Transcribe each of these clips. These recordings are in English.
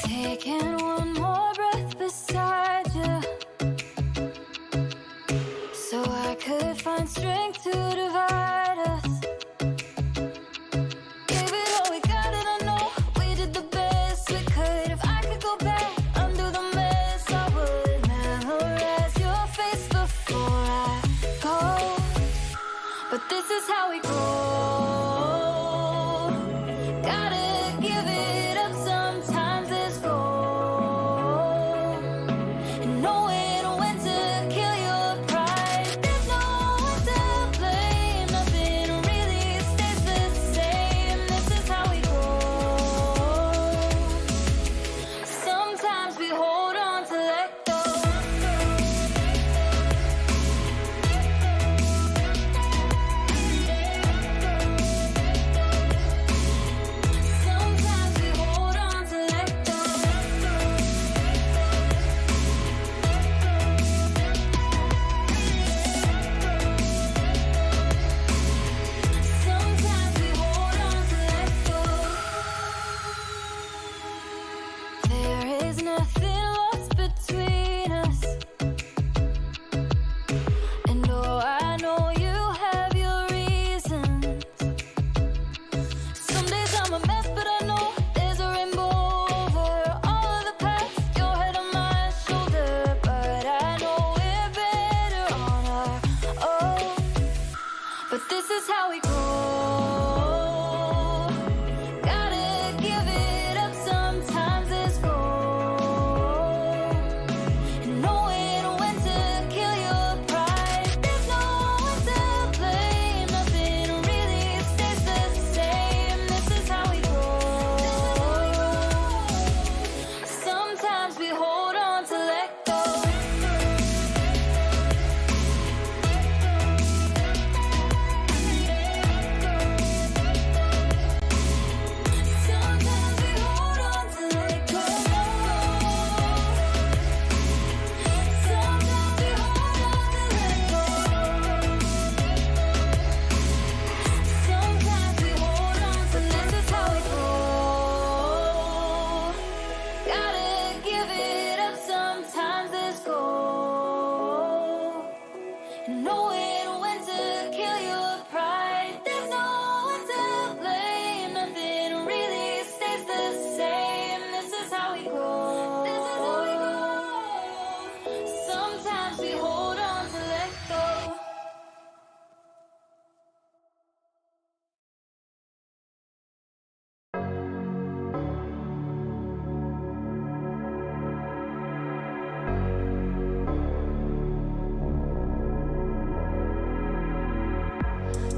Taking one more breath beside you, so I could find strength to divide us. Gave it all we got, and I know we did the best we could. If I could go back, undo the mess, I would memorize your face before I go. But this is how we go. Gotta give it up sometimes. Let's go. And knowing when to kill your pride. There's no one to blame. Nothing really stays the same. This is how we go. Sometimes we hold on to let go. Sometimes we hold on to let go. Sometimes we hold on to let go. There is nothing lost between us. And oh, I know you have your reasons. Some days I'm a mess, but I know there's a rainbow over all of the past. Your head on my shoulder, but I know we're better on our own. But this is how we go. Gotta give it up sometimes. Let's go. And knowing when to kill your pride. There's no one to blame. Nothing really stays the same. This is how we go. Sometimes we hold on to let go. Sometimes we hold on to let go. Sometimes we hold on to let go. Sometimes we hold on to this is how we go. Gotta give it up sometimes. Let's go. And knowing when to kill your pride. There's no one to blame. Nothing really stays the same. This is how we go. This is how we go. Sometimes we hold on to let go.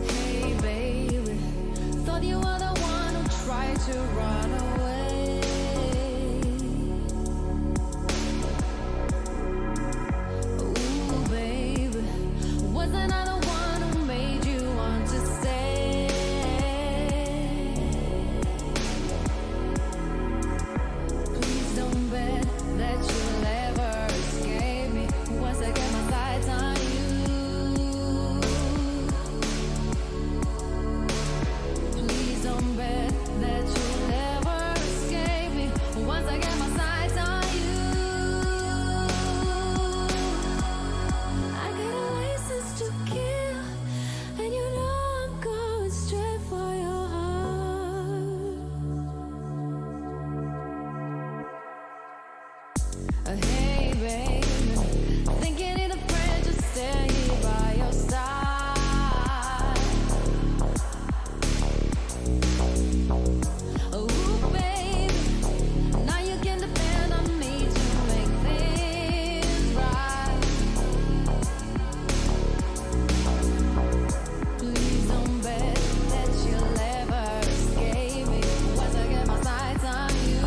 Hey baby, thought you were the one who tried to run away. Ooh baby, wasn't I the one who made you want to stay? Please don't bet that you'll ever escape me once I get my sights on you. Please don't bet that you'll ever escape me once I get my sights on you. I got a license to kill, and you know I'm going straight for your heart. Hey baby, think you need a friend to stay here by your side. Ooh baby, now you can depend on me to make things right. Please don't bet that you'll ever escape me once I get my sights on you.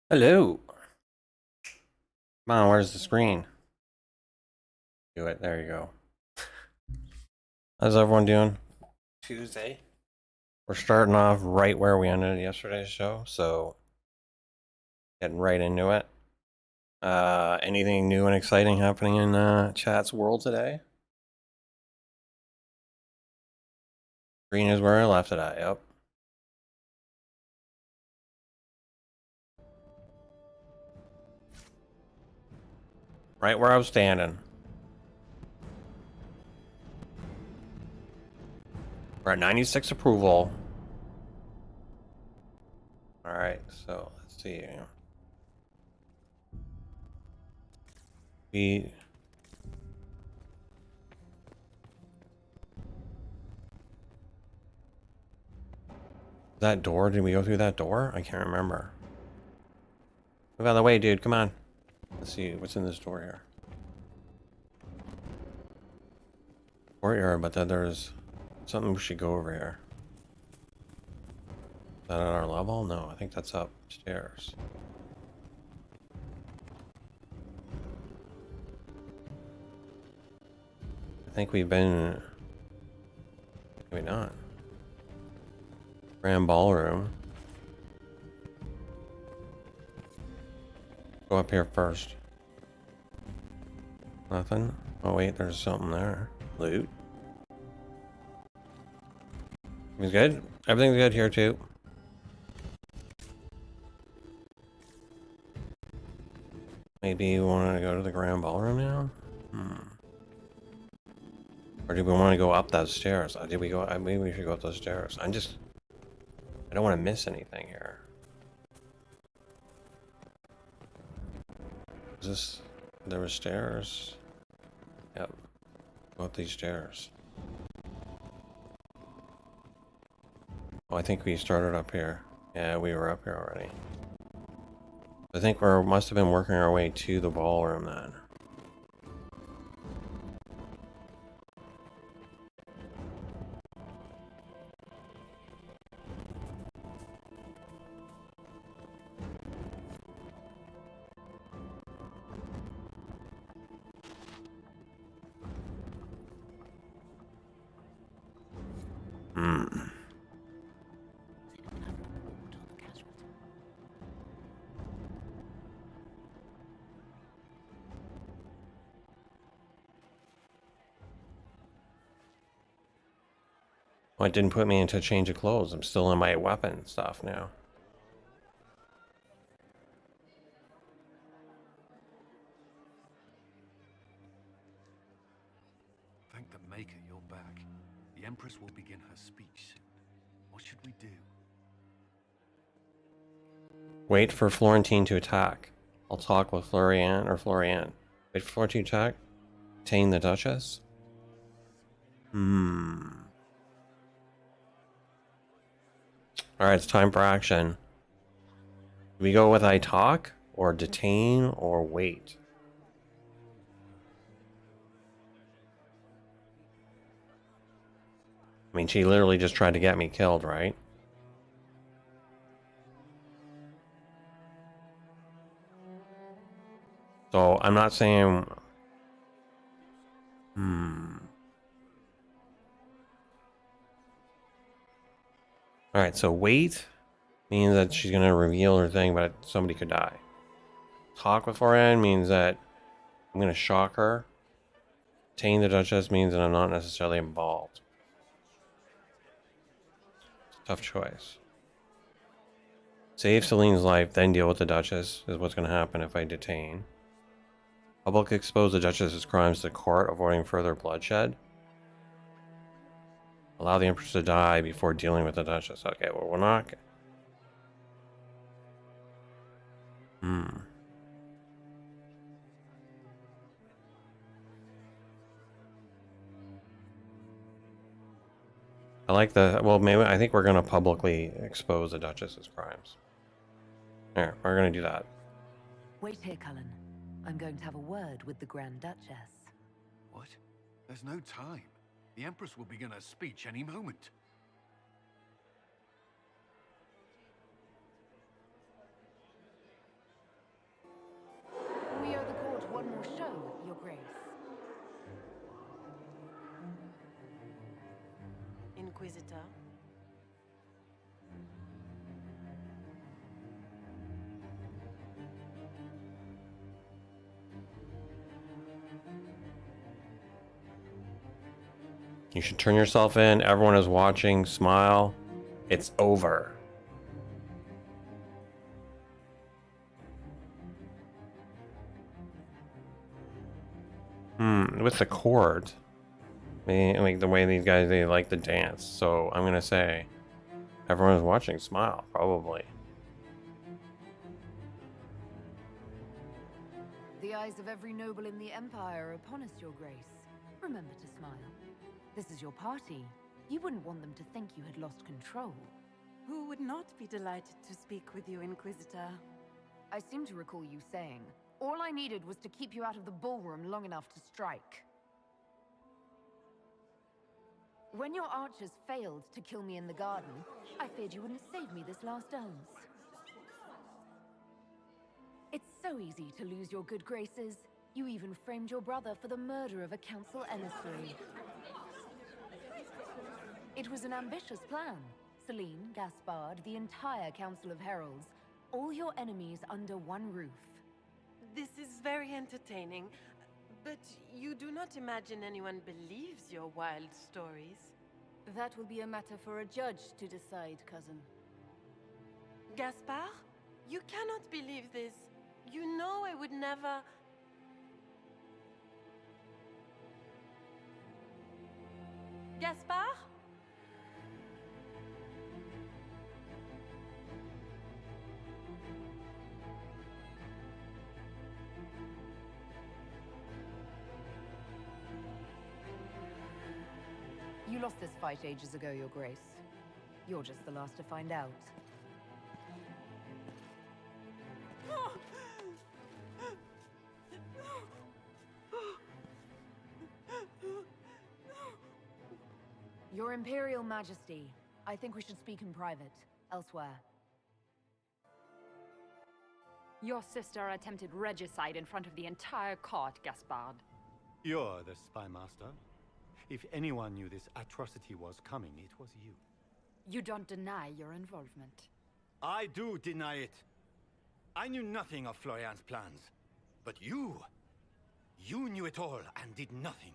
Hello. Come on, where's the screen? Do it. There you go. How's everyone doing? Tuesday. We're starting off right where we ended yesterday's show, so getting right into it. Anything new and exciting happening in chat's world today? Green is where I left it at. Yep. Right where I was standing. We're at 96 approval. Alright, so let's see. That door? Did we go through that door? I can't remember. Move out of the way, dude. Come on. Let's see what's in this door here. Courtyard, but then there's something we should go over here. Is that at our level? No, I think that's upstairs. I think we've been... Maybe not. Grand Ballroom. Go up here first. Nothing? Oh wait, there's something there. Loot. Everything's good? Everything's good here too. Maybe we want to go to the Grand Ballroom now? Or do we want to go up those stairs? Did we go? Maybe we should go up those stairs. I don't want to miss anything here. Is this... There were stairs? Yep. Go up these stairs. Oh, I think we started up here. Yeah, we were up here already. I think we must have been working our way to the ballroom then. Well, it didn't put me into a change of clothes. I'm still in my weapon stuff now. Thank the Maker you're back. The Empress will begin her speech soon. What should we do? Wait for Florentine to attack. I'll talk with Florian. Wait for Florentine to attack. Detain the Duchess. Alright, it's time for action. Do we go with I talk? Or detain? Or wait? I mean, she literally just tried to get me killed, right? So, I'm not saying... Alright, so wait means that she's gonna reveal her thing, but somebody could die. Talk beforehand means that I'm gonna shock her. Detain the Duchess means that I'm not necessarily involved. It's a tough choice. Save Celine's life, then deal with the Duchess, is what's gonna happen if I detain. Public expose the Duchess's crimes to the court, avoiding further bloodshed. Allow the Empress to die before dealing with the Duchess. Okay, well, we're not... I like the... Well, maybe I think we're going to publicly expose the Duchess's crimes. There, we're going to do that. Wait here, Cullen. I'm going to have a word with the Grand Duchess. What? There's no time. The Empress will begin her speech any moment. Inquisitor. You should turn yourself in. Everyone is watching. Smile. It's over. With the chord. Like the way these guys, they like to dance. So I'm gonna say everyone is watching. Smile, probably. The eyes of every noble in the Empire are upon us, Your Grace. Remember to smile. This is your party. You wouldn't want them to think you had lost control. Who would not be delighted to speak with you, Inquisitor? I seem to recall you saying, all I needed was to keep you out of the ballroom long enough to strike. When your archers failed to kill me in the garden, I feared you wouldn't save me this last dance. It's so easy to lose your good graces. You even framed your brother for the murder of a council emissary. It was an ambitious plan. Celine, Gaspard, the entire Council of Heralds, all your enemies under one roof. This is very entertaining, but you do not imagine anyone believes your wild stories. That will be a matter for a judge to decide, cousin. Gaspard? You cannot believe this. You know I would never... Gaspard? You lost this fight ages ago, Your Grace. You're just the last to find out. Your Imperial Majesty, I think we should speak in private, elsewhere. Your sister attempted regicide in front of the entire court, Gaspard. You're the spy master. If anyone knew this atrocity was coming, it was you. You don't deny your involvement. I do deny it. I knew nothing of Florian's plans. But you knew it all and did nothing.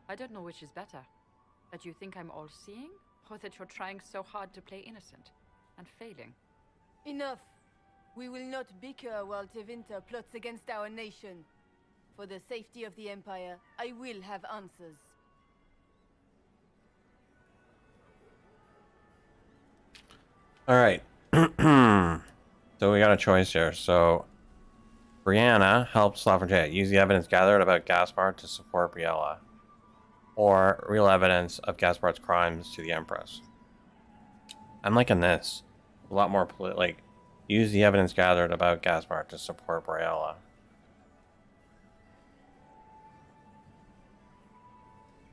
I don't know which is better. That you think I'm all-seeing, or that you're trying so hard to play innocent and failing. Enough. We will not bicker while Tevinter plots against our nation. For the safety of the Empire, I will have answers. All right. So we got a choice here. So Brianna helps Lafayette use the evidence gathered about Gaspard to support Briella, or real evidence of Gaspard's crimes to the Empress. I'm liking this. A lot more like use the evidence gathered about Gaspard to support Briella.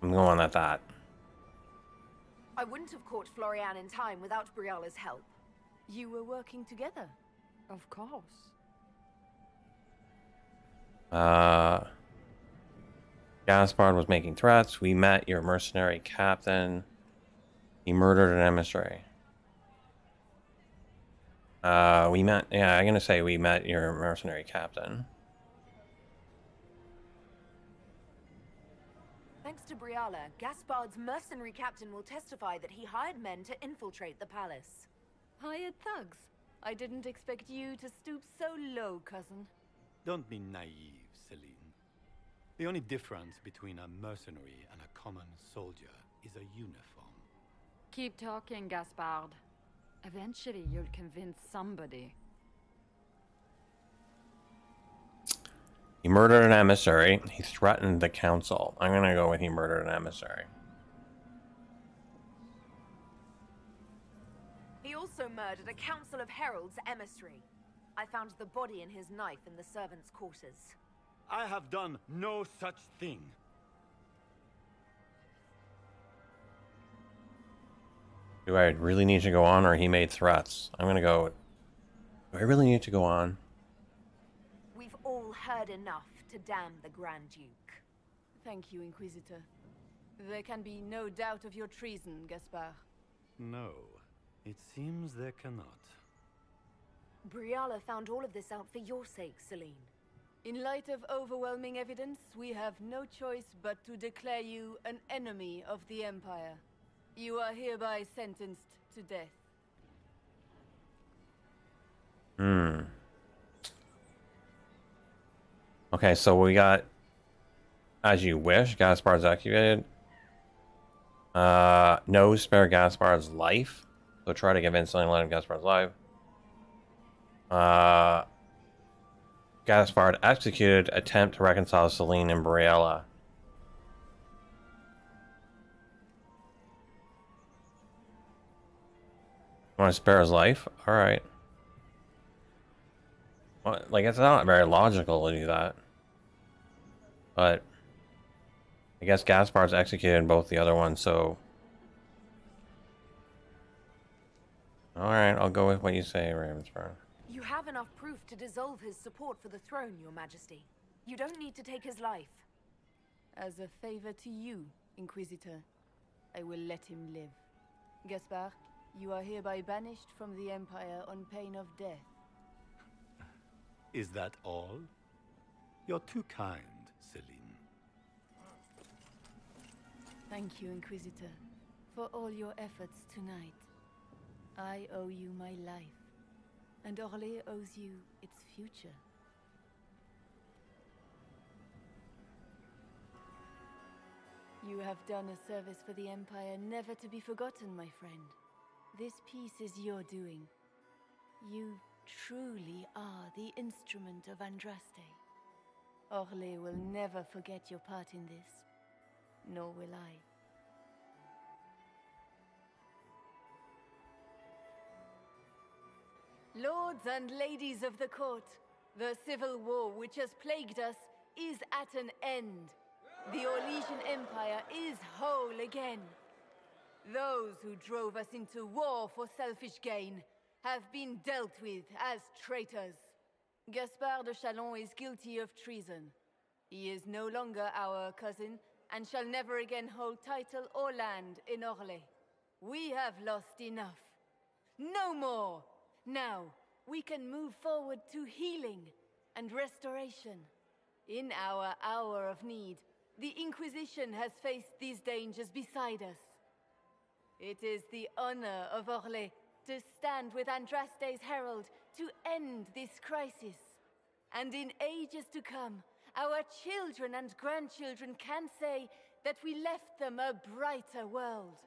I'm going at that. I wouldn't have caught Florian in time without Briella's help. You were working together. Of course. Gaspard was making threats. We met your mercenary captain. He murdered an emissary. I'm gonna say we met your mercenary captain. Thanks to Briella, Gaspard's mercenary captain will testify that he hired men to infiltrate the palace. Hired thugs. I didn't expect you to stoop so low, cousin. Don't be naive, Celine. The only difference between a mercenary and a common soldier is a uniform. Keep talking, Gaspard. Eventually, you'll convince somebody. He murdered an emissary. He threatened the council. I'm gonna go with he murdered an emissary. He also murdered a Council of Heralds emissary. I found the body and his knife in the servants' quarters. I have done no such thing. Do I really need to go on, or he made threats? I'm gonna go. Do I really need to go on? We've all heard enough to damn the Grand Duke. Thank you, Inquisitor. There can be no doubt of your treason, Gaspard. No, it seems there cannot. Briala found all of this out for your sake, Celine. In light of overwhelming evidence, we have no choice but to declare you an enemy of the Empire. You are hereby sentenced to death. Okay, so we got As You Wish, Gaspard's activated. No, spare Gaspard's life. So try to give instantly let him Gaspard's life. Gaspard executed, attempt to reconcile Celine and Briella. Want to spare his life? Alright. Well, like, it's not very logical to do that. But I guess Gaspard's executed both the other ones, so... Alright, I'll go with what you say, Ravensburn. You have enough proof to dissolve his support for the throne, Your Majesty. You don't need to take his life. As a favor to you, Inquisitor, I will let him live. Gaspard, you are hereby banished from the Empire on pain of death. Is that all? You're too kind, Celine. Thank you, Inquisitor, for all your efforts tonight. I owe you my life, and Orlais owes you its future. You have done a service for the Empire never to be forgotten, my friend. This piece is your doing. You truly are the instrument of Andraste. Orlais will never forget your part in this, nor will I. Lords and ladies of the court, the civil war which has plagued us is at an end. The Orlesian Empire is whole again. Those who drove us into war for selfish gain have been dealt with as traitors. Gaspard de Chalon is guilty of treason. He is no longer our cousin and shall never again hold title or land in Orlais. We have lost enough. No more! Now, we can move forward to healing and restoration. In our hour of need, the Inquisition has faced these dangers beside us. It is the honor of Orlais to stand with Andraste's herald to end this crisis. And in ages to come, our children and grandchildren can say that we left them a brighter world.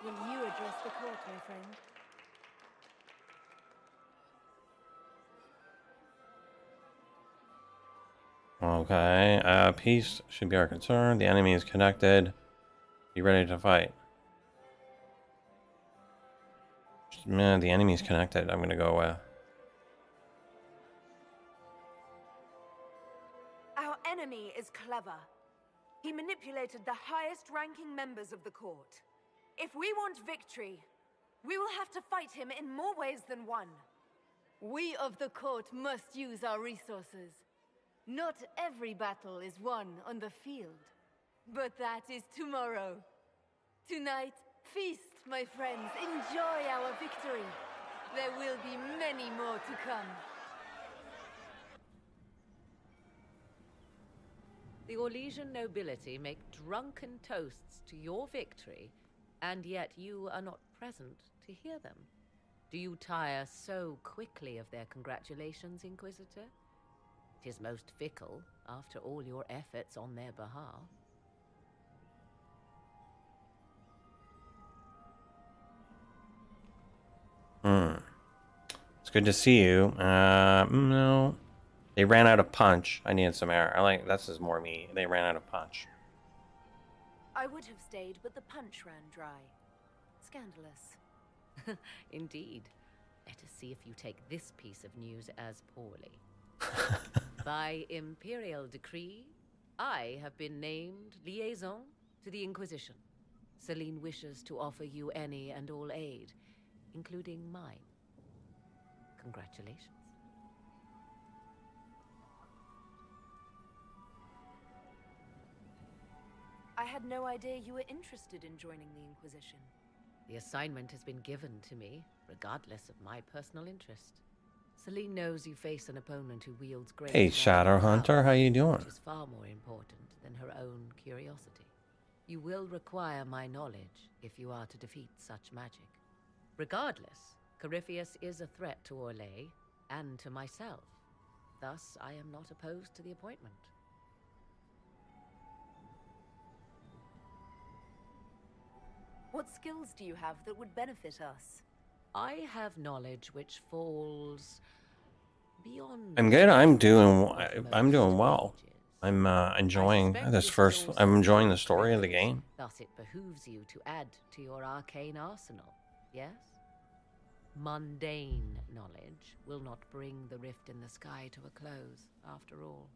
Will you address the court, my friend? Okay, peace should be our concern. The enemy is connected. Be ready to fight. Man, the enemy is connected. I'm gonna go with. Our enemy is clever. He manipulated the highest-ranking members of the court. If we want victory, we will have to fight him in more ways than one. We of the court must use our resources. Not every battle is won on the field, but that is tomorrow. Tonight, feast, my friends. Enjoy our victory. There will be many more to come. The Orlesian nobility make drunken toasts to your victory, and yet you are not present to hear them. Do you tire so quickly of their congratulations, Inquisitor? 'Tis most fickle, after all your efforts on their behalf. It's good to see you. No. They ran out of punch. I needed some air. This is more me. They ran out of punch. I would have stayed, but the punch ran dry. Scandalous. Indeed. Let us see if you take this piece of news as poorly. By imperial decree, I have been named liaison to the Inquisition. Celine wishes to offer you any and all aid, including mine. Congratulations. I I had no idea you were interested in joining the Inquisition. The assignment has been given to me, regardless of my personal interest. Celine knows you face an opponent who wields great Hey, Shadow Hunter, how you doing? which is far more important than her own curiosity. You will require my knowledge if you are to defeat such magic. Regardless, Corypheus is a threat to Orlais and to myself. Thus, I am not opposed to the appointment. What skills do you have that would benefit us? I have knowledge which falls beyond. I'm good. I'm doing well. I'm enjoying this first. I'm enjoying the story of the game. Thus, it behooves you to add to your arcane arsenal. Yes. Mundane knowledge will not bring the rift in the sky to a close, after all.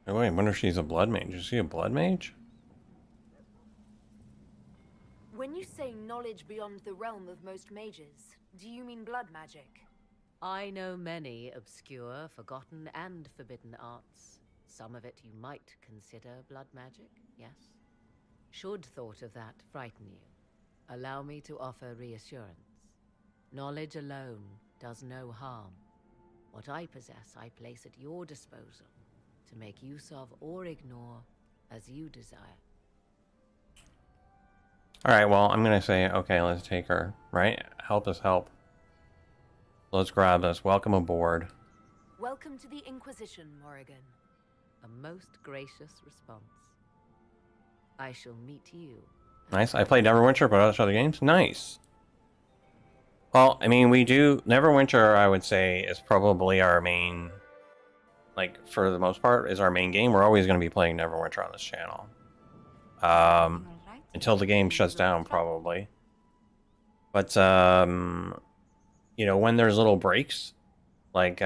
Oh, wait, I wonder if she's a blood mage. Is she a blood mage? When you say knowledge beyond the realm of most mages, do you mean blood magic? I know many obscure, forgotten, and forbidden arts. Some of it you might consider blood magic, yes? Should thought of that frighten you, allow me to offer reassurance. Knowledge alone does no harm. What I possess, I place at your disposal to make use of or ignore as you desire. Alright, well, I'm gonna say, okay, let's take her, right? Help us help. Let's grab this. Welcome aboard. Welcome to the Inquisition, Morrigan. A most gracious response. I shall meet you. Nice. I played Neverwinter, but other games? Nice. Well, I mean, we do... Neverwinter, I would say, is probably our main... Like, for the most part, is our main game. We're always going to be playing Neverwinter on this channel. Until the game shuts down, probably. But, you know, when there's little breaks, like,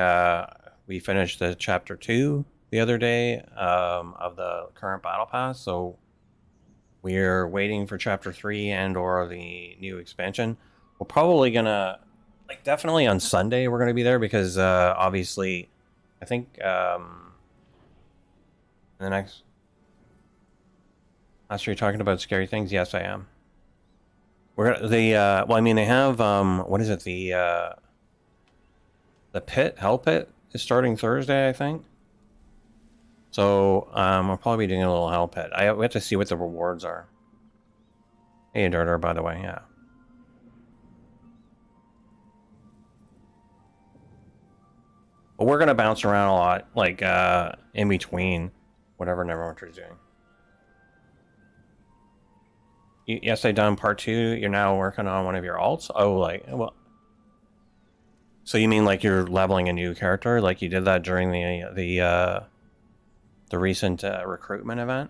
we finished the Chapter 2 the other day of the current Battle Pass, so we're waiting for Chapter 3 and or the new expansion. We're probably gonna, like, definitely on Sunday we're gonna be there because, obviously, I think, in the next... Last year, you're talking about scary things? Yes, I am. We're gonna, well, I mean, they have, what is it, the pit, Hell Pit is starting Thursday, I think. So, we'll probably be doing a little Hell Pit. We have to see what the rewards are. Hey, Darter, by the way, yeah. But we're gonna bounce around a lot, like, in between whatever Neverwinter is doing. Yes, I done part 2. You're now working on one of your alts. Oh, like, well. So you mean like you're leveling a new character, like you did that during the recent recruitment event?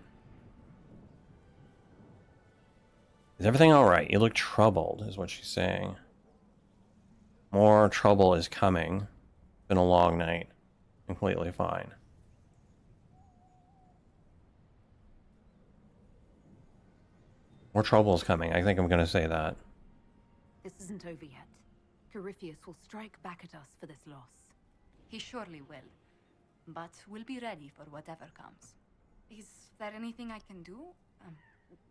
Is everything all right? You look troubled, is what she's saying. More trouble is coming. Been a long night. Completely fine. More trouble is coming. I think I'm going to say that. This isn't over yet. Corypheus will strike back at us for this loss. He surely will. But we'll be ready for whatever comes. Is there anything I can do?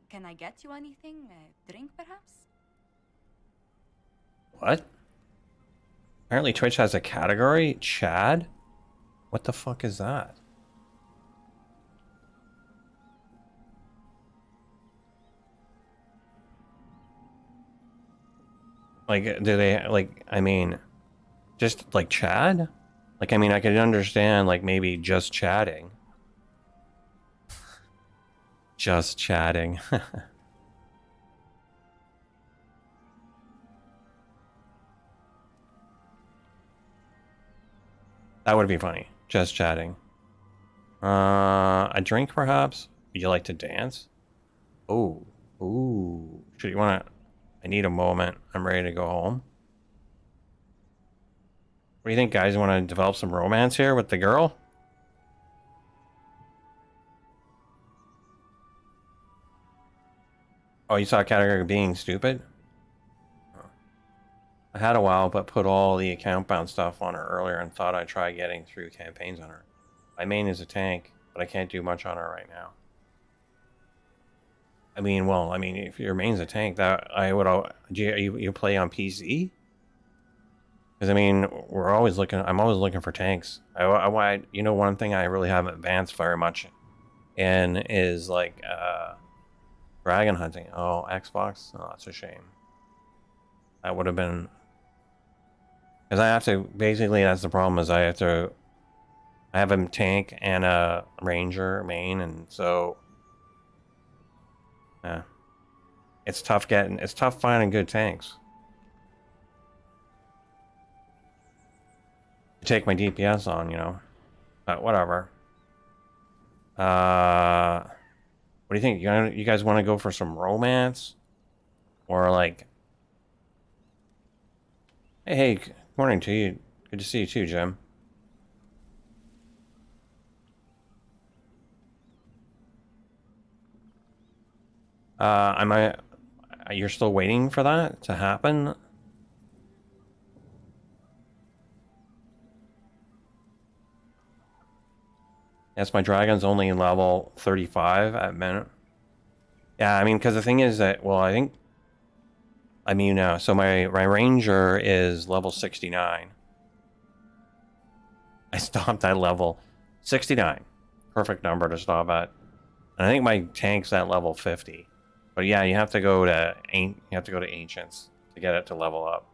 Can I get you anything? A drink, perhaps? What? Apparently Twitch has a category? Chad? What the fuck is that? Like, do they, like, I mean, just, like, Chad? Like, I mean, I could understand, like, maybe just chatting. Just chatting. That would be funny. Just chatting. A drink, perhaps? Would you like to dance? Oh. Ooh. Should you want to... I need a moment. I'm ready to go home. What do you think, guys? You want to develop some romance here with the girl? Oh, you saw a category being stupid? I had a while, but put all the account bound stuff on her earlier and thought I'd try getting through campaigns on her. My main is a tank, but I can't do much on her right now. I mean, well, I mean, if your main's a tank, that I would. Do you play on PC? Because I mean, we're always looking. I'm always looking for tanks. You know, one thing I really haven't advanced very much in is like dragon hunting. Oh, Xbox. Oh, that's a shame. That would have been. Because I have to. Basically, that's the problem. Is I have to. I have a tank and a ranger main, and so. Yeah. It's tough finding good tanks. To take my DPS on, you know. But whatever. What do you think? You guys want to go for some romance? Or like... Hey, good morning to you. Good to see you too, Jim. You're still waiting for that to happen? Yes, my dragon's only level 35 at minute. Yeah, I mean, because the thing is that, well, so my ranger is level 69. I stopped at level 69. Perfect number to stop at. And I think my tank's at level 50. But yeah, you have to go to ancients to get it to level up.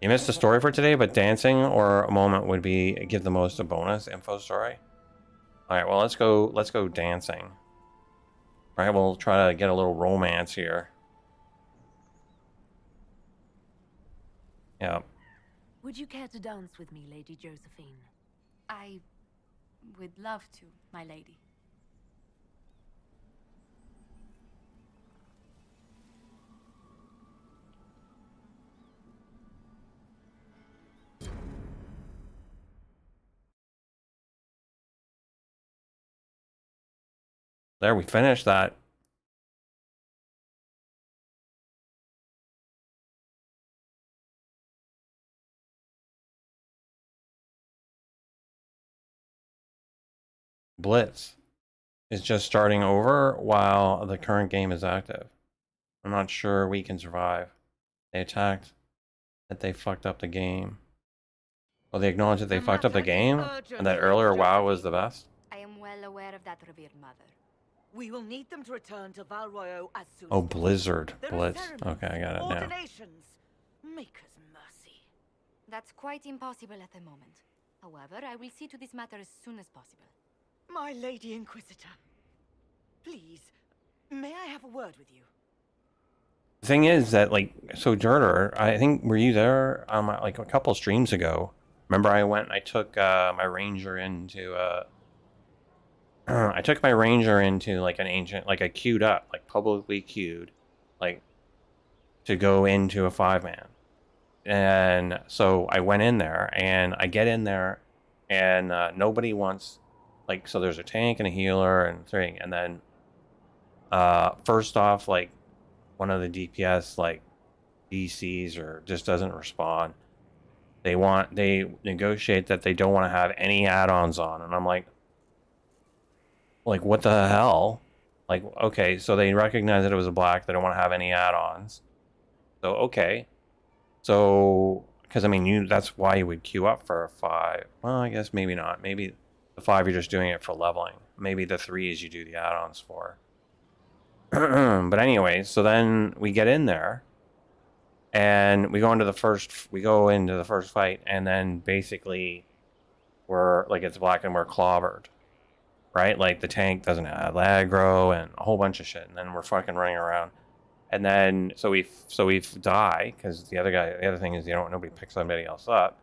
You missed the story for today, but dancing or a moment would be give the most a bonus info story. All right, well let's go dancing. All right, we'll try to get a little romance here. Yeah. Would you care to dance with me, Lady Josephine? I would love to, my lady. There, we finished that. Blitz is just starting over while the current game is active. I'm not sure we can survive. They attacked that they fucked up the game. Well, they acknowledge that they fucked up the game and that earlier WoW was the best. I am well aware of that, revered mother. We will need them to return to Val Royeaux as soon Oh, as possible. Blizzard. There are Blitz. ceremonies, Okay, I got it now. ordinations. Make us mercy. That's quite impossible at the moment. However, I will see to this matter as soon as possible. My Lady Inquisitor, please, may I have a word with you? The thing is that, like, so Dirter, I think, were you there like a couple streams ago? Remember I took my ranger into I took my ranger into like an ancient, like a queued up, like publicly queued, like to go into a 5-man. And so I went in there and I get in there and nobody wants, like, so there's a tank and a healer and thing. And then first off, like one of the DPS like DCs or just doesn't respond. They negotiate that they don't want to have any add-ons on. And I'm like, what the hell? Like, okay, so they recognize that it was a black. They don't want to have any add-ons. So, okay. So, because, I mean, that's why you would queue up for a 5. Well, I guess maybe not. Maybe the 5, you're just doing it for leveling. Maybe the 3s you do the add-ons for. But anyway, so then we get in there. And we go into the first fight. And then basically, we're, like, it's black and we're clobbered. Right? Like, the tank doesn't have aggro and a whole bunch of shit. And then we're fucking running around. And then, so we die, because the other thing is, nobody picks somebody else up.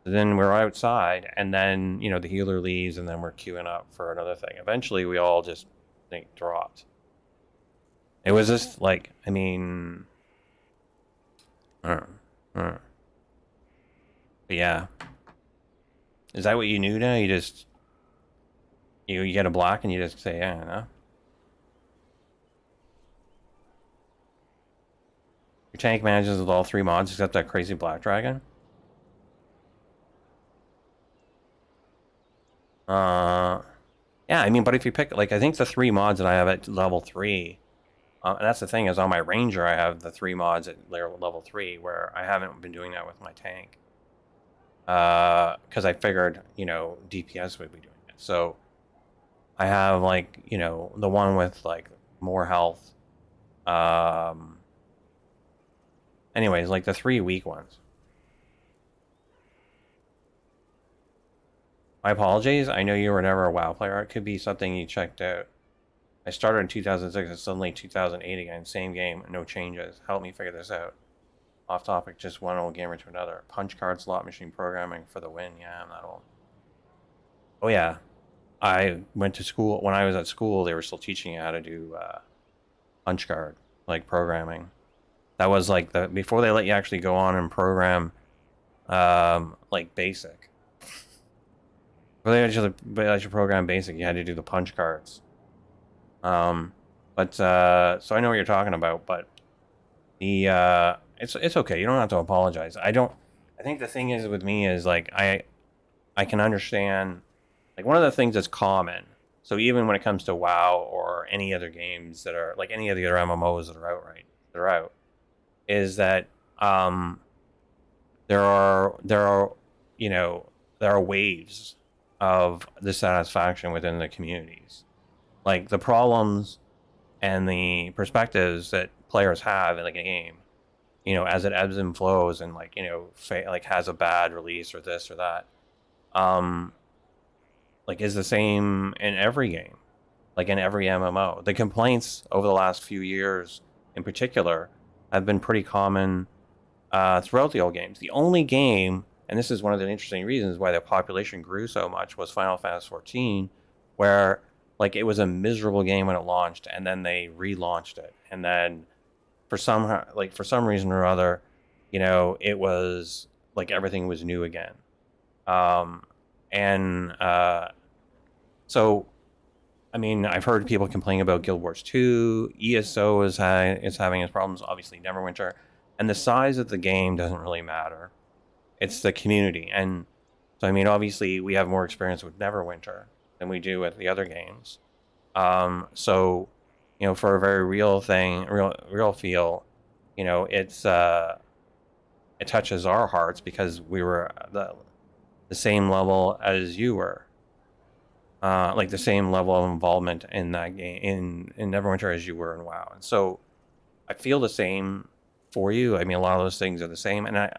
So then we're outside, and then, the healer leaves, and then we're queuing up for another thing. Eventually, we all just, dropped. It was just, like, I mean... But yeah. Is that what you knew now? You just... You get a block, and you just say, yeah, no? tank manages with all 3 mods except that crazy black dragon. Yeah, I mean, but if you pick, like, I think the 3 mods that I have at level 3, and that's the thing, is on my ranger I have the 3 mods at level 3, where I haven't been doing that with my tank. Because I figured, you know, DPS would be doing it. So I have, like, you know, the one with, like, more health. Anyways, like the 3 weak ones. My apologies. I know you were never a WoW player. It could be something you checked out. I started in 2006 and suddenly 2008 again. Same game, no changes. Help me figure this out. Off topic, just one old gamer to another. Punch card slot machine programming for the win. Yeah, I'm that old. Oh yeah. I went to school. When I was at school, they were still teaching you how to do punch card, like programming. That was like before they let you actually go on and program like basic. Before they let you program basic, you had to do the punch cards. So I know what you're talking about, but the it's okay. You don't have to apologize. I think the thing is with me is like I can understand, like, one of the things that's common. So even when it comes to WoW or any other games that are like any of the other MMOs that are out, is that there are you know, there are waves of dissatisfaction within the communities. Like the problems and the perspectives that players have in like a game, you know, as it ebbs and flows and, like, you know, like has a bad release or this or that, like is the same in every game, like in every MMO. The complaints over the last few years in particular have been pretty common throughout the old games. The only game, and this is one of the interesting reasons why the population grew so much, was Final Fantasy XIV, where like it was a miserable game when it launched, and then they relaunched it, and then for some reason or other, you know, it was like everything was new again. So I mean, I've heard people complaining about Guild Wars 2. ESO is having its problems. Obviously, Neverwinter, and the size of the game doesn't really matter. It's the community, and so I mean, obviously, we have more experience with Neverwinter than we do with the other games. So, you know, for a very real feel, you know, it touches our hearts because we were the same level as you were. Like the same level of involvement in that game in Neverwinter as you were in WoW. And so I feel the same for you. I mean, a lot of those things are the same, and I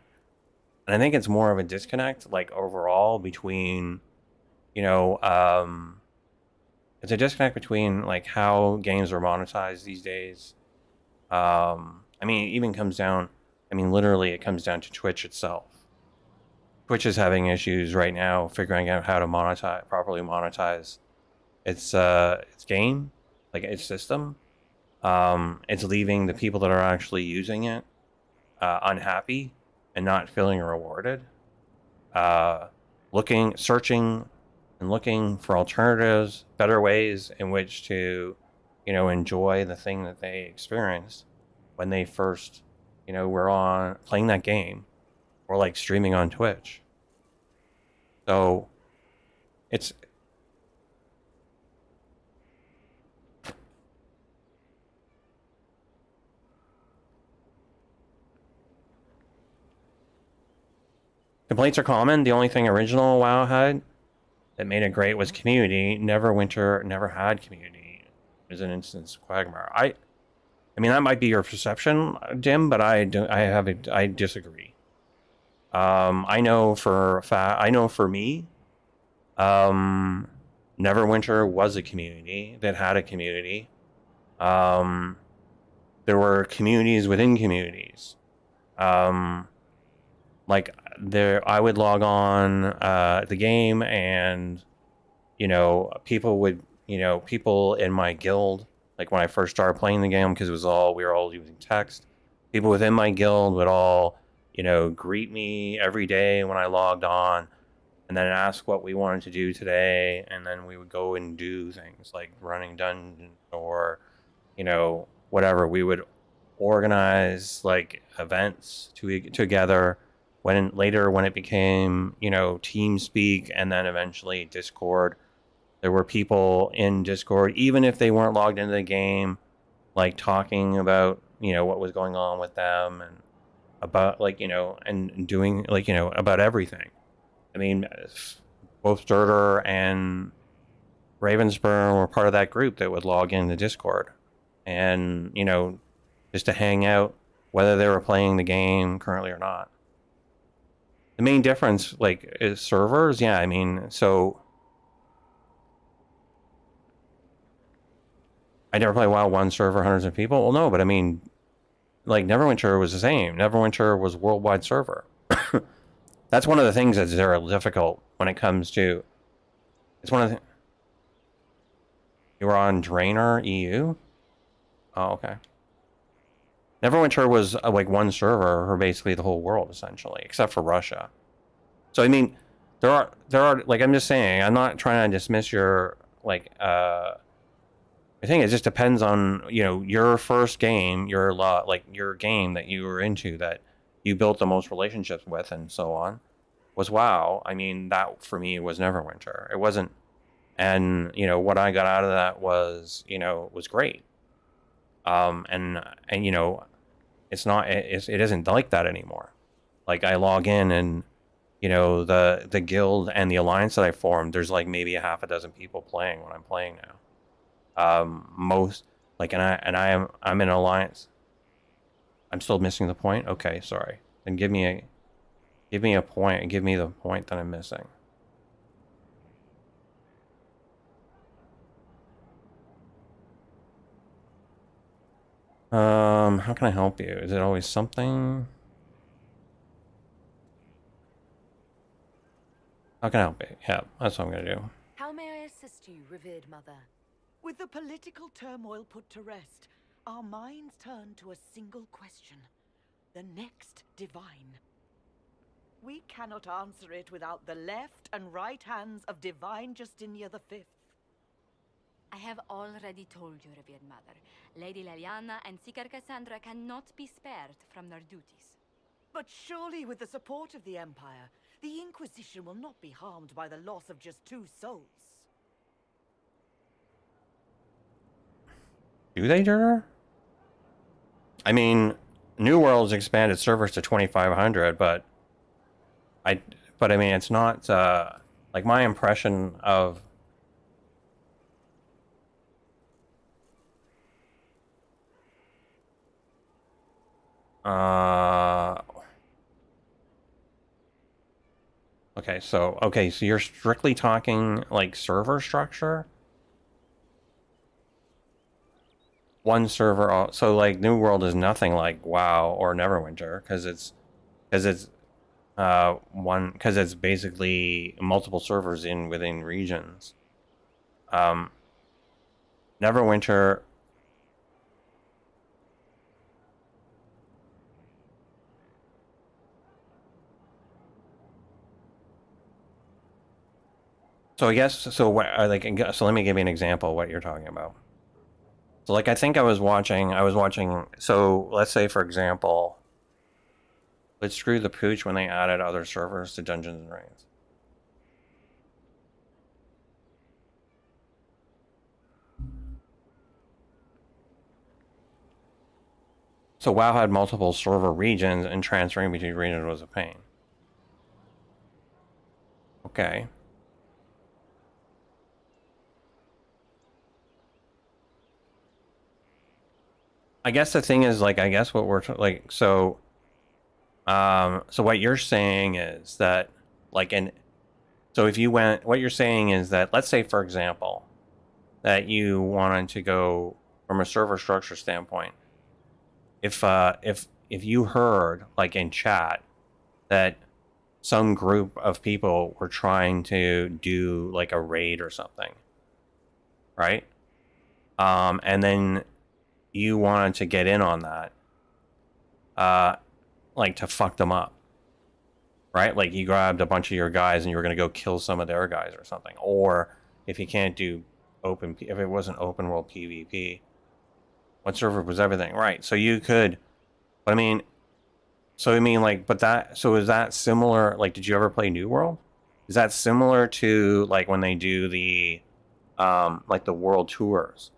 think it's more of a disconnect, like overall, between, you know, it's a disconnect between like how games are monetized these days. I mean, it even comes down. I mean, literally, it comes down to Twitch itself. Twitch is having issues right now figuring out how to properly monetize its game, like its system. It's leaving the people that are actually using it unhappy and not feeling rewarded. Searching and looking for alternatives, better ways in which to, you know, enjoy the thing that they experienced when they first, you know, were on playing that game, or like streaming on Twitch. So it's complaints are common. The only thing original WoW had that made it great was community. Neverwinter never had community. As an instance, Quagmire. I mean, that might be your perception, Dim, but I disagree. I know for me, Neverwinter was a community that had a community. There were communities within communities. Like I would log on the game, and, you know, people in my guild, like when I first started playing the game, because we were all using text. People within my guild would all, you know, greet me every day when I logged on, and then ask what we wanted to do today, and then we would go and do things like running dungeons or, you know, whatever. We would organize like events together. When it became, you know, TeamSpeak and then eventually Discord, there were people in Discord, even if they weren't logged into the game, like talking about, you know, what was going on with them and about like, you know, and doing like, you know, about everything. I mean, both Dirter and Ravensburn were part of that group that would log into Discord and, you know, just to hang out, whether they were playing the game currently or not. The main difference, like, is servers. Yeah, I mean, so I never played WoW one server, hundreds of people. Well, no, but I mean, like, Neverwinter was the same. Neverwinter was worldwide server. That's one of the things that's very difficult when it comes to. It's one of the. You were on Drainer EU? Oh, okay. Neverwinter was like one server for basically the whole world, essentially, except for Russia. So I mean, there are like, I'm just saying, I'm not trying to dismiss your like I think it just depends on, you know, your first game, your game that you were into, that you built the most relationships with and so on, was WoW. I mean, that for me was Neverwinter. It wasn't, and you know what I got out of that was, you know, was great. And you know, it isn't like that anymore. Like, I log in and, you know, the guild and the alliance that I formed, there's like maybe a half a dozen people playing when I'm playing now. Most like, I'm in an alliance. I'm still missing the point. Okay, sorry. Then give me a point and give me the point that I'm missing. How can I help you? Is it always something? How can I help you? Yeah, that's what I'm gonna do. How may I assist you, revered mother? With the political turmoil put to rest, our minds turn to a single question. The next divine. We cannot answer it without the left and right hands of Divine Justinia V. I have already told you, revered mother. Lady Leliana and Seeker Cassandra cannot be spared from their duties. But surely with the support of the Empire, the Inquisition will not be harmed by the loss of just 2 souls. Do they, Dirter? I mean, New World's expanded servers to 2,500, but I mean, it's not like my impression of. Okay, so you're strictly talking like server structure? One server, so like New World is nothing like WoW or Neverwinter, because it's basically multiple servers within regions. Neverwinter. So I guess, so what, so let me give you an example of what you're talking about. So like, I think I was watching, so let's say, for example, let's screw the pooch when they added other servers to Dungeons and Dragons. So WoW had multiple server regions, and transferring between regions was a pain. Okay. I guess the thing is, like, I guess what we're like, so what you're saying is that, like, so if you went, what you're saying is that, let's say, for example, that you wanted to go from a server structure standpoint, if you heard, like, in chat that some group of people were trying to do like a raid or something, right? And then you wanted to get in on that, like, to fuck them up, right? Like, you grabbed a bunch of your guys and you were going to go kill some of their guys or something. Or if you can't do if it wasn't open world PvP, What server was everything? Right. So you could, but I mean, so I mean, like, but that, so is that similar? Like, did you ever play New World? Is that similar to like when they do the, like the world tours,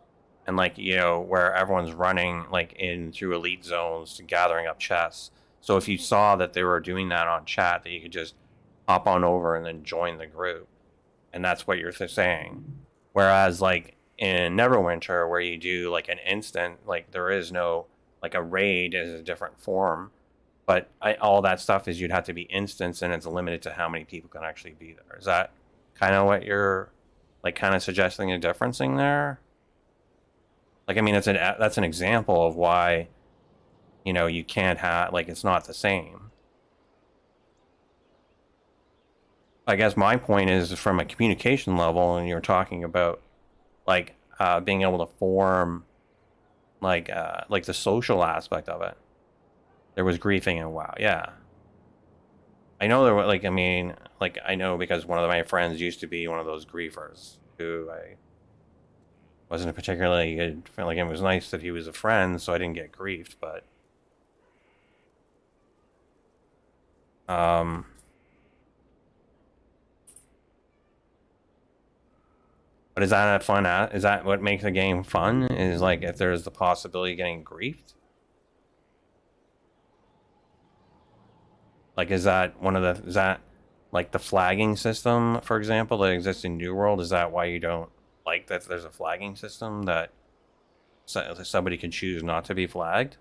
and like, you know, where everyone's running like in through elite zones to gathering up chests? So if you saw that they were doing that on chat, that you could just hop on over and then join the group, and that's what you're saying. Whereas like in Neverwinter, where you do like an instant, like there is no, like a raid is a different form, but all that stuff is you'd have to be instance, and it's limited to how many people can actually be there. Is that kind of what you're like kind of suggesting a differencing there? Like, I mean, that's an example of why, you know, you can't have, like, it's not the same. I guess my point is from a communication level, and you're talking about like being able to form like the social aspect of it. There was griefing in WoW, yeah. I know there were, like, I mean, like, I know because one of my friends used to be one of those griefers who I wasn't a particularly good friend. Like, it was nice that he was a friend, so I didn't get griefed, but is that a fun? Is that what makes the game fun? Is like if there's the possibility of getting griefed? Like, is that one of the? Is that like the flagging system, for example, that exists in New World? Is that why you don't like that? There's a flagging system that somebody can choose not to be flagged.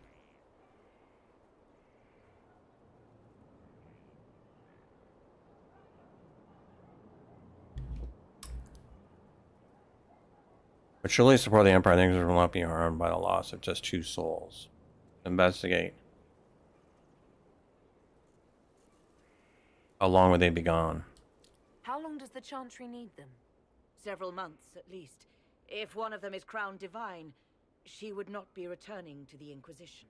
But surely support the Empire. Things will not be harmed by the loss of just 2 souls. Investigate. How long would they be gone? How long does the Chantry need them? Several months, at least. If one of them is crowned divine, she would not be returning to the Inquisition.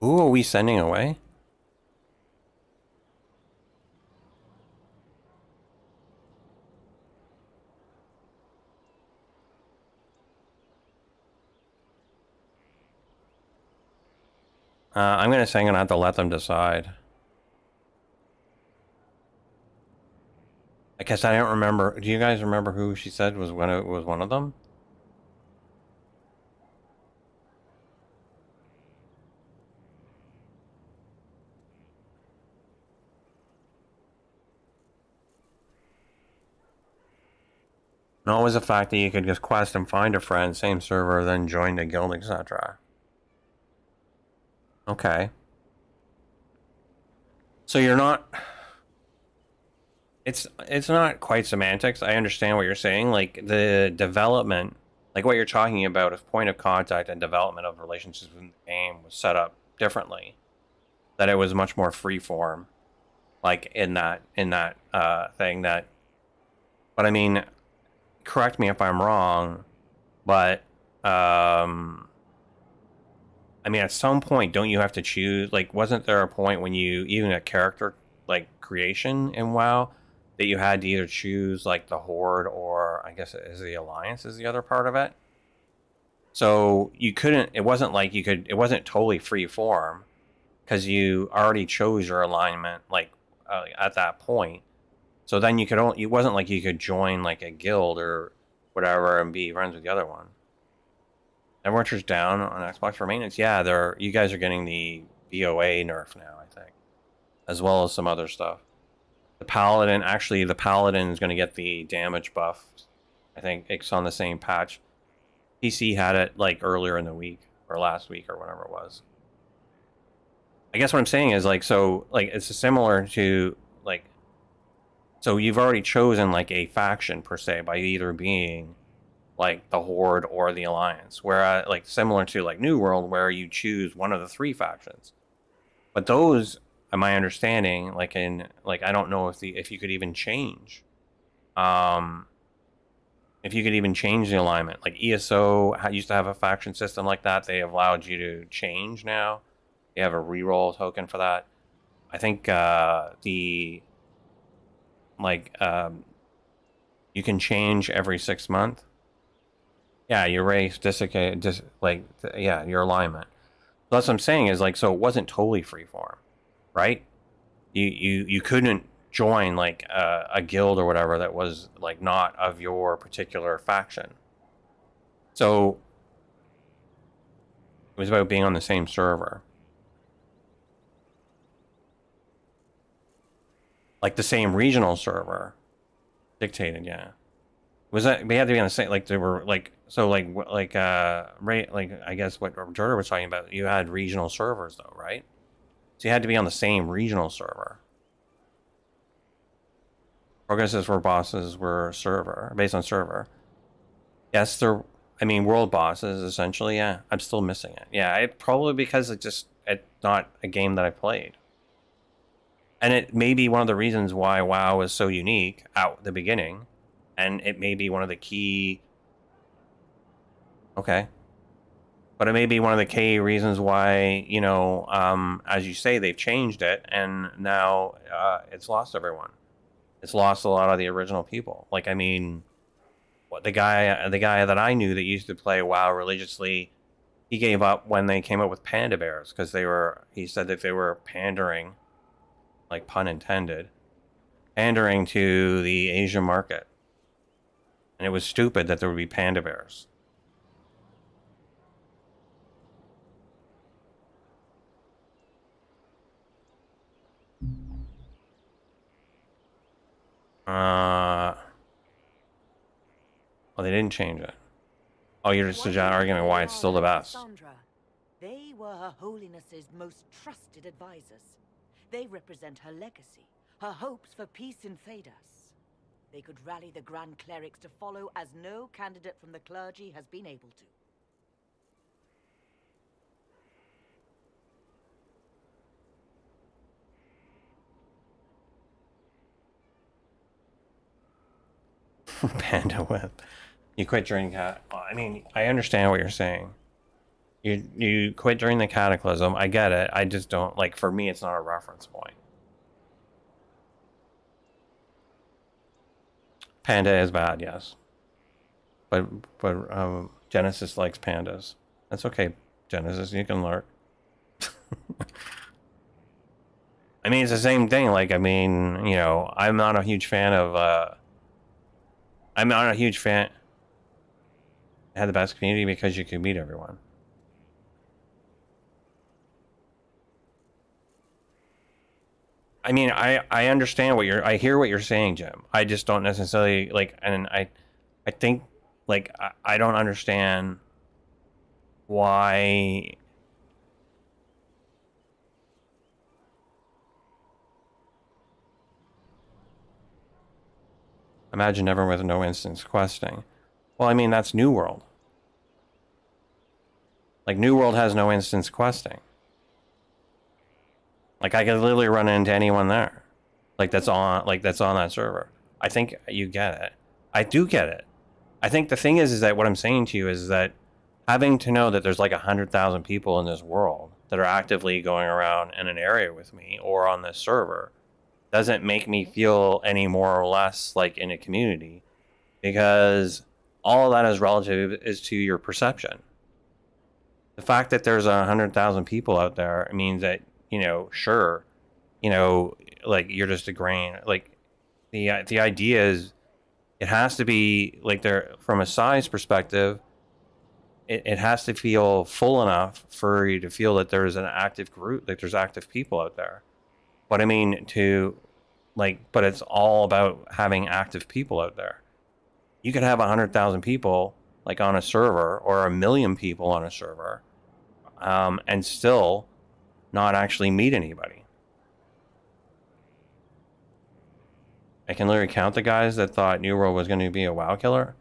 Who are we sending away? I'm going to say I'm going to have to let them decide. I guess I don't remember. Do you guys remember who she said was when it was one of them? No, it was the fact that you could just quest and find a friend, same server, then join the guild, etc. Okay. So you're not... It's not quite semantics. I understand what you're saying. Like, the development, like what you're talking about, if point of contact and development of relationships in the game was set up differently, that it was much more freeform, like in that thing that... But I mean, correct me if I'm wrong, but I mean, at some point, don't you have to choose? Like, wasn't there a point when you, even a character like creation in WoW, that you had to either choose like the Horde or I guess is the Alliance is the other part of it? So you couldn't. It wasn't like you could. It wasn't totally free form because you already chose your alignment like at that point. So then you could only. It wasn't like you could join like a guild or whatever and be friends with the other one. Neverwinter's down on Xbox for maintenance. Yeah, you guys are getting the BOA nerf now, I think, as well as some other stuff. The Paladin, actually, the Paladin is going to get the damage buff. I think it's on the same patch. PC had it like earlier in the week or last week or whatever it was. I guess what I'm saying is like, so like it's similar to like, so you've already chosen like a faction per se by either being like the Horde or the Alliance, where like similar to like New World where you choose one of the 3 factions. But those, my understanding, like in like I don't know if you could even change, if you could even change the alignment. Like ESO used to have a faction system like that. They have allowed you to change now. You have a reroll token for that. I think you can change every 6 months. Yeah, your race, desiccated, yeah, your alignment. So that's what I'm saying is like, so it wasn't totally freeform, right? You couldn't join like a guild or whatever that was like not of your particular faction. So it was about being on the same server. Like the same regional server dictated, yeah. Was that we had to be on the same, like there were like, so right, like I guess what Jordan was talking about, you had regional servers though, right? So you had to be on the same regional server. Progresses for bosses were server, based on server. Yes, they're, I mean, world bosses, essentially, yeah. I'm still missing it. Yeah, probably because it's not a game that I played. And it may be one of the reasons why WoW is so unique out the beginning. And it may be one of the key... Okay. But it may be one of the key reasons why, you know, as you say, they've changed it. And now it's lost everyone. It's lost a lot of the original people. Like, I mean... The guy that I knew that used to play WoW religiously, he gave up when they came up with panda bears because he said that they were pandering, like pun intended, pandering to the Asian market. And it was stupid that there would be panda bears. Well, they didn't change it. Oh, you're just arguing why it's still the best. They were Her Holiness's most trusted advisors. They represent her legacy, her hopes for peace in Thedas. They could rally the Grand Clerics to follow as no candidate from the clergy has been able to. Panda whip. You quit during I mean, I understand what you're saying. You quit during the Cataclysm. I get it. I just don't, like, for me, it's not a reference point. Panda is bad, yes. But Genesis likes pandas. That's okay, Genesis. You can lurk. I mean, it's the same thing. Like, I mean, you know, I'm not a huge fan of... I'm not a huge fan... It had the best community because you could meet everyone. I mean, I understand I hear what you're saying, Jim. I just don't necessarily, like, and I think, like, I don't understand why... Imagine never with no instance questing. Well, I mean, that's New World. Like, New World has no instance questing. Like, I could literally run into anyone there. Like, that's on that server. I think you get it. I do get it. I think the thing is that what I'm saying to you is that having to know that there's like 100,000 people in this world that are actively going around in an area with me or on this server doesn't make me feel any more or less like in a community, because all of that is relative is to your perception. The fact that there's 100,000 people out there means that, you know, sure, you know, like, you're just a grain. Like, the idea is it has to be like, there, from a size perspective, it has to feel full enough for you to feel that there's an active group, like there's active people out there. But I mean, but it's all about having active people out there. You could have 100,000 people like on a server, or 1 million people on a server, and still not actually meet anybody. I can literally count the guys that thought New World was going to be a WoW killer.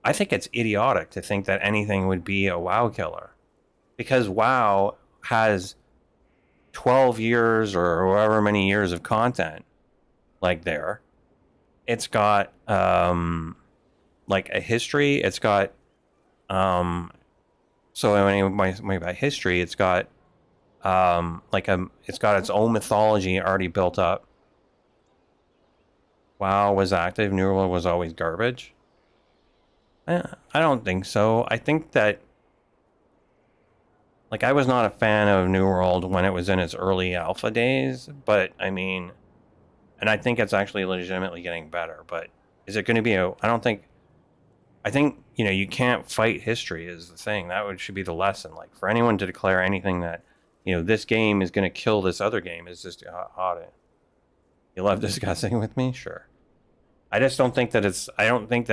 I think it's idiotic to think that anything would be a WoW killer, because WoW has 12 years or however many years of content. Like, there, it's got like a history. It's got so by history, it's got it's got its own mythology already built up. WoW was active. New World was always garbage. I don't think so. I think that, like, I was not a fan of New World when it was in its early alpha days, but I mean, and I think it's actually legitimately getting better, but is it going to be I think, you know, you can't fight history is the thing. Should be the lesson. Like, for anyone to declare anything that, you know, this game is going to kill this other game is just odd. You love discussing with me? Sure. I just don't think that I think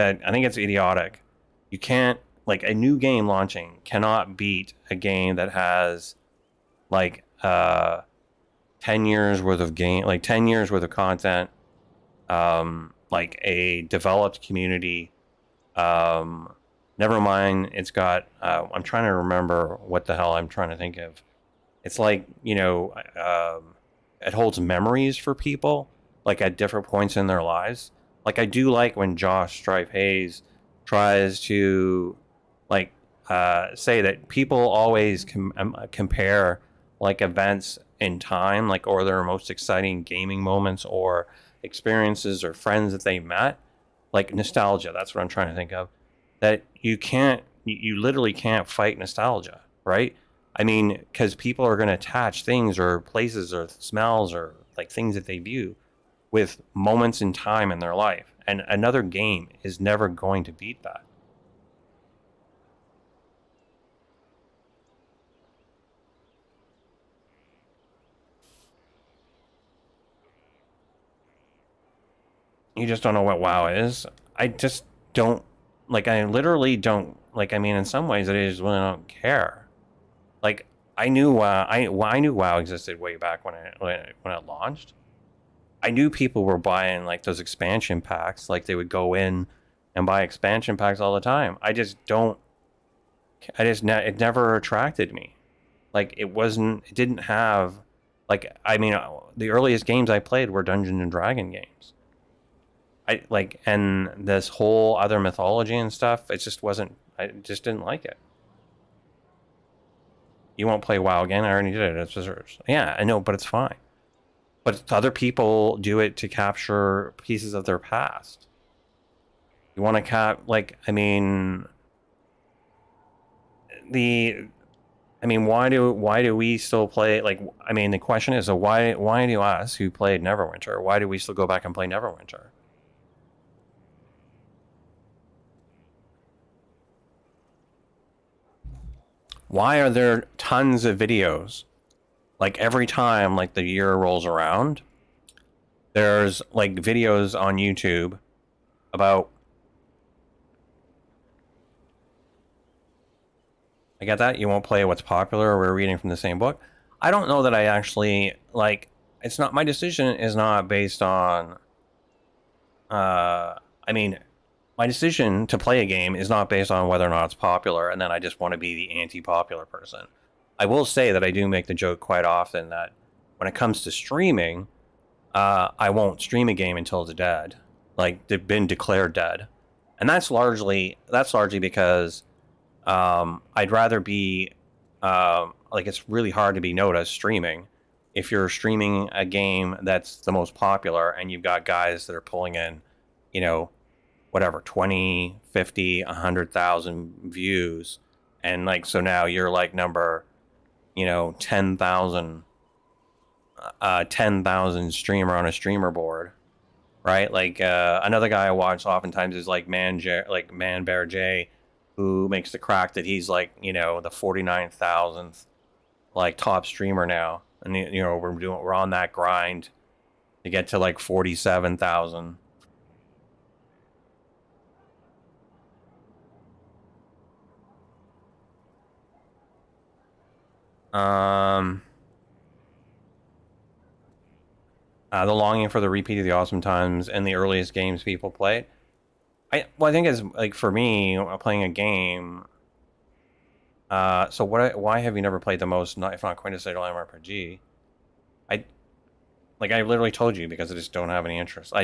it's idiotic. You can't, like, a new game launching cannot beat a game that has, like, 10 years worth of 10 years worth of content, like a developed community. Never mind, it's got, I'm trying to remember what the hell I'm trying to think of. It's like, you know, it holds memories for people, like at different points in their lives. Like, I do like when Josh Strife Hayes tries to, like, say that people always compare, like, events in time, like, or their most exciting gaming moments or experiences or friends that they met, like nostalgia. That's what I'm trying to think of. That you literally can't fight nostalgia, right? I mean, because people are going to attach things or places or smells or, like, things that they view with moments in time in their life. And another game is never going to beat that. You just don't know what WoW is. I just don't, like, I literally don't, like, I mean, in some ways I just really don't care. Like, I knew WoW existed way back when it launched. I knew people were buying, like, those expansion packs. Like, they would go in and buy expansion packs all the time. It never attracted me. Like, it didn't have, like, I mean, the earliest games I played were Dungeons and Dragon games. And this whole other mythology and stuff, it just wasn't, I just didn't like it. You won't play WoW again? I already did it. It's deserves. Yeah, I know, but it's fine. But other people do it to capture pieces of their past. You want to I mean, why do we still play? Like, I mean, the question is, why do us who played Neverwinter, why do we still go back and play Neverwinter? Why are there tons of videos? Like, every time, like, the year rolls around, there's, like, videos on YouTube about, I get that you won't play what's popular. We're reading from the same book. I don't know that I actually, like, it's not, my decision is not based on, I mean, my decision to play a game is not based on whether or not it's popular, and then I just want to be the anti-popular person. I will say that I do make the joke quite often that when it comes to streaming, I won't stream a game until it's dead, like, they've been declared dead, and that's largely because I'd rather be like, it's really hard to be noticed streaming if you're streaming a game that's the most popular and you've got guys that are pulling in, you know, whatever, 20, 50, 100,000 views, and, like, so now you're, like, number, you know, 10,000 streamer on a streamer board, right? Like, another guy I watch oftentimes is, like, Man Bear J, who makes the crack that he's, like, you know, the 49,000th, like, top streamer now, and, you know, we're on that grind to get to, like, 47,000. The longing for the repeat of the awesome times and the earliest games people played. I think it's, like, for me, playing a game. So why have you never played the most, if not quintessential MMORPG? I literally told you, because I just don't have any interest.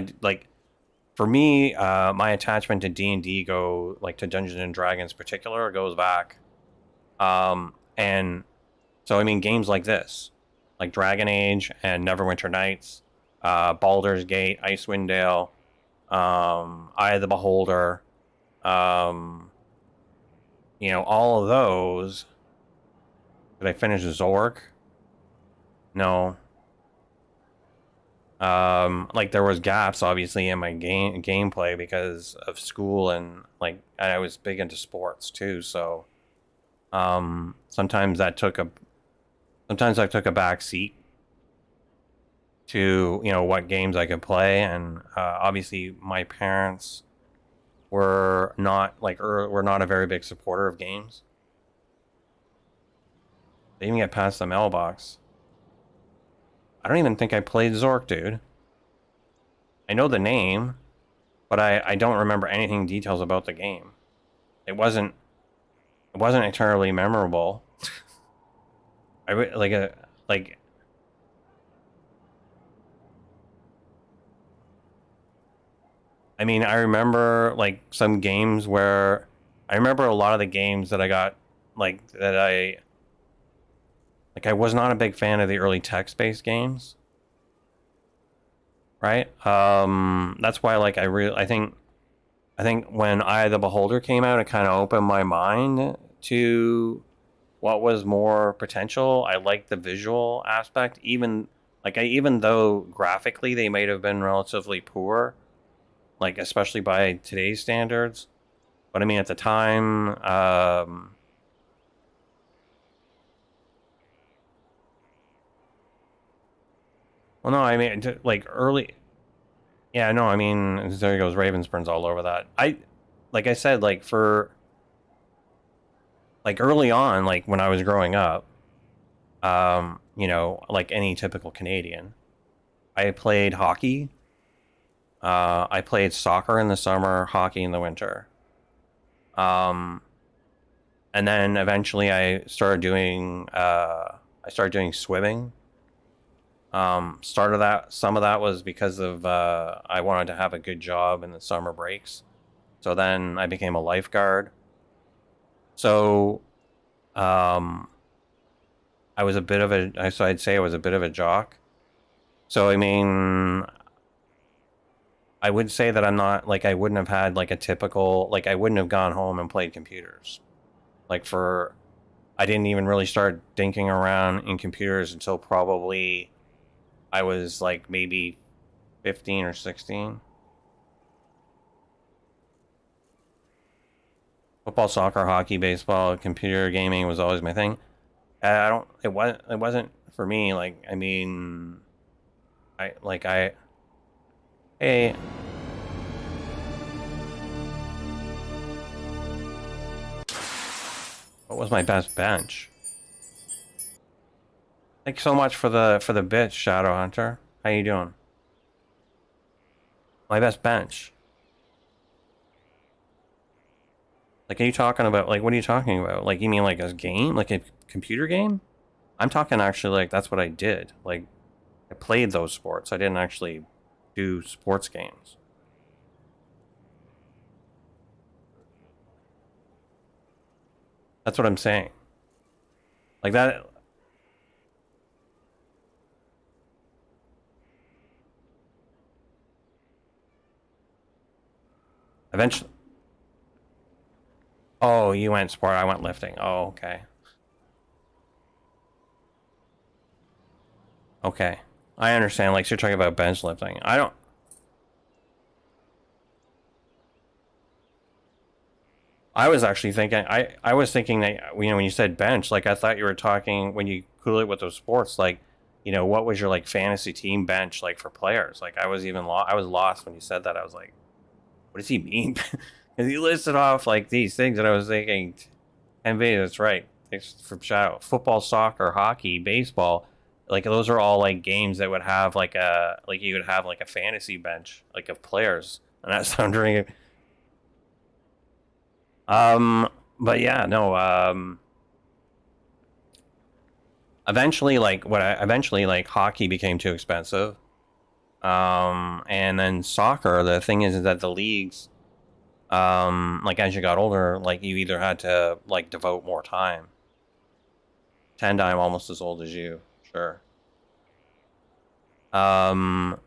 For me, my attachment to D&D to Dungeons and Dragons in particular goes back. And so, I mean, games like this, like DragonAge and Neverwinter Nights, Baldur's Gate, Icewind Dale, Eye of the Beholder, You know, all of those. Did I finish Zork? No. Like there was gaps obviously in my gameplay because of school, and like I was big into sports too, so sometimes I took a back seat to, you know, what games I could play, and obviously my parents were not a very big supporter of games. They even get past the mailbox. I don't even think I played Zork, dude. I know the name, but I don't remember anything details about the game. It wasn't entirely memorable. Like I mean, I remember like some games where I remember a lot of the games that I got I was not a big fan of the early text-based games. Right? That's why like I think when Eye of the Beholder came out, it kind of opened my mind to what was more potential. I liked the visual aspect, even though graphically they might have been relatively poor, like especially by today's standards. But I mean, at the time, well, no, I mean, like early, yeah, no, I mean, there goes Ravensburn's all over that. Like I said, like for like early on, like when I was growing up, you know, like any typical Canadian, I played hockey. I played soccer in the summer, hockey in the winter. And then eventually I started doing swimming. Some of that was because of I wanted to have a good job in the summer breaks. So then I became a lifeguard. So I was a bit of a, so I'd say I was a bit of a jock. So I mean, I would say that I'm not like, I wouldn't have had like a typical, like I wouldn't have gone home and played computers. Like I didn't even really start dinking around in computers until probably I was like maybe 15 or 16. Football, soccer, hockey, baseball, computer gaming was always my thing. It wasn't for me. Like, I mean, hey, what was my best bench? Thanks so much for the bit, Shadow Hunter. How you doing? My best bench. Like, are you talking about, like, what are you talking about? Like, you mean like a game? Like a computer game? I'm talking actually, like, that's what I did. Like, I played those sports. I didn't actually do sports games. That's what I'm saying. Like that. Eventually. Oh, you went sport. I went lifting. Oh, okay. Okay. I understand. Like, so you're talking about bench lifting. I was actually thinking, I was thinking that, you know, when you said bench, like, I thought you were talking, when you cool it with those sports, like, you know, what was your, like, fantasy team bench, like, for players? Like, I was lost when you said that. I was like, what does he mean? Because he listed off, like, these things, and I was thinking, NBA, that's right. Thanks for Shadow. Football, soccer, hockey, baseball. Like, those are all, like, games that would have, like, you would have, like, a fantasy bench, like, of players. And I was wondering, but yeah, no, eventually, like, hockey became too expensive. And then soccer, the thing is that the leagues, like, as you got older, like, you either had to, like, devote more time. Tend, I'm almost as old as you, sure. So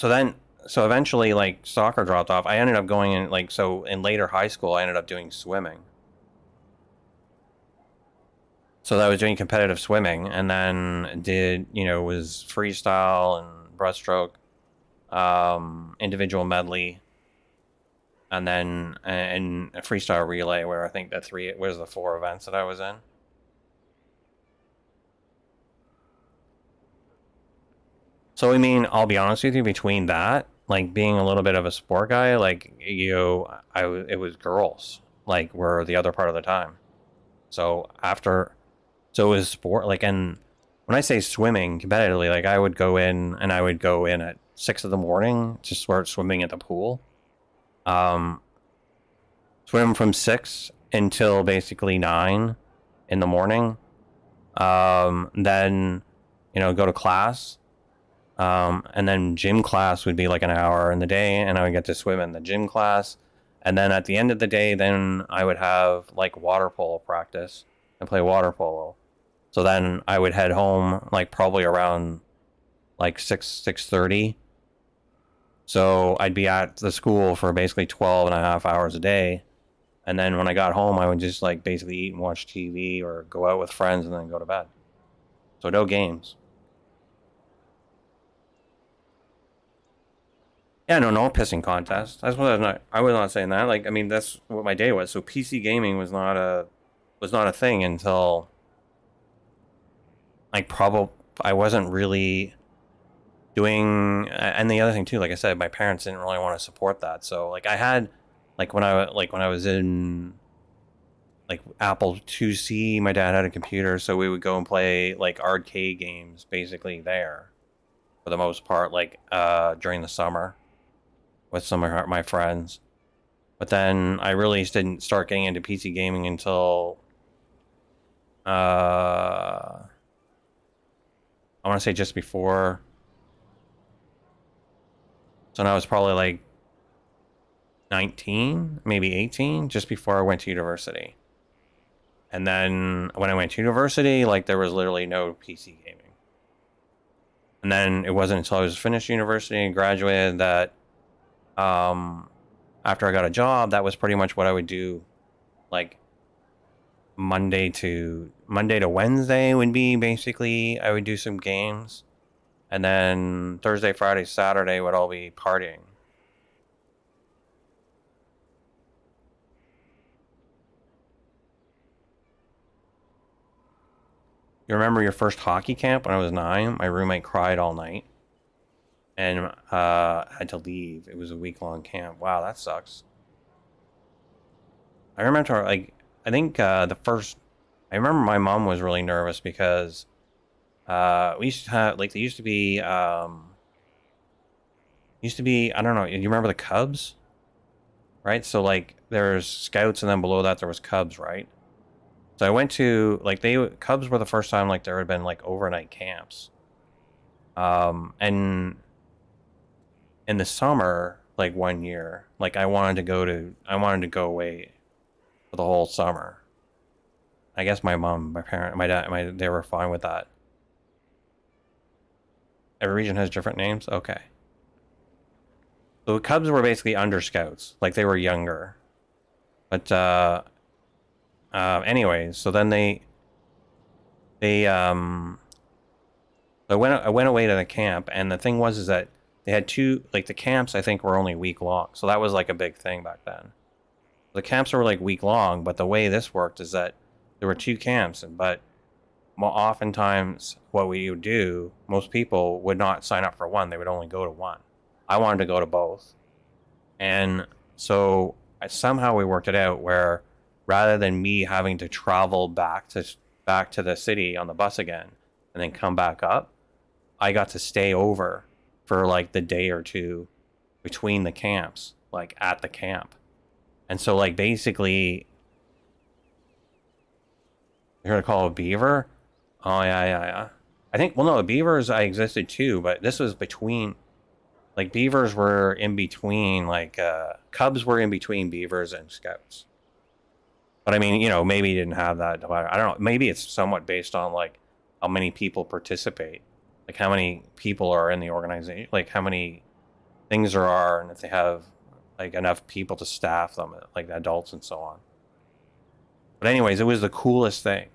then so eventually, like, soccer dropped off. I ended up going in, like, so in later high school, I ended up doing swimming. So I was doing competitive swimming, and then did, was freestyle and breaststroke, individual medley, and then and a freestyle relay, where I think the 4 events that I was in. So, I mean, I'll be honest with you, between that, like, being a little bit of a sport guy, like, it was girls, like, were the other part of the time. So it was sport, like, and when I say swimming competitively, like, I would go in at 6 in the morning to start swimming at the pool. Swim from 6 until basically 9 in the morning. Then, go to class. And then gym class would be like an hour in the day, and I would get to swim in the gym class. And then at the end of the day, then I would have like water polo practice and play water polo. So then I would head home like probably around like 6:30. So I'd be at the school for basically 12 and a half hours a day. And then when I got home, I would just like basically eat and watch TV or go out with friends and then go to bed. So no games. Yeah, no pissing contest. That's what I was not saying that. Like, I mean, that's what my day was. So PC gaming was not a thing until like I wasn't really doing. And the other thing too, like I said, my parents didn't really want to support that. So like I had when I was in like Apple IIc, my dad had a computer, so we would go and play like arcade games basically there for the most part, like during the summer with some of my friends. But then I really didn't start getting into PC gaming until I want to say just before. So now I was probably like 19, maybe 18, just before I went to university. And then when I went to university, like there was literally no PC gaming. And then it wasn't until I was finished university and graduated that after I got a job, that was pretty much what I would do. Like Monday to Wednesday would be basically I would do some games, and then Thursday, Friday, Saturday would all be partying. You remember your first hockey camp when I was 9? My roommate cried all night and had to leave. It was a week-long camp. Wow, that sucks. I remember, like, I think I remember my mom was really nervous because we used to have, like, there used to be, I don't know, you remember the Cubs? Right? So, like, there's Scouts, and then below that there was Cubs, right? So I went to, like, Cubs were the first time, like, there had been, like, overnight camps. And in the summer, like, one year, like, I wanted to go away for the whole summer. I guess my mom, my parent, my dad, they were fine with that. Every region has different names? Okay. So the Cubs were basically under Scouts. Like, they were younger. But, anyways, so then I went away to the camp, and the thing was is that they had the camps I think were only week long. So that was like a big thing back then. The camps were like week long, but the way this worked is that there were 2 camps, but oftentimes what we would do, most people would not sign up for one. They would only go to one. I wanted to go to both. And so somehow we worked it out where rather than me having to travel back to the city on the bus again and then come back up, I got to stay over for like the day or two between the camps, like at the camp. And so like basically, you're gonna call it a beaver? Oh yeah. I think, well no, the beavers I existed too, but this was between, like beavers were in between, like Cubs were in between beavers and Scouts. But I mean, maybe you didn't have that divider. I don't know. Maybe it's somewhat based on like how many people participate, like how many people are in the organization, like how many things there are, and if they have like enough people to staff them, like adults and so on. But anyways, it was the coolest thing.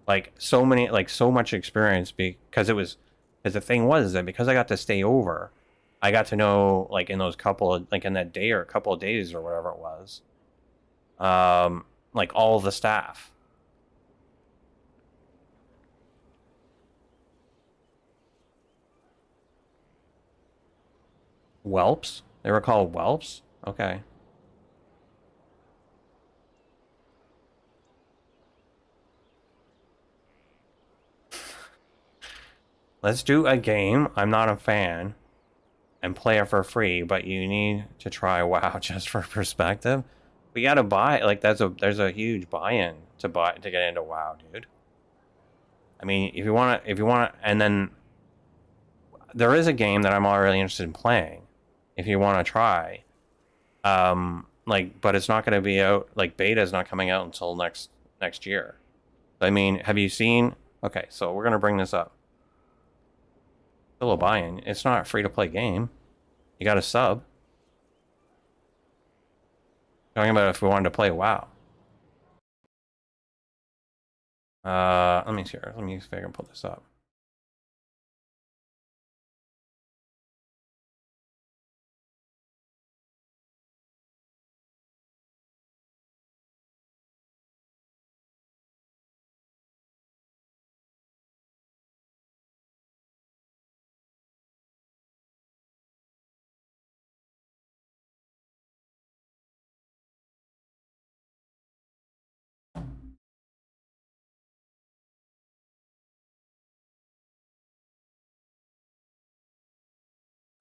Like so much experience because the thing was that because I got to stay over, I got to know like in those couple of like in that day or a couple of days or whatever it was, like all the staff. Whelps? They were called whelps? Okay. Let's do a game. I'm not a fan. And play it for free, but you need to try WoW just for perspective. We gotta buy like there's a huge buy-in to get into WoW, dude. I mean, if you wanna, and then there is a game that I'm already interested in playing. If you want to try, like, but it's not going to be out. Like, beta is not coming out until next year. I mean, have you seen? Okay, so we're gonna bring this up. Still a buy-in. It's not a free-to-play game. You got to sub. Talking about if we wanted to play WoW. Let me see here. Let me see if I can pull this up.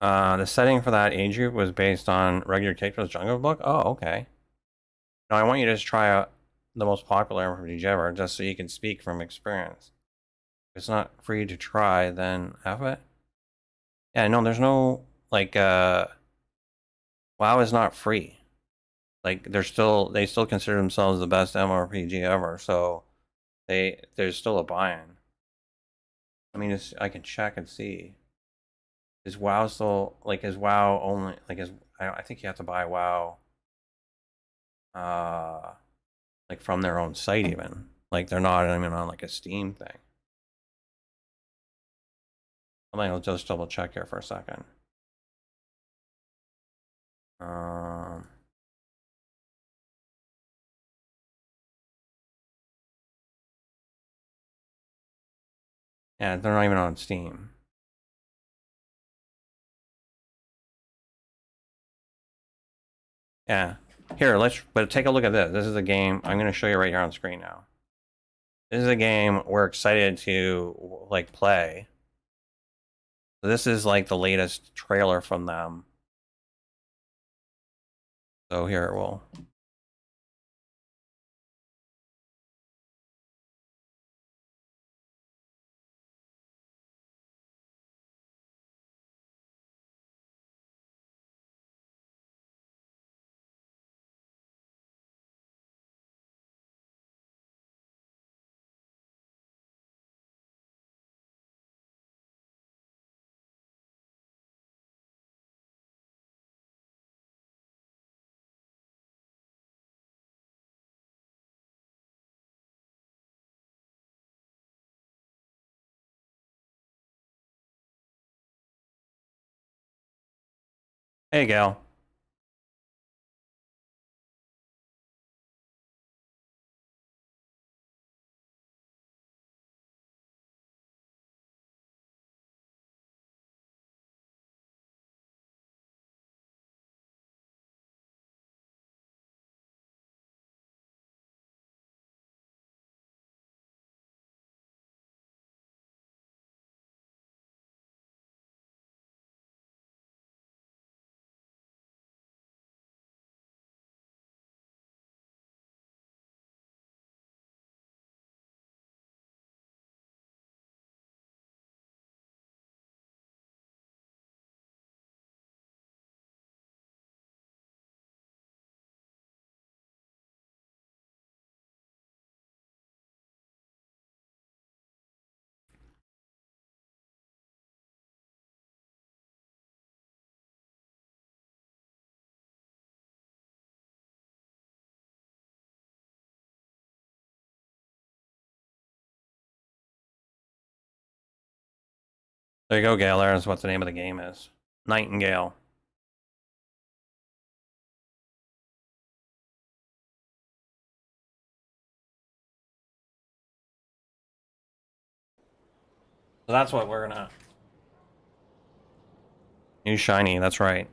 The setting for that age group was based on regular characters Jungle Book. Oh, okay. Now I want you to just try out the most popular RPG ever, just so you can speak from experience. If it's not free to try, then have it. Yeah, no, there's no like WoW is not free. Like they still consider themselves the best MMORPG ever, so there's still a buy-in. I mean, I can check and see. Is WoW still like is WoW only like is I think you have to buy WoW like from their own site even. Like they're not even on like a Steam thing. I'll just double check here for a second. Yeah, they're not even on Steam. Yeah. Here, but take a look at this. This is a game I'm going to show you right here on screen now. This is a game we're excited to like play. This is like the latest trailer from them. So here we'll Hey, Gal. There you go, Gale. There's what the name of the game is. Nightingale. So that's what we're gonna... New shiny, that's right.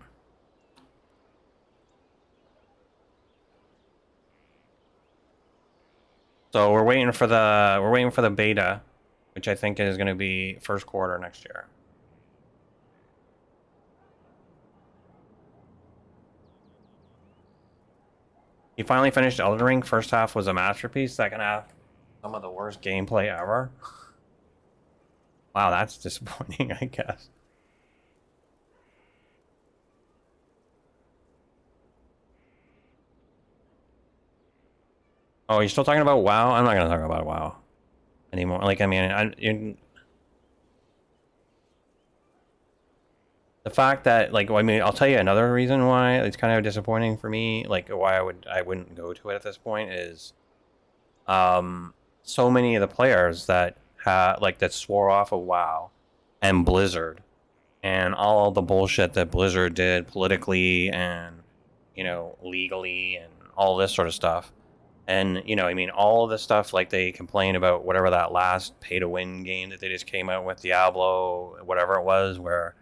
So we're waiting for the beta, which I think is gonna be first quarter next year. He finally finished Elden Ring. First half was a masterpiece. Second half, some of the worst gameplay ever. Wow, that's disappointing, I guess. Oh, you're still talking about WoW? I'm not gonna talk about WoW anymore. Like, I mean, the fact that, like, I mean, I'll tell you another reason why it's kind of disappointing for me. Like, why I wouldn't go to it at this point is, so many of the players that that swore off of WoW and Blizzard and all the bullshit that Blizzard did politically and, you know, legally and all this sort of stuff. And, you know, I mean, all of the stuff, like, they complain about whatever that last pay-to-win game that they just came out with, Diablo, whatever it was, where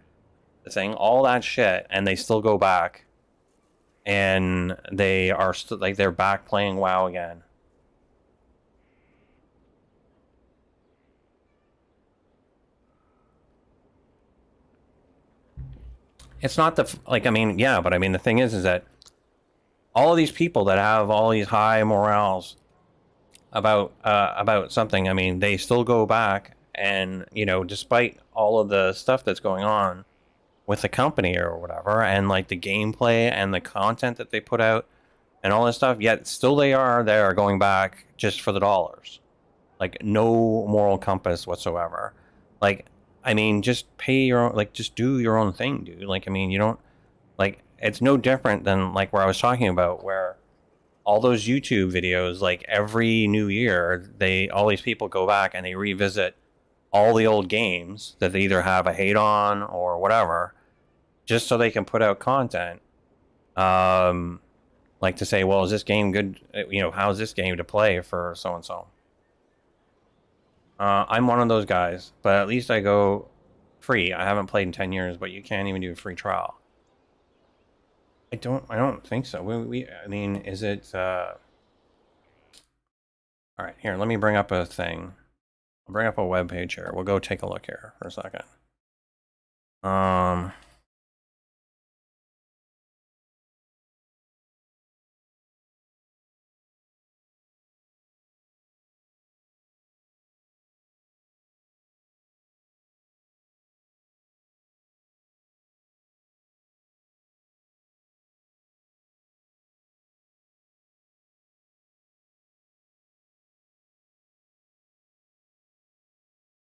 the thing, all that shit, and they still go back, and they are, like, they're back playing WoW again. It's not the, like, I mean, yeah, but I mean, the thing is that all of these people that have all these high morales about something, I mean, they still go back and, you know, despite all of the stuff that's going on with the company or whatever, and like the gameplay and the content that they put out and all this stuff, yet still they are going back just for the dollars. Like, no moral compass whatsoever. Like, I mean, just pay your own, like, just do your own thing, dude. Like, I mean, you don't, like, it's no different than, like, where I was talking about, where all those YouTube videos, like, every new year, all these people go back and they revisit all the old games that they either have a hate on or whatever, just so they can put out content. Like, to say, well, is this game good? You know, how's this game to play for so-and-so? I'm one of those guys, but at least I go free. I haven't played in 10 years, but you can't even do a free trial. I don't think so. I mean, is it, all right, here, let me bring up a thing. I'll bring up a web page here. We'll go take a look here for a second.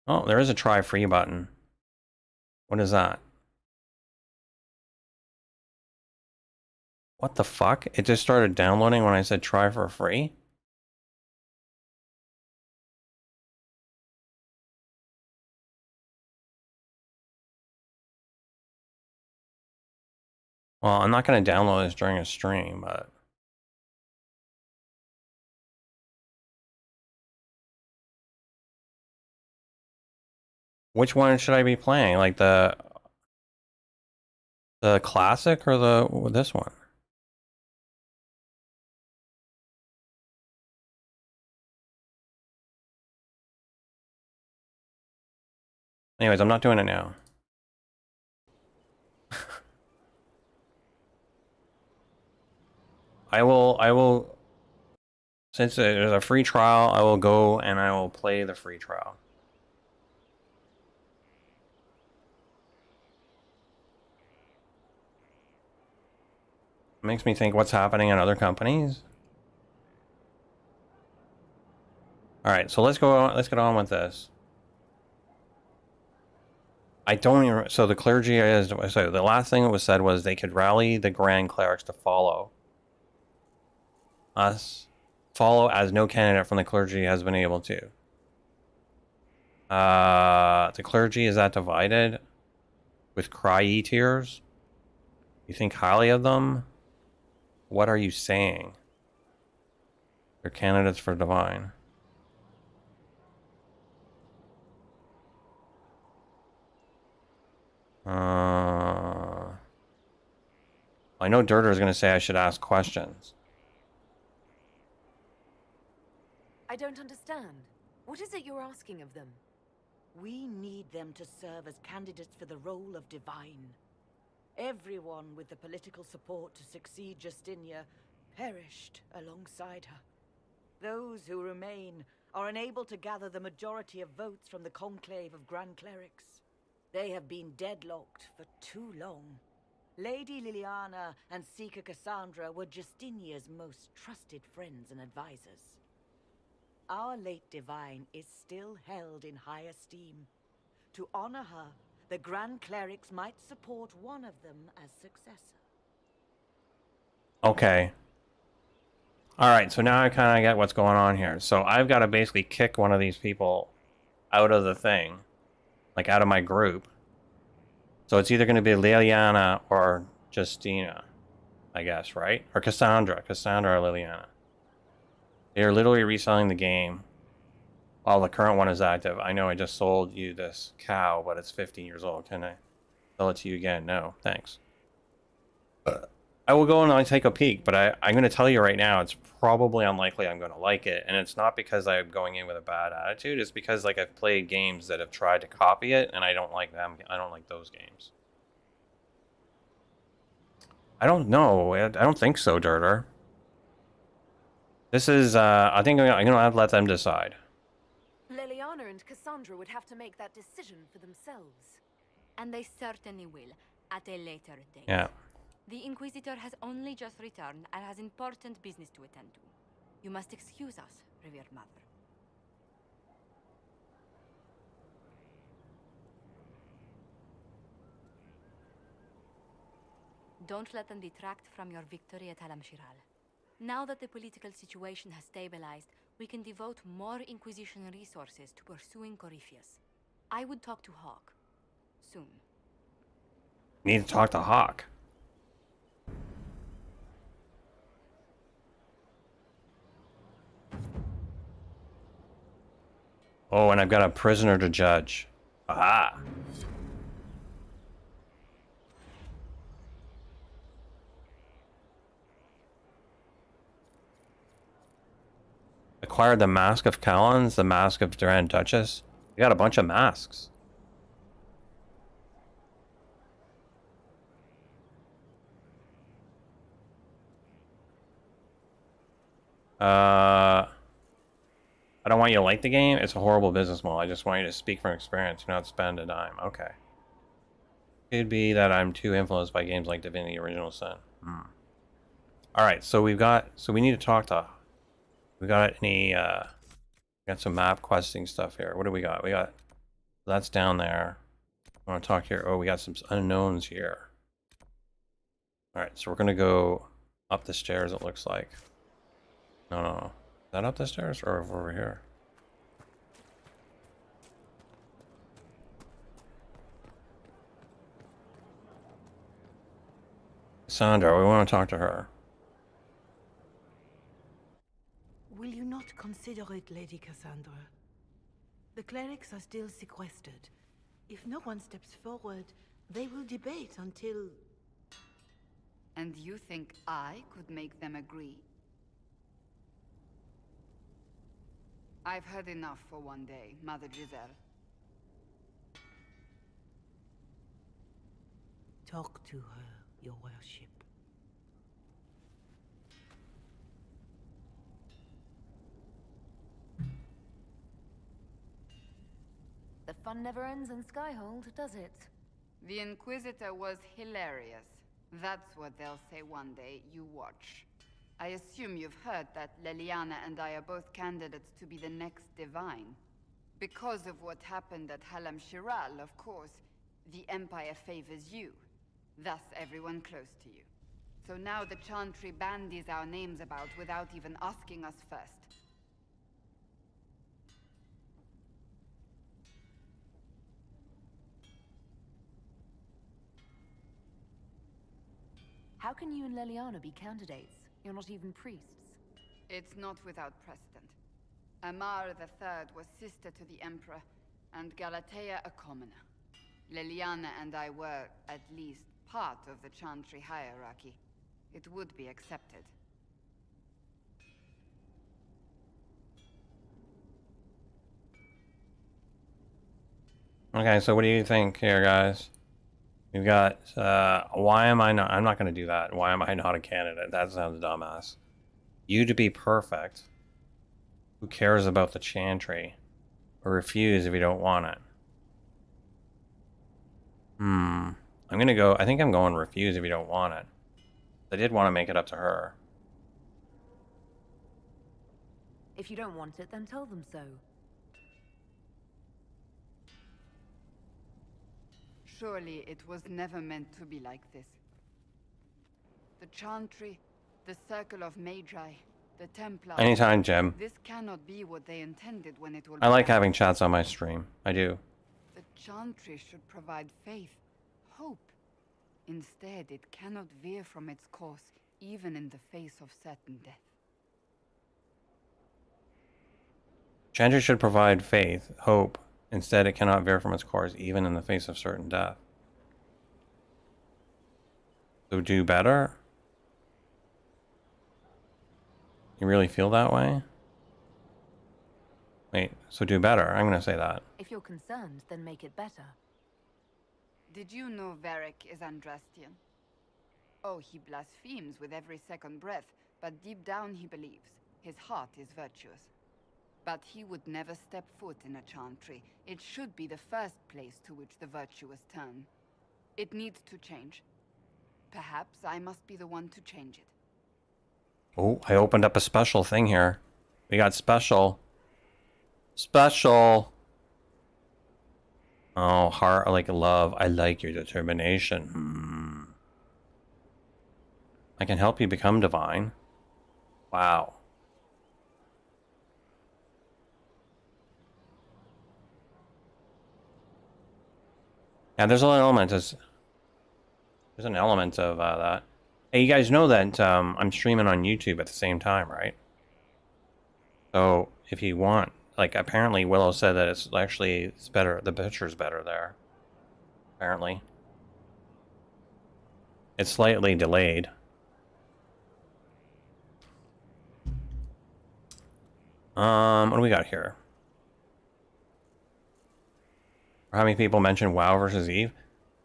Oh, there is a try free button. What is that? What the fuck? It just started downloading when I said try for free? Well, I'm not going to download this during a stream, but... Which one should I be playing? Like the classic or this one? Anyways, I'm not doing it now. I will, since there's a free trial, I will go and I will play the free trial. It makes me think what's happening in other companies. All right, so let's get on with this. I don't even, so the clergy is, so the last thing that was said was they could rally the grand clerics to follow us, as no candidate from the clergy has been able to. The clergy, is that divided? with cryy tears? You think highly of them? What are you saying? They're candidates for divine. I know Dirter is going to say I should ask questions. I don't understand. What is it you're asking of them? We need them to serve as candidates for the role of divine. Everyone with the political support to succeed Justinia perished alongside her. Those who remain are unable to gather the majority of votes from the conclave of Grand Clerics. They have been deadlocked for too long. Lady Liliana and Seeker Cassandra were Justinia's most trusted friends and advisors. Our late divine is still held in high esteem. To honor her, the Grand Clerics might support one of them as successor. Okay. Alright, so now I kind of get what's going on here. So I've got to basically kick one of these people out of the thing. Like, out of my group. So it's either going to be Liliana or Justina, I guess, right? Or Cassandra. Cassandra or Liliana. They are literally reselling the game while the current one is active. I know I just sold you this cow, but it's 15 years old. Can I sell it to you again? No, thanks. I will go and I'll take a peek, but I'm going to tell you right now, it's probably unlikely I'm going to like it. And it's not because I'm going in with a bad attitude. It's because, like, I've played games that have tried to copy it, and I don't like them. I don't like those games. I don't know. I don't think so, Dirter. This is, I think I'm going to have to let them decide. Liliana and Cassandra would have to make that decision for themselves. And they certainly will, at a later date. Yeah. The Inquisitor has only just returned and has important business to attend to. You must excuse us, revered mother. Don't let them detract from your victory at Alam-Shiral. Now that the political situation has stabilized, we can devote more Inquisition resources to pursuing Corypheus. I would talk to Hawk. Soon. Need to talk to Hawk. Oh, and I've got a prisoner to judge. Aha! Acquired the Mask of Callans, the Mask of Grand Duchess. You got a bunch of masks. I don't want you to like the game. It's a horrible business model. I just want you to speak from experience, not spend a dime. Okay. Could be that I'm too influenced by games like Divinity Original Sin. Alright, so we need to talk to... We got any, we got some map questing stuff here. What do we got? We got... That's down there. I want to talk here. Oh, we got some unknowns here. Alright, so we're going to go up the stairs, it looks like. No. Is that up the stairs or over here? Sandra, we want to talk to her. Will you not consider it, Lady Cassandra? The clerics are still sequestered. If no one steps forward, they will debate until... And you think I could make them agree? I've heard enough for one day, Mother Giselle. Talk to her, your worship. The fun never ends in Skyhold, does it? The Inquisitor was hilarious. That's what they'll say one day. You watch. I assume you've heard that Liliana and I are both candidates to be the next Divine. Because of what happened at Alam-Shiral, of course, the Empire favors you. Thus, everyone close to you. So now the Chantry bandies our names about without even asking us first. How can you and Leliana be candidates? You're not even priests. It's not without precedent. Amar III was sister to the Emperor, and Galatea a commoner. Leliana and I were, at least, part of the Chantry hierarchy. It would be accepted. Okay, so what do you think here, guys? We've got, why am I not, I'm not going to do that. Why am I not a candidate? That sounds dumbass. You to be perfect. Who cares about the Chantry? Or refuse if you don't want it. I'm going to go, I think I'm going refuse if you don't want it. I did want to make it up to her. If you don't want it, then tell them so. Surely it was never meant to be like this. The Chantry, the Circle of Magi, the Templars... Anytime, Jim. This cannot be what they intended when it will I like having chats on my stream. I do. The Chantry should provide faith, hope. Instead, it cannot veer from its course, even in the face of certain death. Chantry should provide faith, hope. Instead, it cannot veer from its course, even in the face of certain death. So do better? You really feel that way? Wait, so do better. I'm going to say that. If you're concerned, then make it better. Did you know Varric is Andrastian? Oh, he blasphemes with every second breath, but deep down he believes. His heart is virtuous. But he would never step foot in a Chantry. It should be the first place to which the virtuous turn. It needs to change. Perhaps I must be the one to change it. Oh, I opened up a special thing here. We got special. Special. Oh, heart, like love. I like your determination. I can help you become divine. Wow. Yeah, there's an element of that. Hey, you guys know that I'm streaming on YouTube at the same time, right? So if you want, like, apparently Willow said that it's better. The picture's better there. Apparently, it's slightly delayed. What do we got here? How many people mention WoW versus Eve?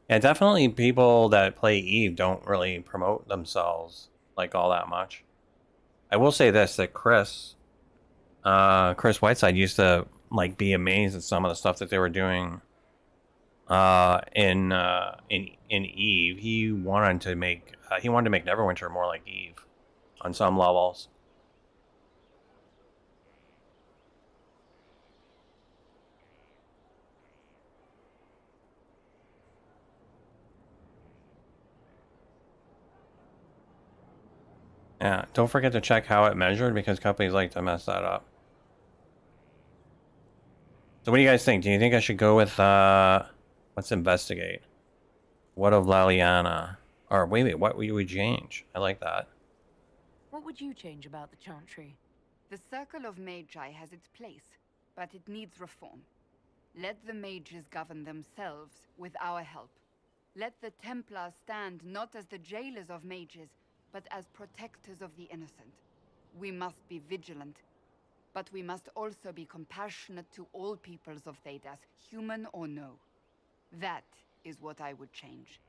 Yeah, definitely people that play Eve don't really promote themselves like all that much. I will say this, that Chris Whiteside used to like be amazed at some of the stuff that they were doing in Eve. He wanted to make Neverwinter more like Eve on some levels. Yeah, don't forget to check how it measured because companies like to mess that up. So what do you guys think? Do you think I should go with, let's investigate. What of Leliana? Or wait, what would you change? I like that. What would you change about the Chantry? The Circle of Magi has its place, but it needs reform. Let the mages govern themselves with our help. Let the Templars stand not as the jailers of mages, but as protectors of the innocent. We must be vigilant, but we must also be compassionate to all peoples of Thedas, human or no. That is what I would change.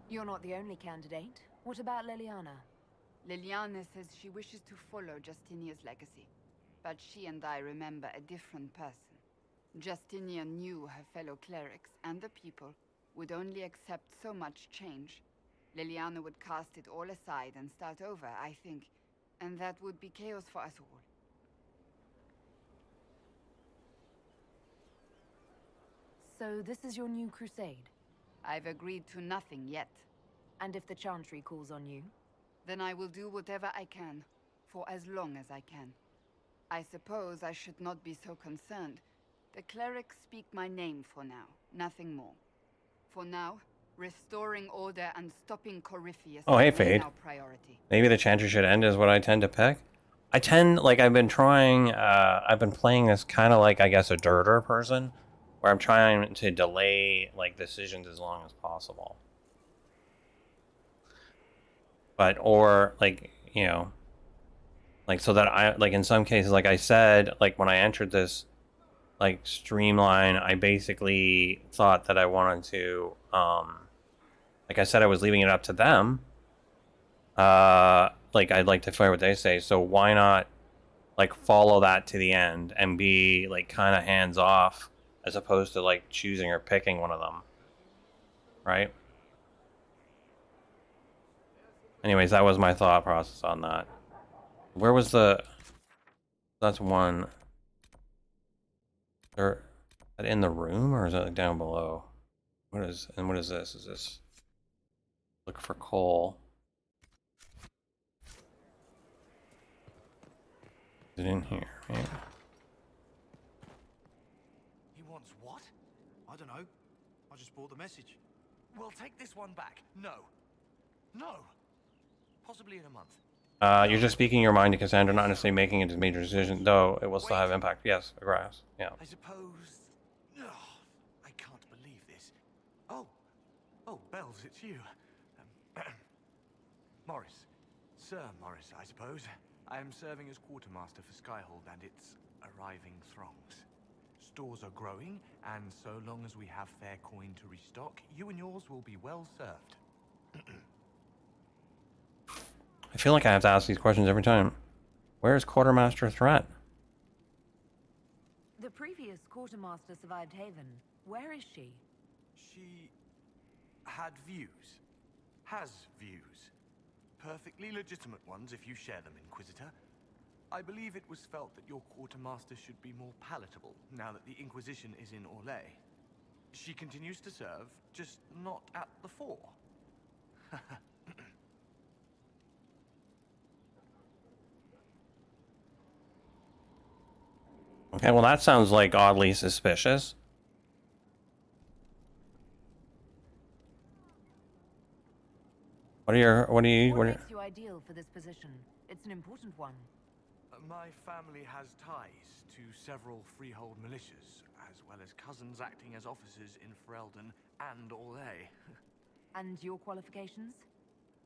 You're not the only candidate. What about Leliana? Leliana says she wishes to follow Justinia's legacy. But she and I remember a different person. Justinia knew her fellow clerics and the people would only accept so much change. Leliana would cast it all aside and start over, I think, and that would be chaos for us all. So this is your new crusade? I've agreed to nothing yet. And if the Chantry calls on you? Then I will do whatever I can, for as long as I can. I suppose I should not be so concerned. The clerics speak my name for now, nothing more. For now, restoring order and stopping Corypheus Oh, hey, remain Fade. our priority. Maybe the Chanter should end is what I tend to pick. I tend, like, I've been trying, I've been playing this kind of like, I guess, a dirter person, where I'm trying to delay, like, decisions as long as possible. But, or, like, you know, like, so that I, like, in some cases, like I said, like, when I entered this, like, streamline, I basically thought that I wanted to, like I said, I was leaving it up to them. Like, I'd like to hear what they say, so why not, like, follow that to the end and be, like, kind of hands off as opposed to, like, choosing or picking one of them, right? Anyways, that was my thought process on that. Where was the... That's one. Is that in the room or is that down below? What is this? Is this... Look for coal. Is it in here? Yeah. He wants what? I don't know. I just bought the message. We'll take this one back. No. No. Possibly in a month. You're just speaking your mind to Cassandra, not necessarily making a major decision, though it will still have impact. Yes, grass. Yeah. I suppose... Oh, I can't believe this. Oh. Oh, Bells, it's you. Morris. Sir Morris, I suppose. I am serving as quartermaster for Skyhold and its arriving throngs. Stores are growing, and so long as we have fair coin to restock, you and yours will be well served. I feel like I have to ask these questions every time. Where is Quartermaster Threat? The previous quartermaster survived Haven. Where is she? She had views. Has views. Perfectly legitimate ones if you share them, Inquisitor. I believe it was felt that your quartermaster should be more palatable now that the Inquisition is in Orlais. She continues to serve, just not at the fore. Okay, well that sounds like oddly suspicious. What makes you ideal for this position? It's an important one. My family has ties to several freehold militias, as well as cousins acting as officers in Ferelden and Orlais. And your qualifications?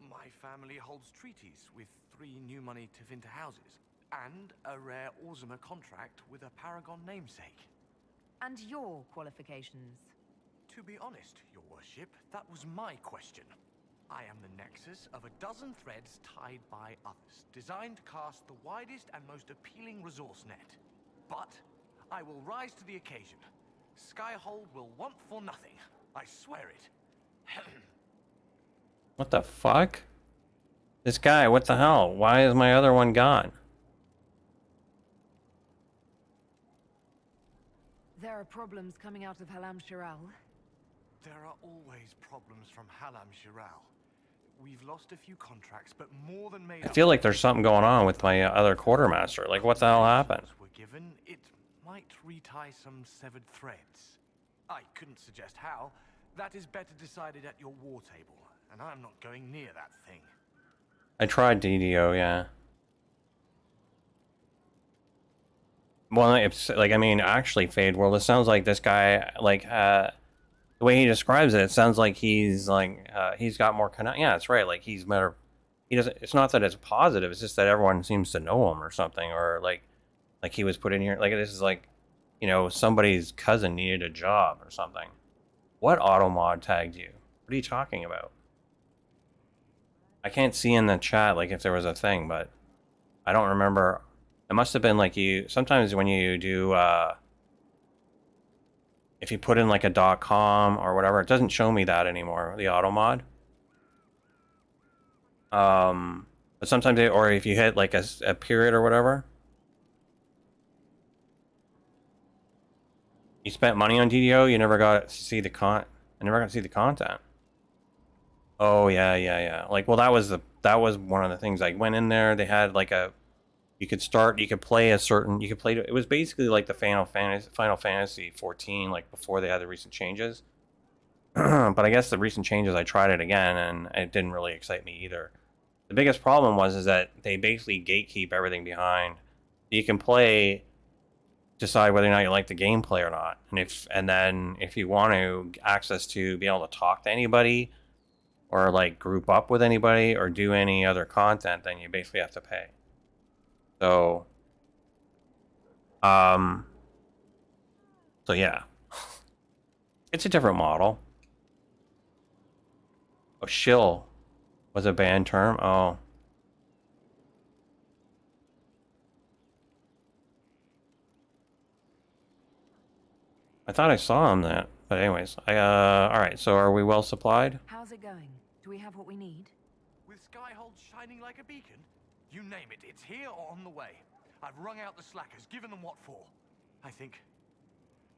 My family holds treaties with 3 new money Tevinter houses, and a rare Orzuma contract with a Paragon namesake. And your qualifications? To be honest, your worship, that was my question. I am the nexus of a dozen threads tied by others, designed to cast the widest and most appealing resource net. But I will rise to the occasion. Skyhold will want for nothing. I swear it. What the fuck? This guy, what the hell? Why is my other one gone? There are problems coming out of Halam Shiral. There are always problems from Halam Shiral. We've lost a few contracts, but more than made I feel like there's something going on with my other quartermaster. Like, what the hell happened? were given, it might retie some severed threads. I couldn't suggest how. That is better decided at your war table, and I'm not going near that thing. I tried DDO, yeah. Well, it's like, I mean, actually, Fade World, it sounds like this guy, like, the way he describes it, it sounds like he's, like, he's got more connect. Yeah, that's right. Like, he's better. He doesn't, it's not that it's positive, it's just that everyone seems to know him or something, or, like he was put in here. Like, this is like, you know, somebody's cousin needed a job or something. What auto mod tagged you? What are you talking about? I can't see in the chat, like, if there was a thing, but I don't remember. It must have been like you, sometimes when you do, if you put in like a .com or whatever, it doesn't show me that anymore, the auto mod. But sometimes, or if you hit like a period or whatever. You spent money on DDO, you never got to see the I never got to see the content. Oh yeah. Like, well, that was one of the things. I went in there, they had like a you could start, you could play a certain, you could play, it was basically like the Final Fantasy 14, like before they had the recent changes. But I guess the recent changes, I tried it again, and it didn't really excite me either. The biggest problem is that they basically gatekeep everything behind. You can play, decide whether or not you like the gameplay or not, and then if you want to access to be able to talk to anybody, or like group up with anybody, or do any other content, then you basically have to pay. So, so yeah, it's a different model. Oh, shill was a banned term. Oh. I thought I saw him that, but anyways, all right, so are we well supplied? How's it going? Do we have what we need? With Skyhold shining like a beacon? You name it, it's here or on the way. I've wrung out the slackers, given them what for. I think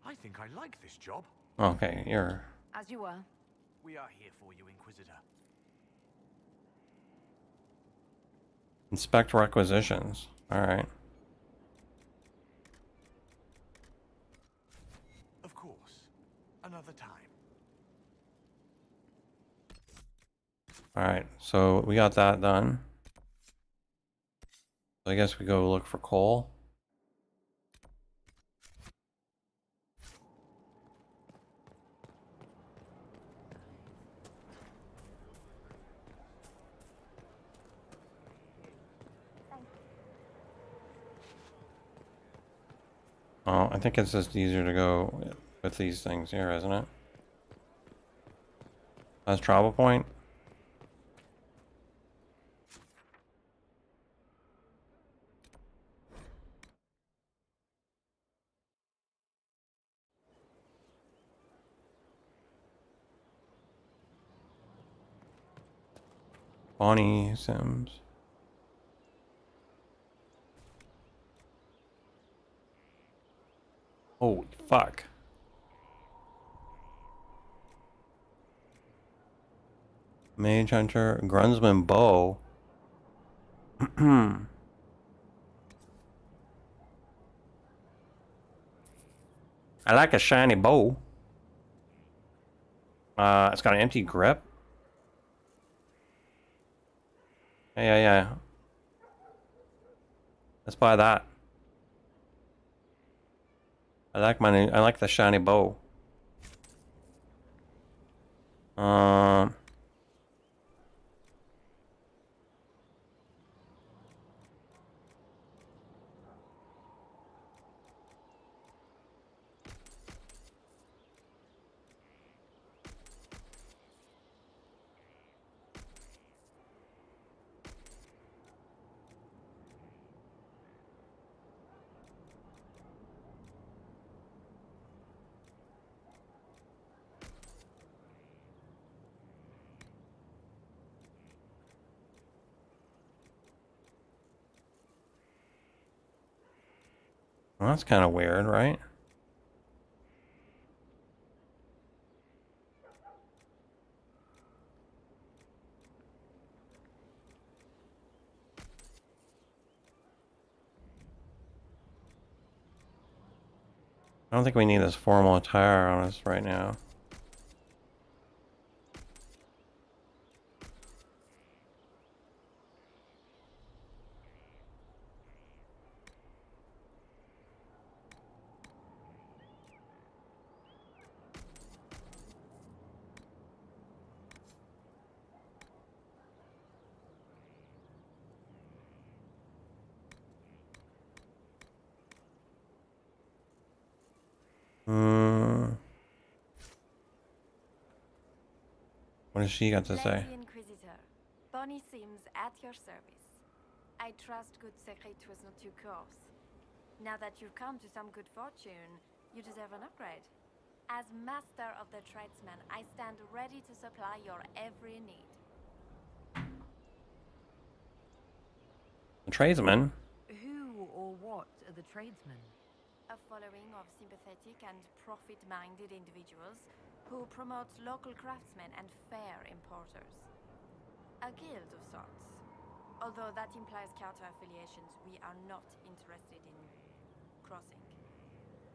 I like this job. Okay, you're... As you were. We are here for you, Inquisitor. Inspect requisitions. All right. Of course. Another time. All right, so we got that done. So I guess we go look for coal. Oh, I think it's just easier to go with these things here, isn't it? That's travel point. Bonnie Sims. Holy fuck. Mage Hunter, Grunsman Bow. I like a shiny bow. It's got an empty grip. Yeah. Let's buy that. I like the shiny bow. Well, that's kind of weird, right? I don't think we need this formal attire on us right now. What has she got to say? Lady Inquisitor, Bonnie Sims at your service. I trust good secret was not too coarse. Now that you've come to some good fortune, you deserve an upgrade. As master of the tradesman, I stand ready to supply your every need. The tradesman? Who or what are the tradesmen? A following of sympathetic and profit-minded individuals who promote local craftsmen and fair importers. A guild of sorts. Although that implies counter-affiliations we are not interested in crossing.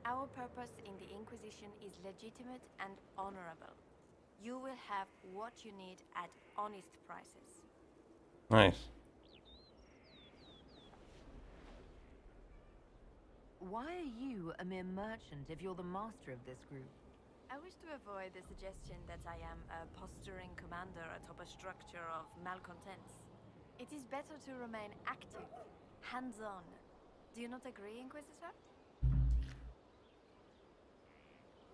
Our purpose in the Inquisition is legitimate and honorable. You will have what you need at honest prices. Nice. Why are you a mere merchant if you're the master of this group? I wish to avoid the suggestion that I am a posturing commander atop a structure of malcontents. It is better to remain active, hands-on. Do you not agree, Inquisitor?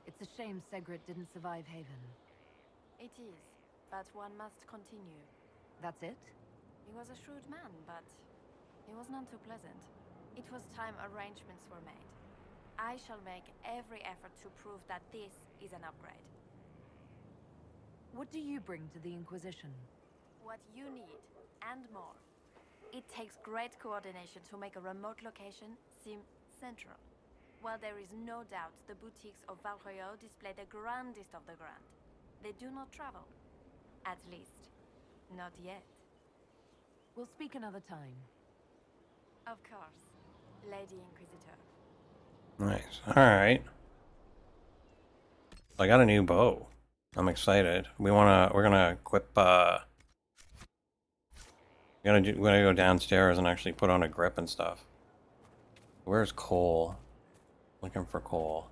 It's a shame Segret didn't survive Haven. It is, but one must continue. That's it? He was a shrewd man, but he was none too pleasant. It was time arrangements were made. I shall make every effort to prove that this is an upgrade. What do you bring to the Inquisition? What you need, and more. It takes great coordination to make a remote location seem central. While there is no doubt the boutiques of Valroyo display the grandest of the grand, they do not travel. At least, not yet. We'll speak another time. Of course, Lady Inquisitor. Nice. Alright. I got a new bow. I'm excited. We're gonna equip, we're gonna go downstairs and actually put on a grip and stuff. Where's Cole? Looking for Cole.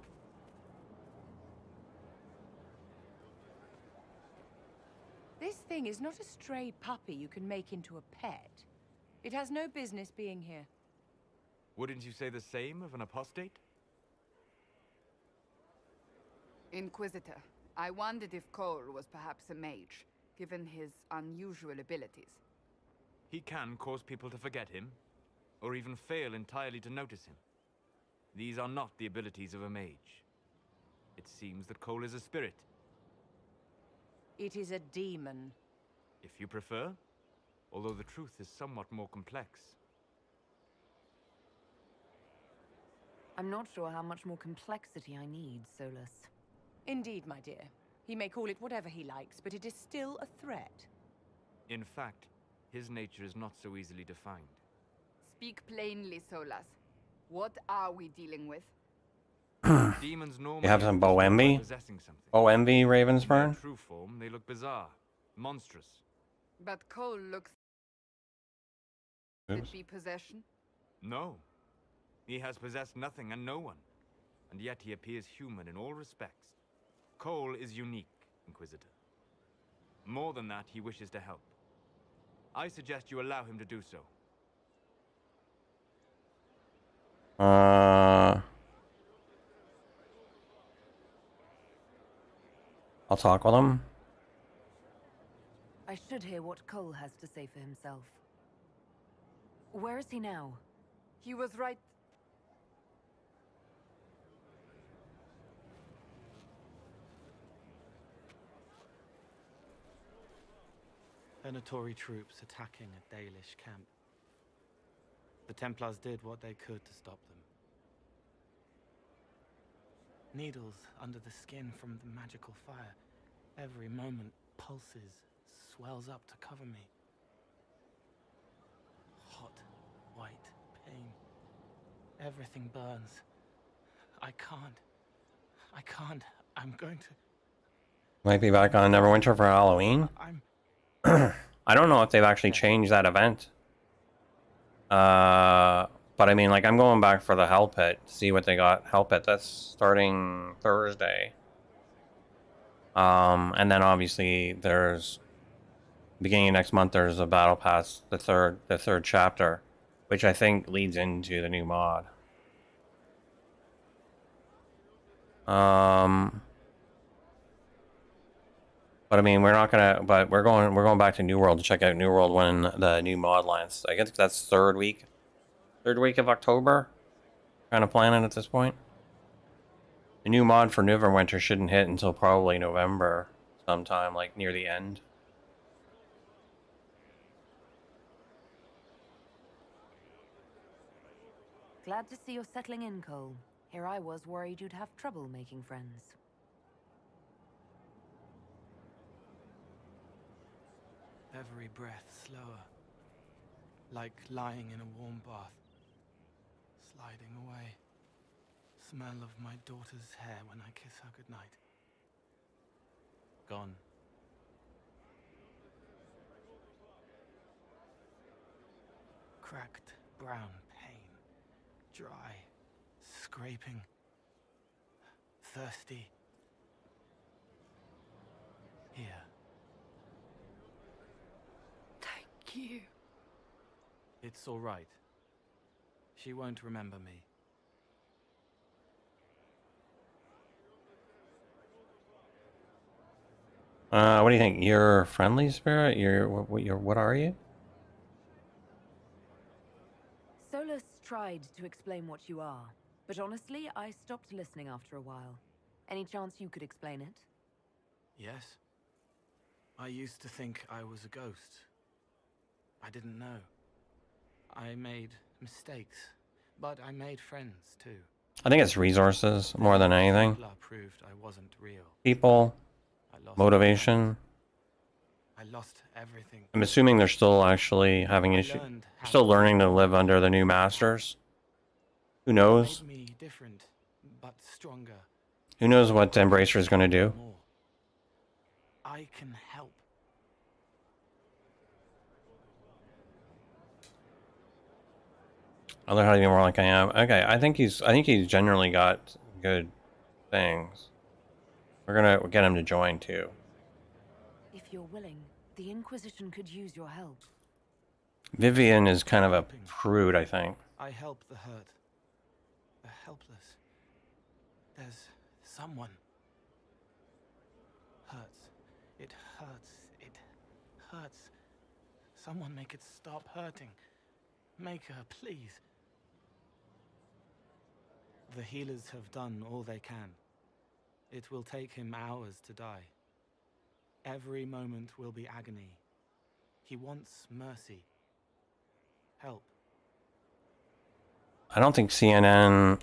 This thing is not a stray puppy you can make into a pet. It has no business being here. Wouldn't you say the same of an apostate? Inquisitor, I wondered if Cole was perhaps a mage, given his unusual abilities. He can cause people to forget him, or even fail entirely to notice him. These are not the abilities of a mage. It seems that Cole is a spirit. It is a demon. If you prefer, although the truth is somewhat more complex. I'm not sure how much more complexity I need, Solus. Indeed, my dear. He may call it whatever he likes, but it is still a threat. In fact, his nature is not so easily defined. Speak plainly, Solas. What are we dealing with? Demons normally You have some bow envy? possessing something. Bow envy, In Ravensburn? their true form, they look bizarre, monstrous. But Cole looks... Oops. Could be possession? No. He has possessed nothing and no one. And yet he appears human in all respects. Cole is unique, Inquisitor. More than that, he wishes to help. I suggest you allow him to do so. I'll talk with him. I should hear what Cole has to say for himself. Where is he now? He was right... Venatori troops attacking a Dalish camp. The Templars did what they could to stop them. Needles under the skin from the magical fire. Every moment pulses, swells up to cover me. Hot, white pain. Everything burns. I can't. I'm going to... Might be back on Neverwinter for Halloween. I don't know if they've actually changed that event. But I mean, like, I'm going back for the Hell Pit, see what they got. Hell Pit, that's starting Thursday. And then obviously there's, beginning of next month, there's a Battle Pass, the third chapter, which I think leads into the new mod. But I mean, we're not gonna. But we're going back to New World to check out New World when the new mod lands. I guess that's third week of October. Kind of planning at this point. The new mod for Neverwinter shouldn't hit until probably November, sometime like near the end. Glad to see you're settling in, Cole. Here I was worried you'd have trouble making friends. Every breath slower. like lying in a warm bath, sliding away. Smell of my daughter's hair when I kiss her goodnight. Gone. Cracked brown pain, dry, scraping, thirsty. Here. Thank you. It's all right. She won't remember me. What do you think? You're a friendly spirit? What are you? Solus tried to explain what you are, but honestly, I stopped listening after a while. Any chance you could explain it? Yes? I used to think I was a ghost. I didn't know. I made mistakes, but I made friends too. I think it's resources more than anything. Templar proved I wasn't real. People, motivation. I lost everything. I'm assuming they're still actually having issues. Still learning to live under the new masters. Who knows? Made me different, but stronger. Who knows what Embracer is going to do? More. I can help. I learn how to be more like I am. Okay, I think he's generally got good things. We're gonna get him to join too. If you're willing, the Inquisition could use your help. Vivian is kind of a prude, I think. I help the hurt, the helpless. There's someone. Hurts. It hurts. It hurts. Someone make it stop hurting. Make her, please. The healers have done all they can. It will take him hours to die. Every moment will be agony. He wants mercy. Help. I don't think CNN...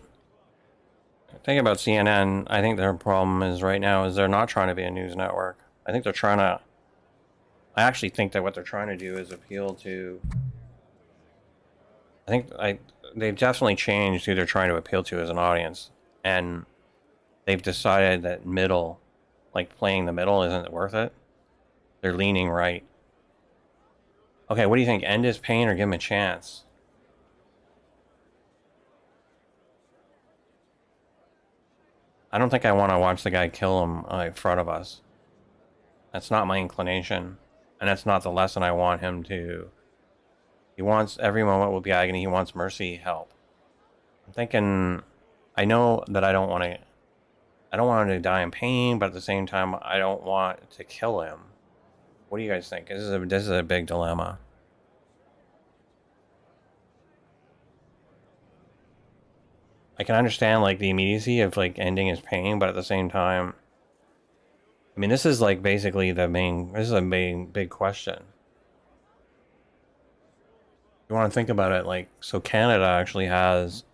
The thing about CNN, I think their problem is right now is they're not trying to be a news network. I think they're trying to... I actually think that what they're trying to do is appeal to... They've definitely changed who they're trying to appeal to as an audience. And they've decided that middle, like playing the middle isn't worth it. They're leaning right. Okay, what do you think? End his pain or give him a chance? I don't think I want to watch the guy kill him in front of us. That's not my inclination. And that's not the lesson I want him to... He wants every moment will be agony. He wants mercy, help. I'm thinking... I know that I don't want to... I don't want him to die in pain, but at the same time, I don't want to kill him. What do you guys think? This is a big dilemma. I can understand like the immediacy of like ending his pain, but at the same time, I mean, this is like basically the main. This is a big question. You want to think about it, like, so Canada actually has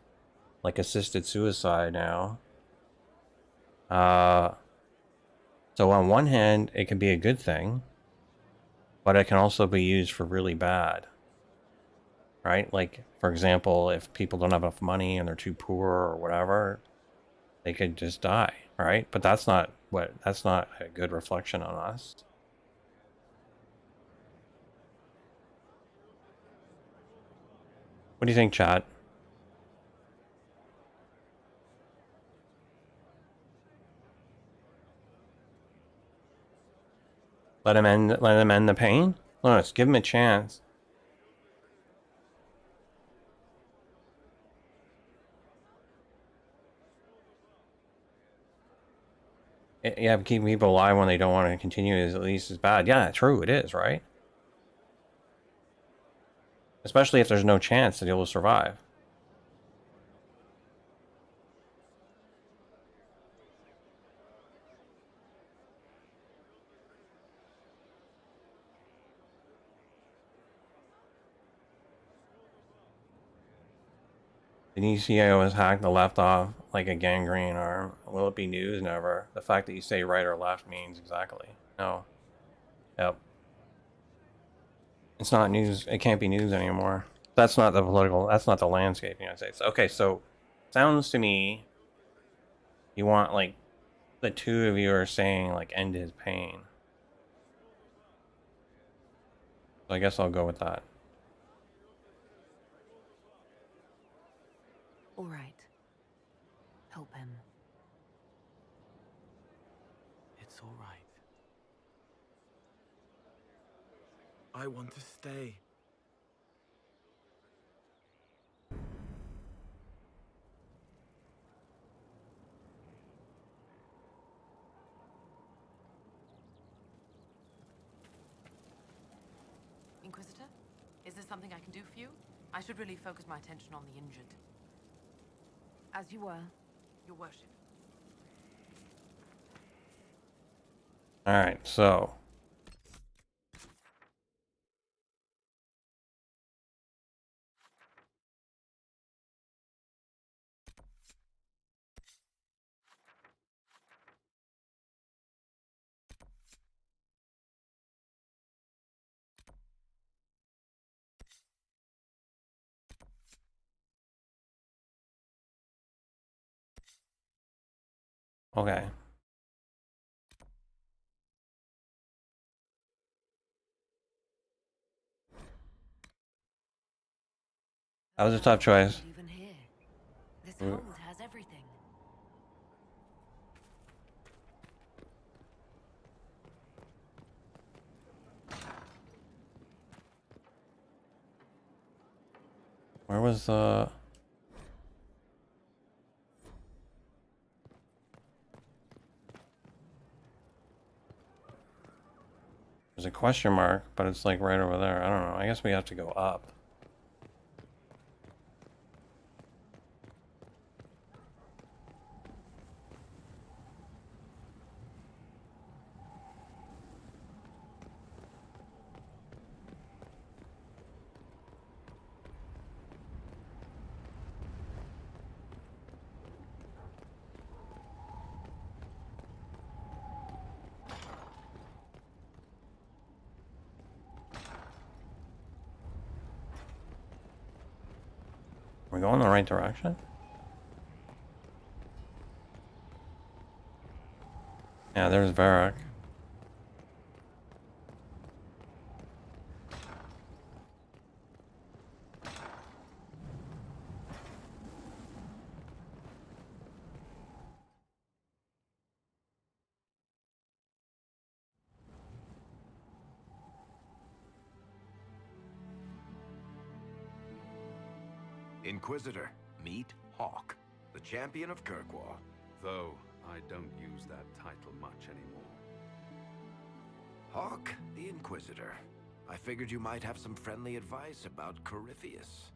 like assisted suicide now. So on one hand, it can be a good thing, but it can also be used for really bad. Right? Like, for example, if people don't have enough money and they're too poor or whatever, they could just die, right? But that's not a good reflection on us. What do you think, chat? Let him end the pain? No, let's give him a chance. Yeah, keeping people alive when they don't want to continue is at least as bad. Yeah, true, it is, right? Especially if there's no chance that he'll survive. The new CIO has hacked the left off like a gangrene arm. Will it be news? Never. The fact that you say right or left means exactly. No. Yep. It's not news. It can't be news anymore. That's not the political. That's not the landscape of the United States. Okay, so sounds to me you want like the two of you are saying like end his pain. So I guess I'll go with that. All right. Help him. It's all right. I want to stay. Inquisitor? Is there something I can do for you? I should really focus my attention on the injured. As you were, Your Worship. Alright, so okay. That was a tough choice. Even here. This Mm. hold has everything. Where was the... There's a question mark, but it's like right over there. I don't know. I guess we have to go up. Are we going the right direction? Yeah, there's Varric. Inquisitor, meet Hawk, the champion of Kirkwall. Though I don't use that title much anymore. Hawk, the Inquisitor. I figured you might have some friendly advice about Corypheus.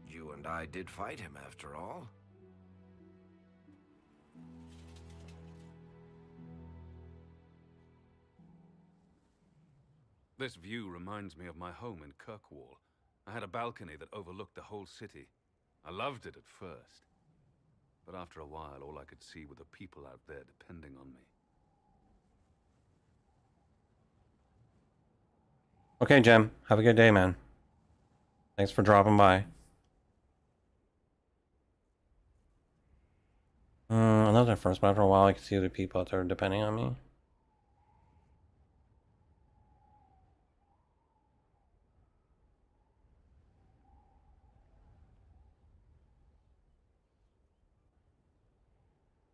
You and I did fight him after all. This view reminds me of my home in Kirkwall. I had a balcony that overlooked the whole city. I loved it at first. But after a while, all I could see were the people out there depending on me. Okay, Jim. Have a good day, man. Thanks for dropping by. Another first, but after a while I can see the people out there depending on me.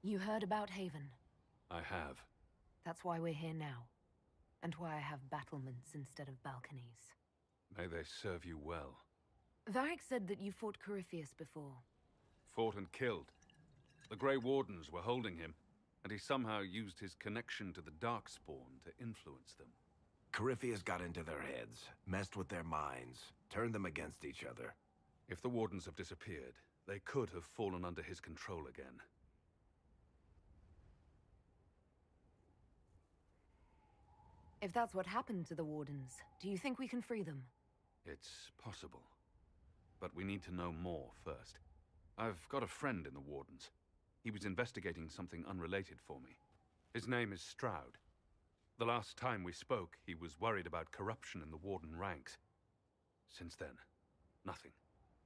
You heard about Haven. I have. That's why we're here now. And why I have battlements instead of balconies. May they serve you well. Varric said that you fought Corypheus before. Fought and killed. The Grey Wardens were holding him, and he somehow used his connection to the Darkspawn to influence them. Corypheus got into their heads, messed with their minds, turned them against each other. If the Wardens have disappeared, they could have fallen under his control again. If that's what happened to the Wardens, do you think we can free them? It's possible. But we need to know more first. I've got a friend in the Wardens. He was investigating something unrelated for me. His name is Stroud. The last time we spoke, he was worried about corruption in the Warden ranks. Since then, nothing.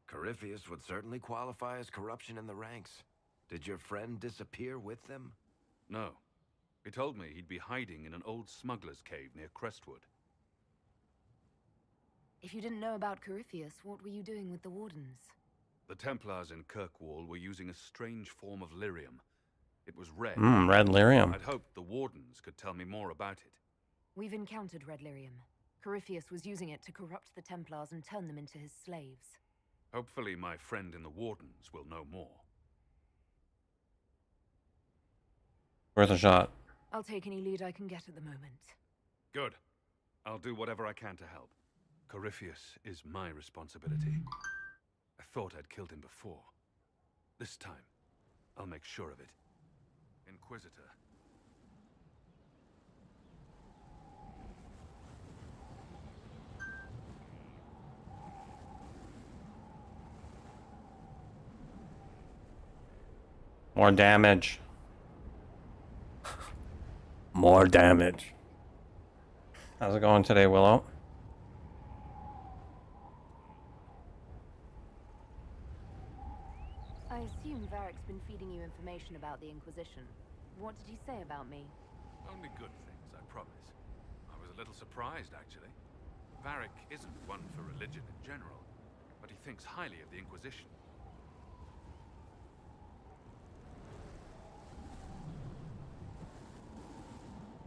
Corypheus would certainly qualify as corruption in the ranks. Did your friend disappear with them? No. He told me he'd be hiding in an old smuggler's cave near Crestwood. If you didn't know about Corypheus, what were you doing with the Wardens? The Templars in Kirkwall were using a strange form of lyrium. It was red. Red lyrium. I'd hoped the Wardens could tell me more about it. We've encountered red lyrium. Corypheus was using it to corrupt the Templars and turn them into his slaves. Hopefully my friend in the Wardens will know more. Worth a shot. I'll take any lead I can get at the moment. Good. I'll do whatever I can to help. Corypheus is my responsibility. I thought I'd killed him before. This time, I'll make sure of it. Inquisitor. More damage. More damage. How's it going today, Willow? I assume Varric's been feeding you information about the Inquisition. What did he say about me? Only good things, I promise. I was a little surprised, actually. Varric isn't one for religion in general, but he thinks highly of the Inquisition.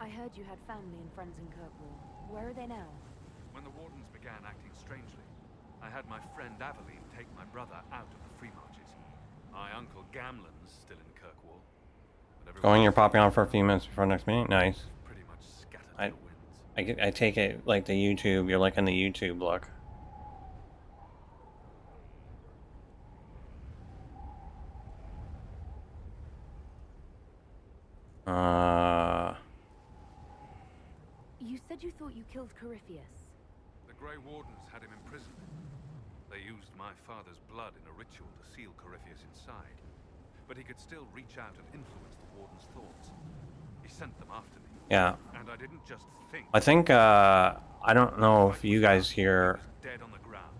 I heard you had family and friends in Kirkwall. Where are they now? When the Wardens began acting strangely, I had my friend Aveline take my brother out of the Free Marches. My uncle Gamlen's still in Kirkwall. Going, you're popping on for a few minutes before next meeting? Nice. Pretty much scattered to the winds. I take it like the YouTube, you're liking the YouTube look. You said you thought you killed Corypheus. The Grey Wardens had him imprisoned. They used my father's blood in a ritual to seal Corypheus inside. But he could still reach out and influence the Warden's thoughts. He sent them after me. Yeah. And I didn't just think. I think, I don't know if you guys hear... Dead on the ground.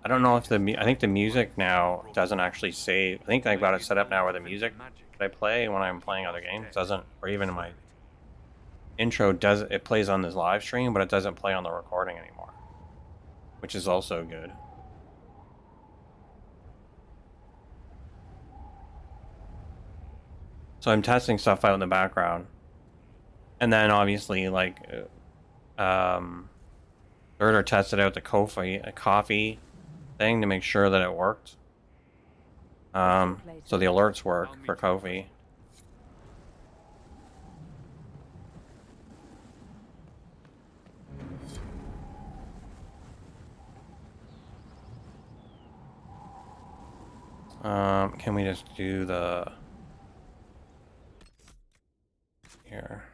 I don't know if I think the music now doesn't actually save. I think I've got it set up now where the music that I play when I'm playing other games doesn't, or even in my intro it plays on this live stream, but it doesn't play on the recording anymore, which is also good. So I'm testing stuff out in the background, and then obviously like Herder tested out the coffee thing to make sure that it worked. So the alerts work for Kofi. Can we just do the here?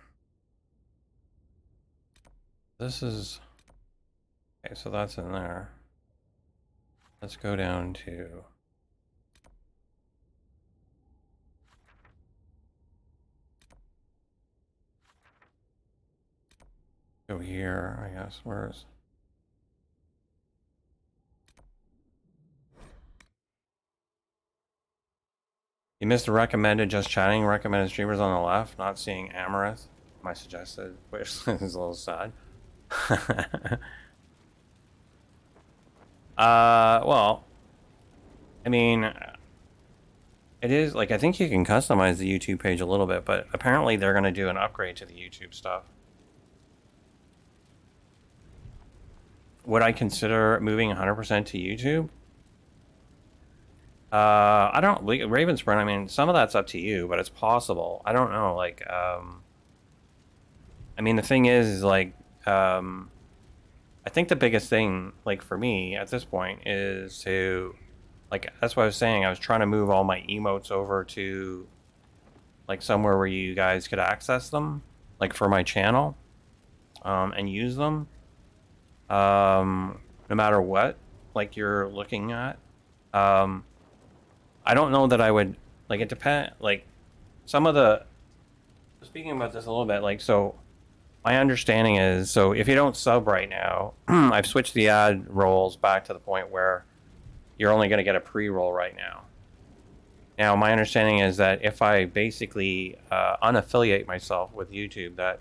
This is okay, so that's in there. Let's go down to go here, I guess. Where's you missed the recommended just chatting, recommended streamers on the left, not seeing Amaranth. My suggested, which is a little sad. Well, I mean, it is like, I think you can customize the YouTube page a little bit, but apparently they're going to do an upgrade to the YouTube stuff. Would I consider moving 100% to YouTube? I don't, Ravensburn, I mean, some of that's up to you, but it's possible. I don't know, like, I mean, the thing is like, I think the biggest thing, like, for me at this point is to, like, that's what I was saying. I was trying to move all my emotes over to, like, somewhere where you guys could access them, like, for my channel, and use them, no matter what, like, you're looking at. I don't know that I would, like, it depends, like, some of the, speaking about this a little bit, like, so, My understanding is, so if you don't sub right now, I've switched the ad rolls back to the point where you're only going to get a pre-roll right now. Now, my understanding is that if I basically unaffiliate myself with YouTube, that,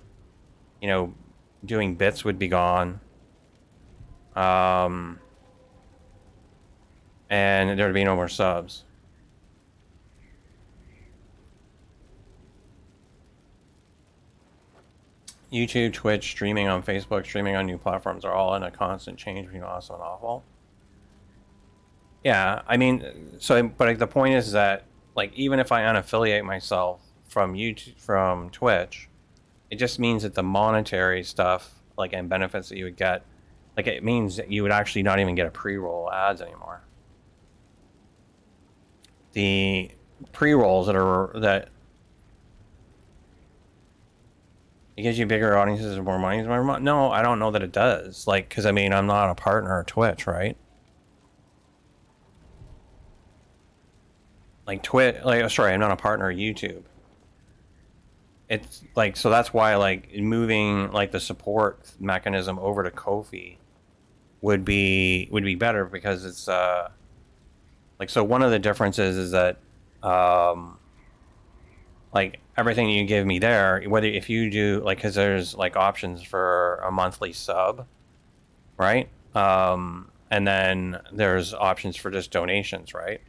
you know, doing bits would be gone. And there'd be no more subs. YouTube, Twitch, streaming on Facebook, streaming on new platforms are all in a constant change between awesome and awful. Yeah, I mean, so, but like, the point is that, like, even if I unaffiliate myself from YouTube, from Twitch, it just means that the monetary stuff, like, and benefits that you would get, like, it means that you would actually not even get a pre-roll ads anymore. The pre-rolls that it gives you bigger audiences and more money. No, I don't know that it does. Like, because I mean, I'm not a partner of Twitch, right? Like sorry, I'm not a partner of YouTube. It's like, so that's why, like, moving like the support mechanism over to Ko-fi would be better, because it's like, so one of the differences is that like, everything you give me there, whether if you do, like, because there's like options for a monthly sub, right? And then there's options for just donations, right?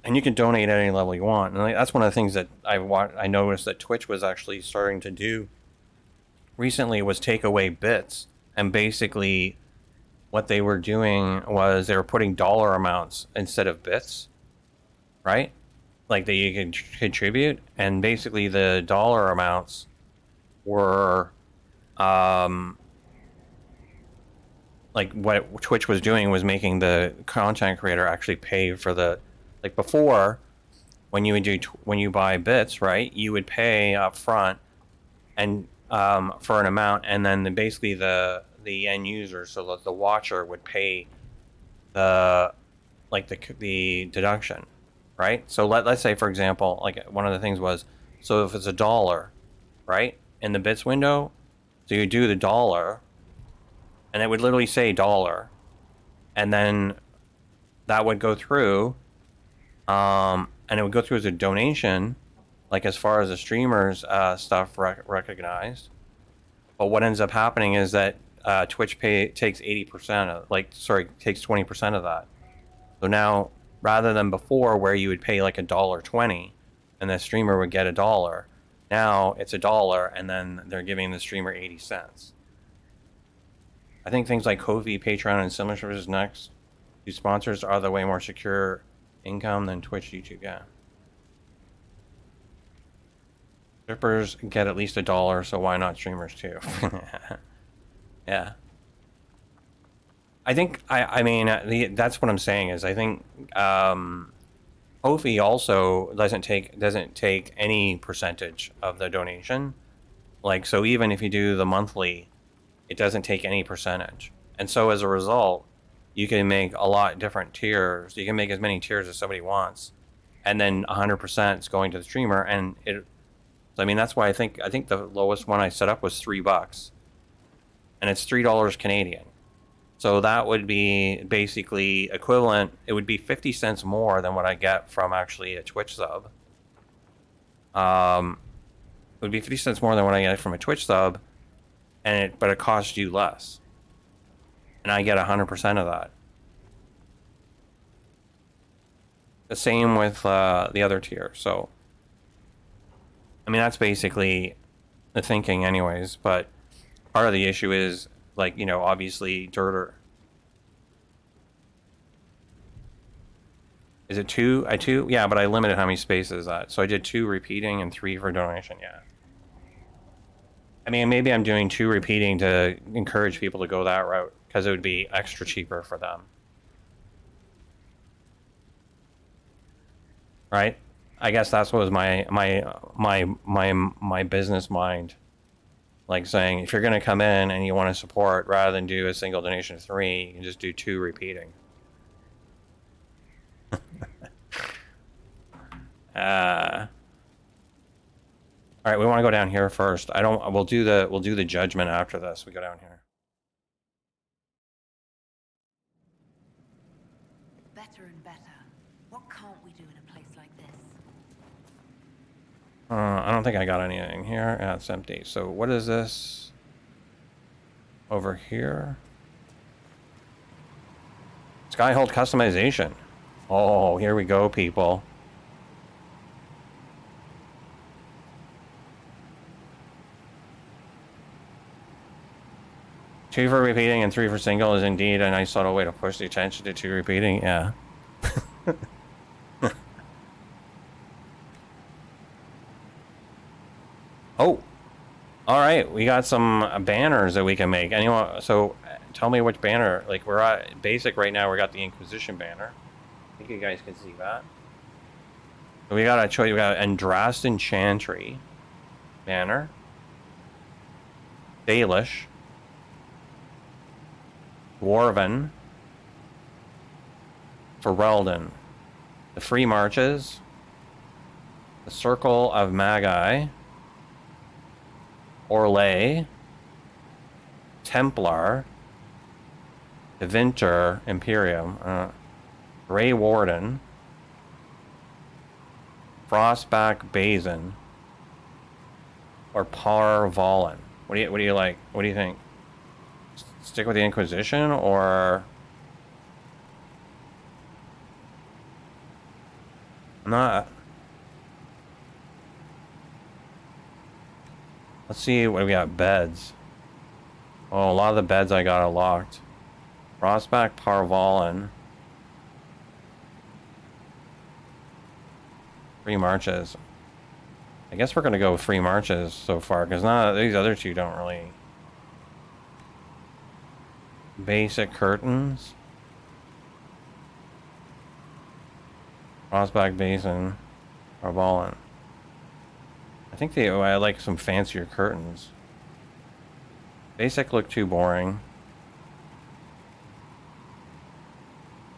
And you can donate at any level you want. And that's one of the things that I noticed that Twitch was actually starting to do recently, was take away bits. And basically what they were doing was they were putting dollar amounts instead of bits, right? Like, that you can contribute. And basically the dollar amounts were like, what Twitch was doing was making the content creator actually pay for the, like, before, when you buy bits, right, you would pay up front and for an amount, and then basically the end user, so the watcher, would pay the deduction, right? So let's say, for example, like, one of the things was, so if it's $1, right, in the bits window, so you do the $1, and it would literally say $1, and then that would go through, and it would go through as a donation, like, as far as the streamers stuff recognized. But what ends up happening is that Twitch takes 80% of, takes 20% of that. So now, rather than before, where you would pay like $1.20 and the streamer would get $1, now it's $1, and then they're giving the streamer 80 cents. I think things like Ko-fi, Patreon, and similar services next to sponsors are the way more secure income than Twitch, YouTube. Yeah. Strippers get at least $1, so why not streamers too? Yeah. I think, I mean, that's what I'm saying is, I think Ko-fi also doesn't take any percentage of the donation. Like, so even if you do the monthly, it doesn't take any percentage. And so as a result, you can make a lot different tiers. You can make as many tiers as somebody wants, and then 100% is going to the streamer. And I mean, that's why I think the lowest one I set up was $3, and it's $3 Canadian. So that would be basically equivalent. It would be 50 cents more than what I get from actually a Twitch sub. It would be 50 cents more than what I get from a Twitch sub, but it costs you less, and I get 100% of that. The same with the other tier. So, I mean, that's basically the thinking, anyways. But part of the issue is, like, you know, obviously Dirter. Is it 2? Yeah, but I limited how many spaces that. So I did 2 repeating and 3 for donation. Yeah. I mean, maybe I'm doing 2 repeating to encourage people to go that route, because it would be extra cheaper for them. Right? I guess that's what was my business mind. Like, saying, if you're going to come in and you want to support, rather than do a single donation of 3, you can just do 2 repeating. All right, we want to go down here first. I don't. We'll do the judgment after this. We go down here. Better and better. What can't we do in a place like this? I don't think I got anything here. Yeah, it's empty. So what is this? Over here. Skyhold Customization. Oh, here we go, people. Two for repeating and 3 for single is indeed a nice subtle way to push the attention to 2 repeating. Yeah. Oh, all right. We got some banners that we can make. Anyone? So tell me which banner. Like we're at basic right now. We got the Inquisition banner. I think you guys can see that. So we got a choice. We got Andrastan Chantry banner. Dalish. Dwarven. Ferelden. The Free Marches. The Circle of Magi. Orlais. Templar. Devinter Imperium. Grey Warden. Frostback Basin. Or Par Valen. What do you like? What do you think? Stick with the Inquisition or not? Let's see what we got. Beds. Oh, a lot of the beds I got are locked. Frostback Parvalen. Free Marches. I guess we're gonna go with Free Marches so far, because these other two don't really. Basic Curtains. Frostback Basin. Parvalen. I think I like some fancier curtains. Basic look too boring.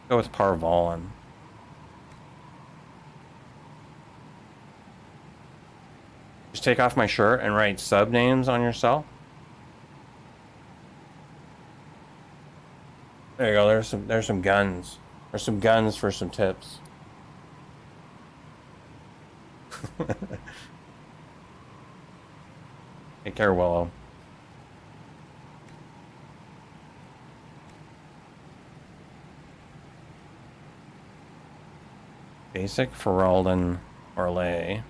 Go with Parvalen. Just take off my shirt and write sub names on yourself. There you go. There's some guns. There's some guns for some tips. Take care, Willow. Basic Ferelden Orlais.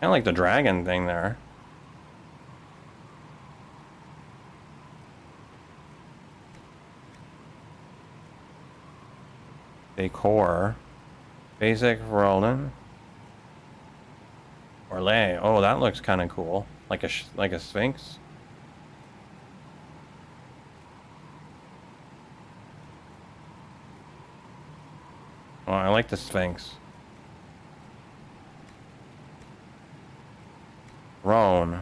Kind of like the dragon thing there. Decor. Basic Ferelden. Orlais. Oh, that looks kind of cool. Like a sphinx. Oh, I like the sphinx. Roan.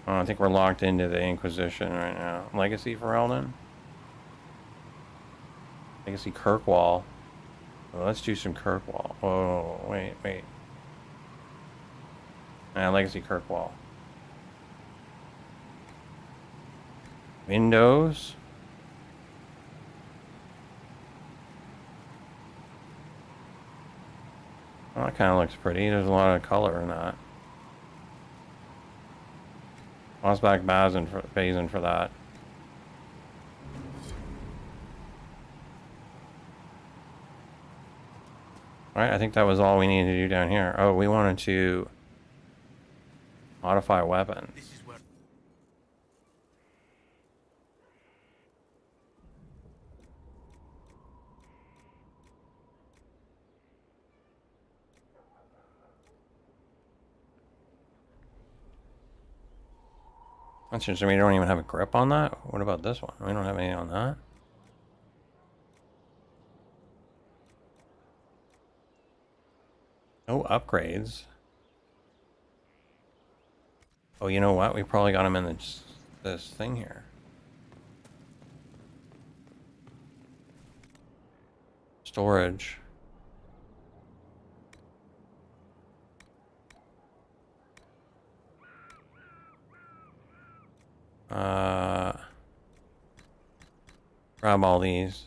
Oh, I think we're locked into the Inquisition right now. Legacy Ferelden. Legacy Kirkwall. Oh, let's do some Kirkwall. Oh, wait. Legacy Kirkwall. Windows. Oh, that kind of looks pretty. There's a lot of color in that. Frostback Basin for that. Alright, I think that was all we needed to do down here. Oh, we wanted to modify weapons. That's interesting. We don't even have a grip on that. What about this one? We don't have any on that. No upgrades. Oh, you know what? We probably got him in this thing here. Storage. Grab all these.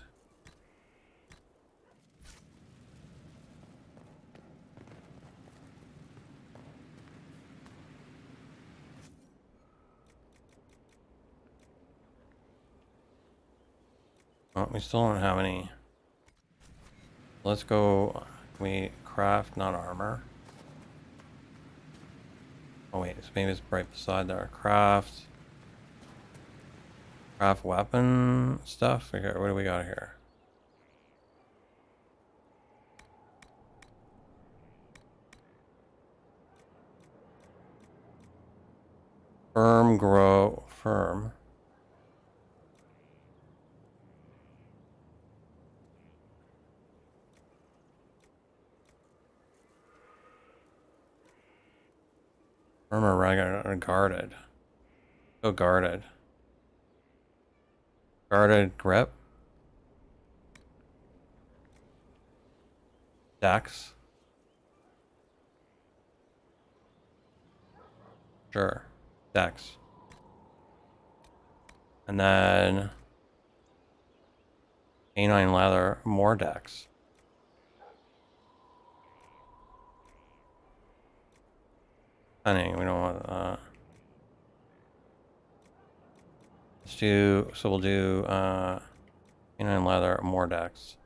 Oh, we still don't have any. Let's go. We craft, not armor. Oh wait, so maybe it's right beside there. Craft weapon stuff. What do we got here? Firm. Firm or regular, guarded. Go guarded. Guarded grip. Dex. Sure. Dex. And then canine leather, more Dex. Cunning, we don't want let's do, so we'll do canine leather, more Dex.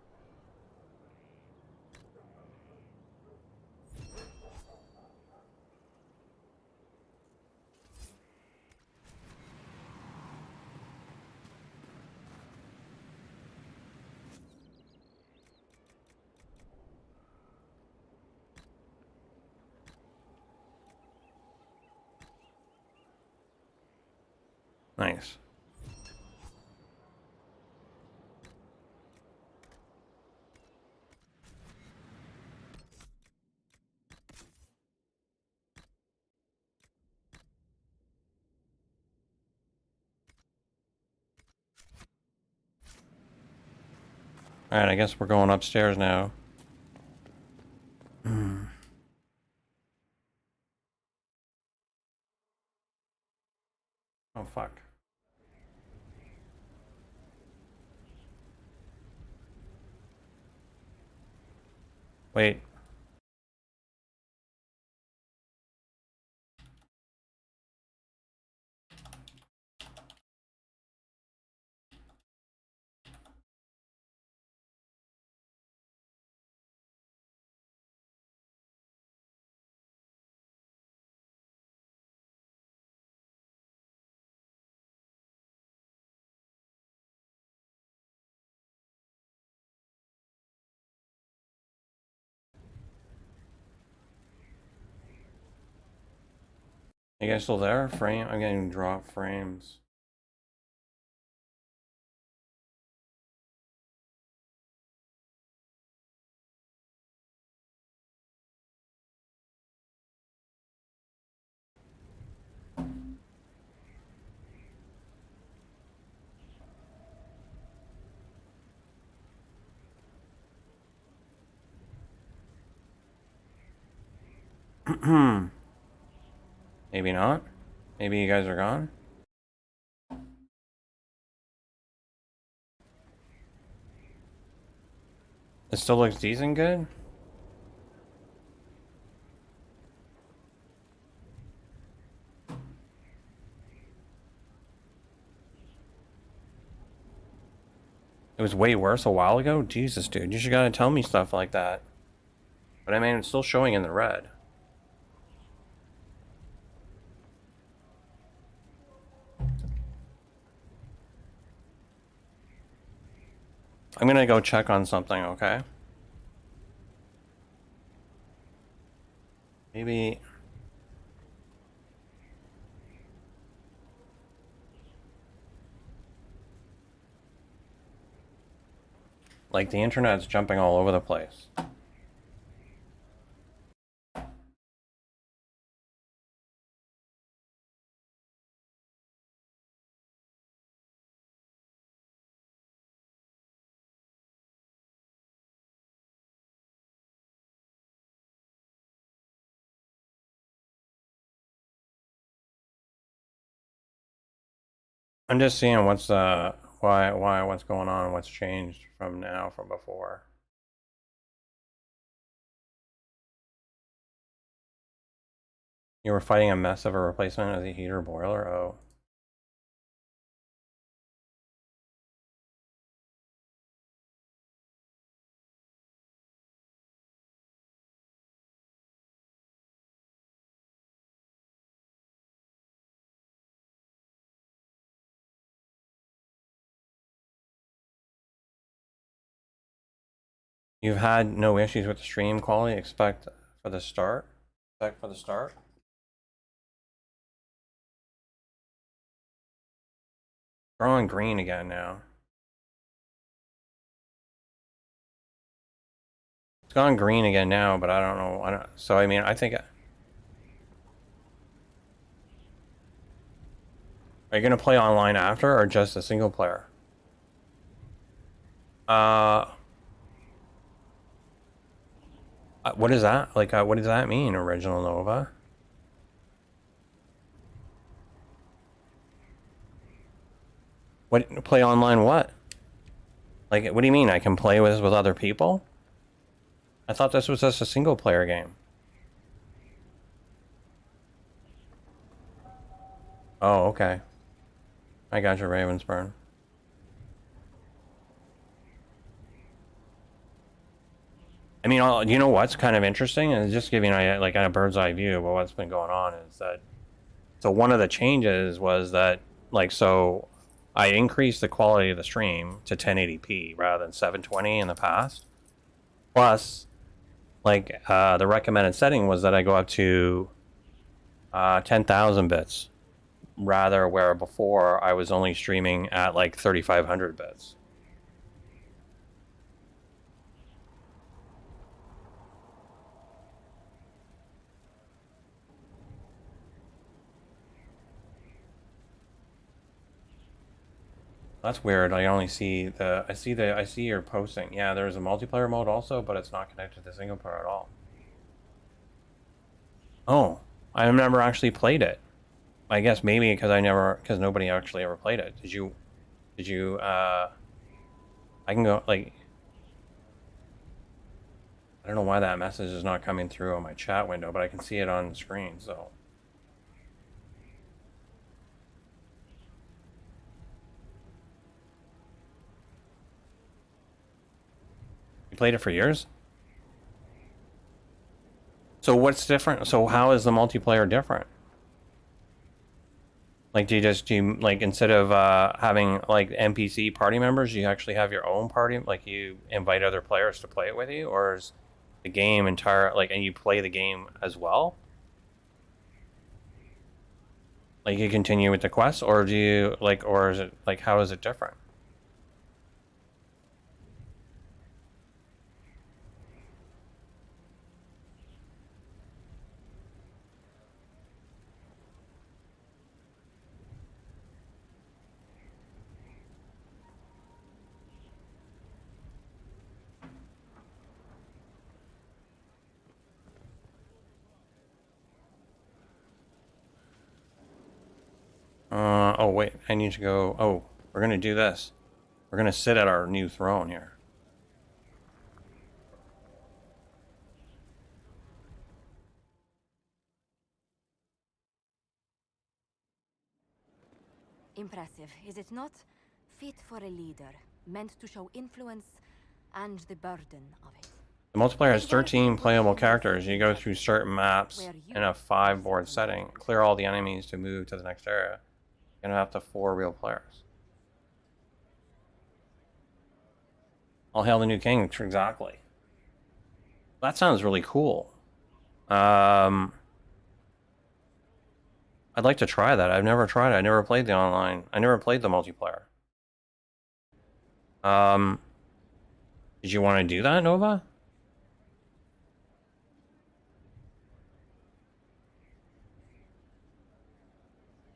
Nice. Alright, I guess we're going upstairs now. Oh, fuck. Wait. You guys still there? Frame? I'm getting drop frames. Maybe not. Maybe you guys are gone. It still looks decent good. It was way worse a while ago? Jesus, dude. You should gotta tell me stuff like that. But I mean, it's still showing in the red. I'm gonna go check on something, okay? Maybe... Like, the internet's jumping all over the place. I'm just seeing what's what's going on and what's changed from now from before. You were fighting a mess of a replacement of the heater boiler? Oh. You've had no issues with the stream quality, expect for the start? Expect for the start? Growing green again now. It's gone green again now, but I don't know. So I mean, I think. Are you gonna play online after, or just a single player? What is that? Like, what does that mean, Original Nova? What, play online what? Like, what do you mean? I can play with other people? I thought this was just a single player game. Oh, okay. I got you, Ravensburn. I mean, you know what's kind of interesting, and just giving like a bird's eye view of what's been going on is that. So one of the changes was that, like, so I increased the quality of the stream to 1080p rather than 720 in the past. Plus, like, the recommended setting was that I go up to 10,000 bits, rather where before I was only streaming at like 3,500 bits. That's weird. I only see I see your posting. Yeah, there's a multiplayer mode also, but it's not connected to single player at all. Oh, I've never actually played it. I guess maybe because nobody actually ever played it. Did you I can go, like, I don't know why that message is not coming through on my chat window, but I can see it on the screen, so. You played it for years? So what's different? So how is the multiplayer different? Like, do you like, instead of having like NPC party members, you actually have your own party? Like, you invite other players to play it with you, or is the game and you play the game as well? Like, you continue with the quest, or do you like, or is it like, how is it different? Oh wait, I need to go. Oh, we're gonna do this. We're gonna sit at our new throne here. Impressive, is it not? Fit for a leader, meant to show influence and the burden of it. The multiplayer has 13 playable characters. You go through certain maps in a 5-board setting. Clear all the enemies to move to the next area. You're gonna have to 4 real players. All hail the new king, exactly. That sounds really cool. I'd like to try that. I've never tried it. I never played the online. I never played the multiplayer. Did you want to do that, Nova?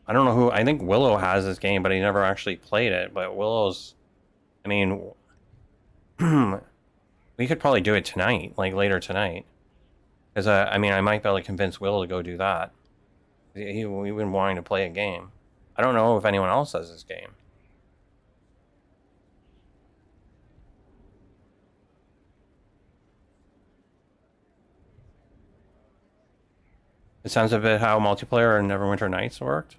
I don't know who. I think Willow has this game, but he never actually played it. But Willow's, I mean, we could probably do it tonight, like later tonight. Because I mean, I might be able to convince Willow to go do that. We've been wanting to play a game. I don't know if anyone else has this game. It sounds a bit how multiplayer in Neverwinter Nights worked.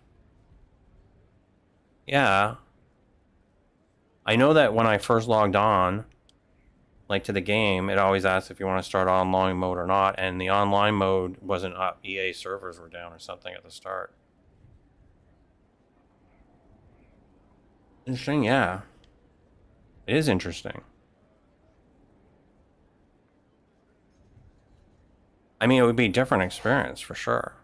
Yeah. I know that when I first logged on, like to the game, it always asks if you want to start online mode or not, and the online mode wasn't up. EA servers were down or something at the start. Interesting, yeah. It is interesting. I mean, it would be a different experience for sure.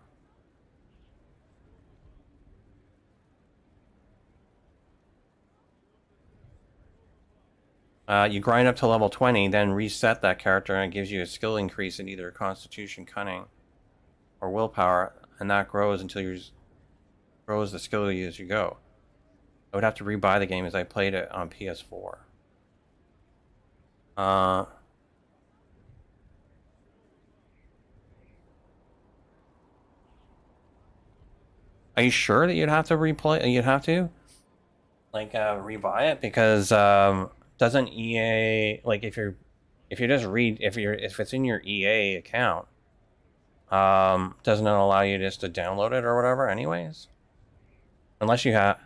You grind up to level 20, then reset that character, and it gives you a skill increase in either Constitution, Cunning, or Willpower, and that grows until you grows the skill as you go. I would have to rebuy the game as I played it on PS4. Are you sure that you'd have to replay? You'd have to, like, rebuy it because doesn't EA, like, if it's in your EA account, doesn't it allow you just to download it or whatever anyways? Unless you have...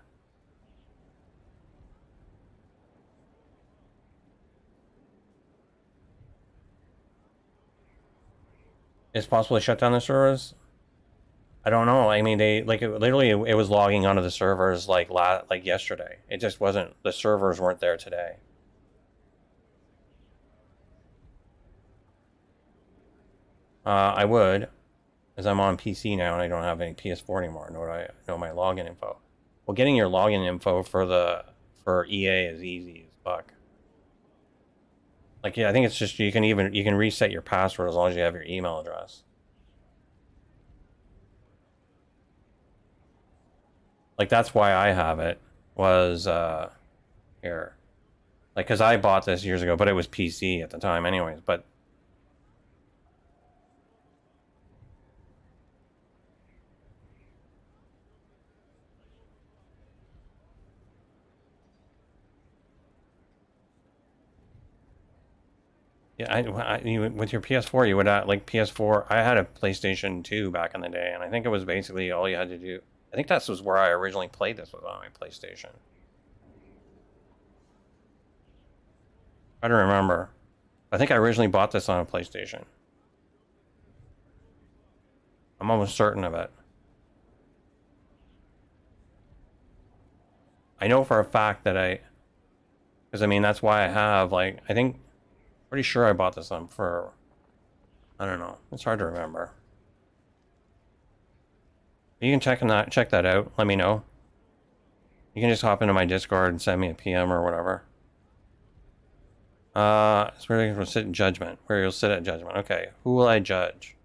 It's possible to shut down the servers? I don't know. I mean, they, like, it was logging onto the servers like yesterday. It just wasn't, the servers weren't there today. I would, as I'm on PC now and I don't have any PS4 anymore. Nor do I know my login info. Well, getting your login info for EA is easy as fuck. Like, yeah, I think it's just you can reset your password as long as you have your email address. Like, that's why I have it, was here. Like, because I bought this years ago, but it was PC at the time anyways, but yeah, with your PS4, you would like PS4. I had a PlayStation 2 back in the day, and I think it was basically all you had to do. I think that was where I originally played this, was on my PlayStation. I don't remember. I think I originally bought this on a PlayStation. I'm almost certain of it. I know for a fact that because I mean, that's why I have, like, I think, pretty sure I bought this on for, I don't know. It's hard to remember. You can check that out. Let me know. You can just hop into my Discord and send me a PM or whatever. It's where you'll sit in judgment. Where you'll sit at judgment. Okay. Who will I judge?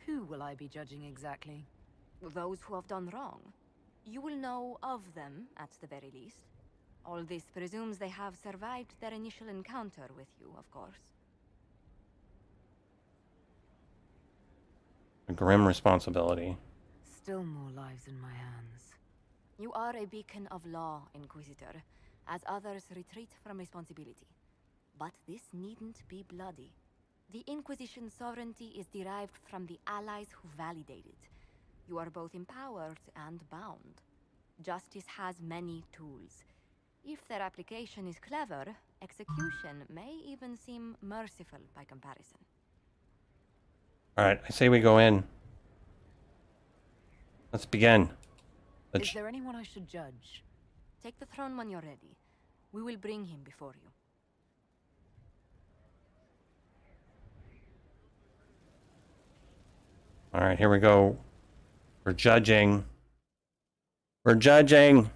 Who will I be judging exactly? Those who have done wrong. You will know of them, at the very least. All this presumes they have survived their initial encounter with you, of course. A grim responsibility. Still more lives in my hands. You are a beacon of law, Inquisitor, as others retreat from responsibility. But this needn't be bloody. The Inquisition's sovereignty is derived from the allies who validate it. You are both empowered and bound. Justice has many tools. If their application is clever, execution may even seem merciful by comparison. Alright, I say we go in. Let's begin. Is there anyone I should judge? Take the throne when you're ready. We will bring him before you. Alright, here we go. We're judging. We're judging.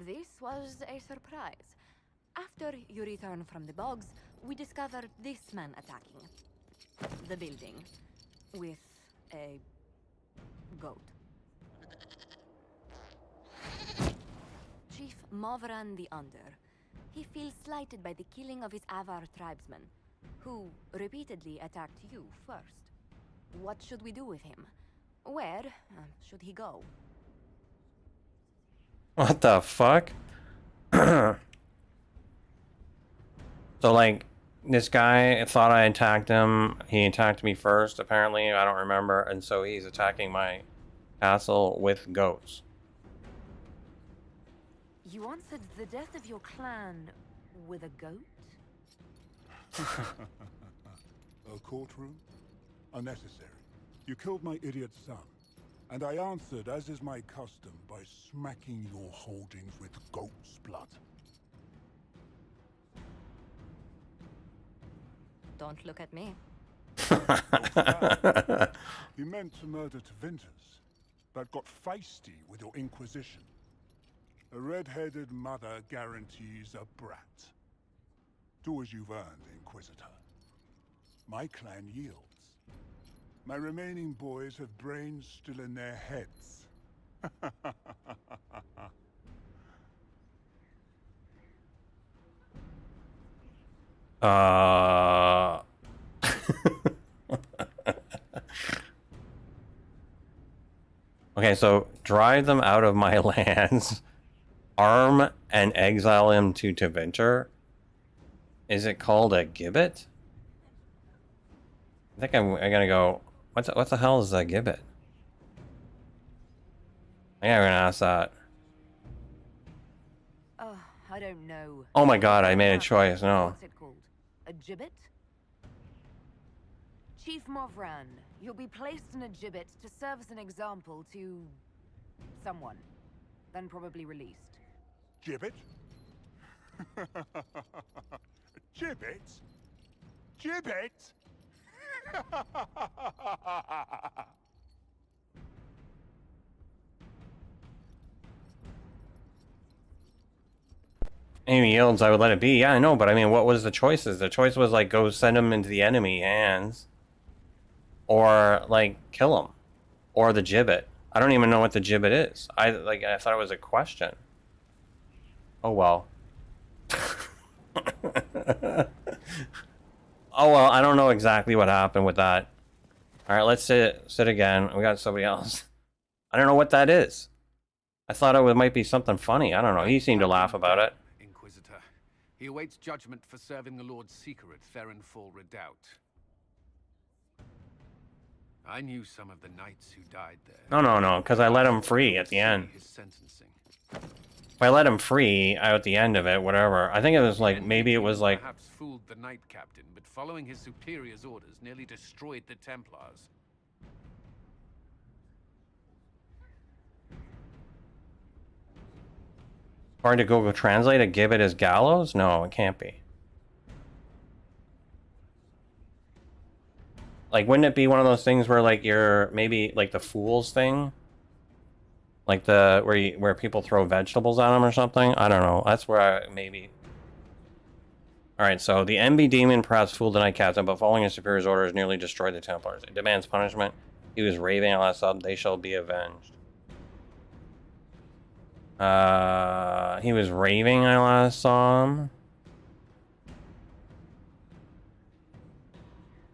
This was a surprise. After you return from the bogs, we discovered this man attacking the building with a goat. Chief Movran the Under. He feels slighted by the killing of his Avar tribesmen, who repeatedly attacked you first. What should we do with him? Where should he go? What the fuck? So, like, this guy thought I attacked him. He attacked me first, apparently. I don't remember. And so he's attacking my castle with goats. You answered the death of your clan with a goat? A courtroom? Unnecessary. You killed my idiot son, and I answered, as is my custom, by smacking your holdings with goat's blood. Don't look at me. You meant to murder Tevinters, but got feisty with your inquisition. A red-headed mother guarantees a brat. Do as you've earned, Inquisitor. My clan yields. My remaining boys have brains still in their heads. Okay, so drive them out of my lands, arm and exile him to Tevinter. Is it called a gibbet? I think I gotta go. What the hell is a gibbet? I think I'm gonna ask that. I don't know. Oh my god, I made a choice. No. What's it called? A gibbet? Chief Movran, you'll be placed in a gibbet to serve as an example to someone, then probably released. Gibbet? Gibbet? Gibbet? Amy yields, I would let it be. Yeah, I know, but I mean, what was the choices? The choice was like, go send him into the enemy hands. Or, like, kill him. Or the gibbet. I don't even know what the gibbet is. I thought it was a question. Oh, well. Oh, well, I don't know exactly what happened with that. Alright, let's sit again. We got somebody else. I don't know what that is. I thought it might be something funny. I don't know. He seemed to laugh about it. Inquisitor. He awaits judgment for serving the Lord's Seeker at Therenfall Redoubt. I knew some of the knights who died there. No, because I let him free at the end. His sentencing. If I let him free at the end of it, whatever. I think it was like, maybe it was like... Perhaps fooled the knight captain, but following his superior's orders nearly destroyed the Templars. Hard to Google Translate a gibbet as gallows? No, it can't be. Like, wouldn't it be one of those things where, like, you're maybe like the fool's thing, like the where people throw vegetables at them or something? I don't know. That's where I maybe. All right, so the MB demon perhaps fooled the knight captain, but following his superior's orders, nearly destroyed the Templars. It demands punishment. He was raving last sub. They shall be avenged. He was raving. I last saw him.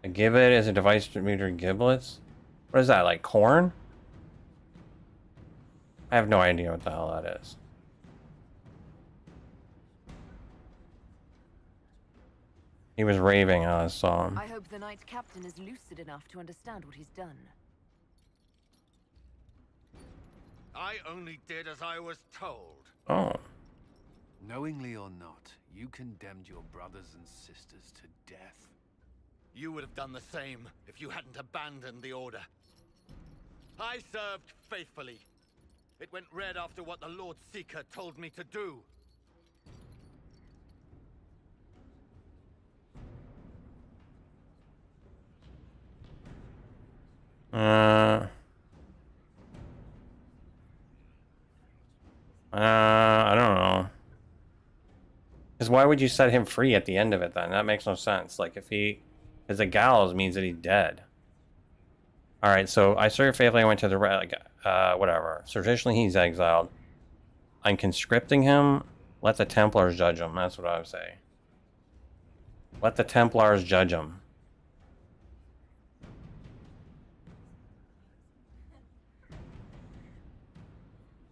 A gibbet is a device distributor giblets. What is that, like corn? I have no idea what the hell that is. He was raving, I saw him. I hope the knight captain is lucid enough to understand what he's done. I only did as I was told. Oh. Knowingly or not, you condemned your brothers and sisters to death. You would have done the same if you hadn't abandoned the order. I served faithfully. It went red after what the Lord Seeker told me to do. I don't know. Because why would you set him free at the end of it then? That makes no sense. Like, if he... Because the gallows means that he's dead. Alright, so I served faithfully. I went to the... whatever. So traditionally, he's exiled. I'm conscripting him. Let the Templars judge them. That's what I would say. Let the Templars judge them.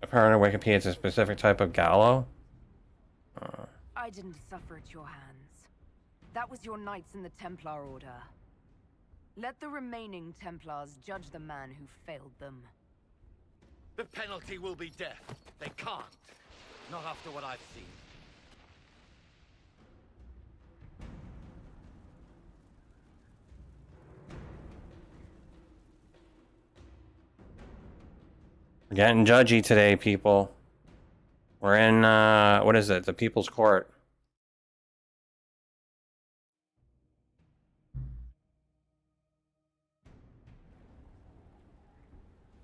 Apparently, Wikipedia is a specific type of gallows. I didn't suffer at your hands. That was your knights in the Templar Order. Let the remaining Templars judge the man who failed them. The penalty will be death. They can't. Not after what I've seen. We're getting judgy today, people. We're in, what is it? The People's Court.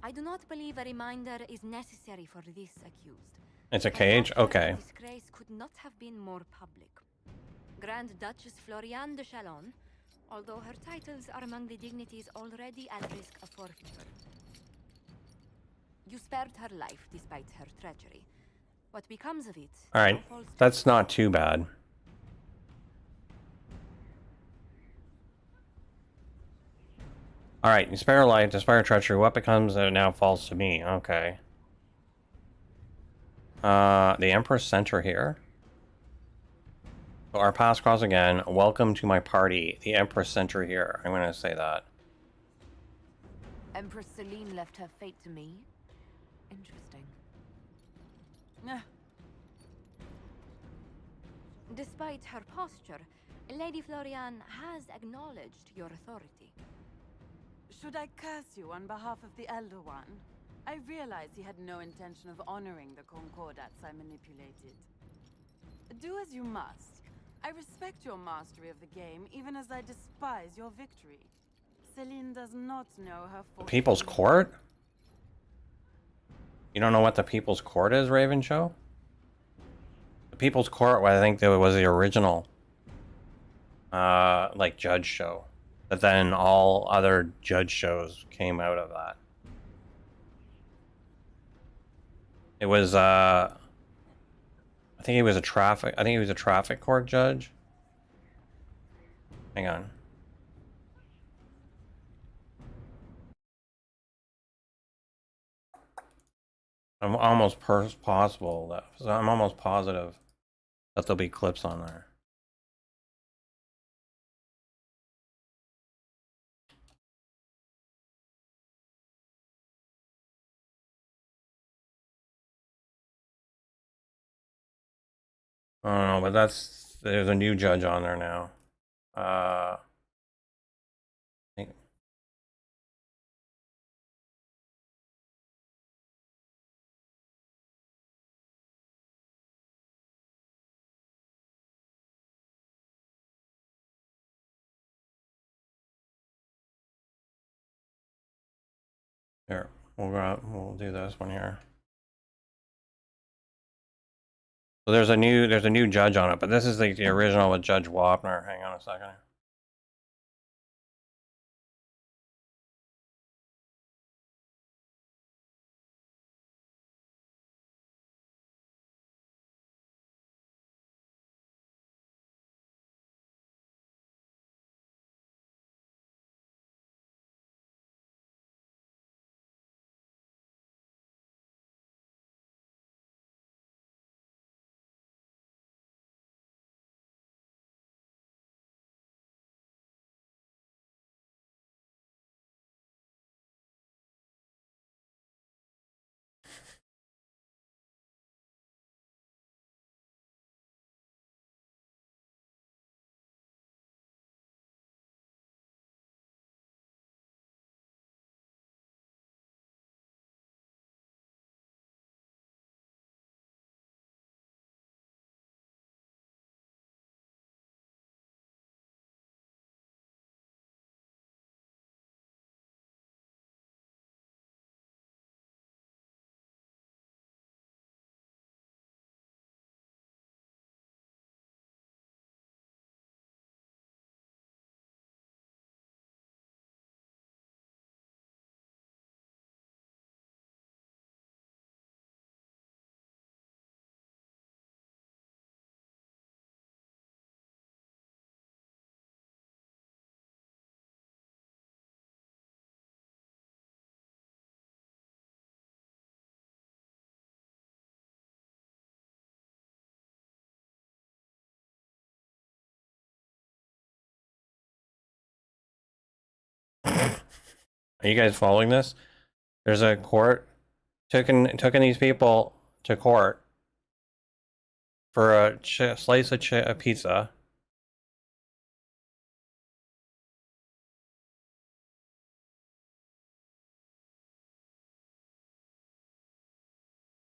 I do not believe a reminder is necessary for this accused. It's a cage? Her Okay. disgrace could not have been more public. Grand Duchess Floriane de Chalon, although her titles are among the dignities already at risk of forfeiture. You spared her life despite her treachery. What becomes of it? Alright. now falls to That's not too bad. Alright, you spare life, despite treachery. What becomes of it now falls to me. Okay. The Empress Center here. So our pass cross again. Welcome to my party. The Empress Center here. I'm going to say that. Empress Celine left her fate to me. Interesting. Despite her posture, Lady Floriane has acknowledged your authority. Should I curse you on behalf of the Elder One? I realize he had no intention of honoring the concordats I manipulated. Do as you must. I respect your mastery of the game, even as I despise your victory. Celine does not know her The People's Court? You don't know what the People's Court is, Raven Show? The People's Court, I think that was the original, like, judge show. But then all other judge shows came out of that. It was, I think he was a traffic court judge. Hang on. I'm almost possible that I'm almost positive that there'll be clips on there. I don't know, but there's a new judge on there now. I think. Here, we'll do this one here. So there's a new judge on it, but this is like the original with Judge Wapner. Hang on a second. Are you guys following this? There's a court taking these people to court for a slice of a pizza.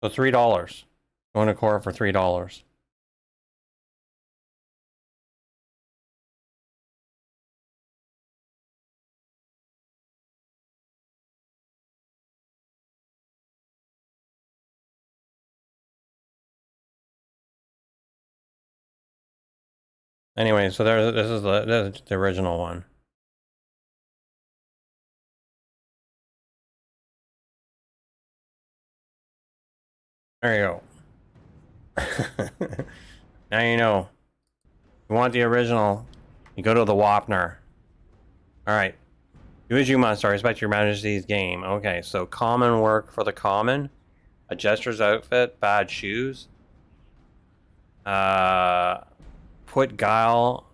So $3. Going to court for $3. Anyway, so this is the original one. There you go. Now you know. You want the original, you go to the Wapner. Alright. Do as you must, I respect your majesty's game. Okay, so common work for the common. A jester's outfit, bad shoes. Put her guile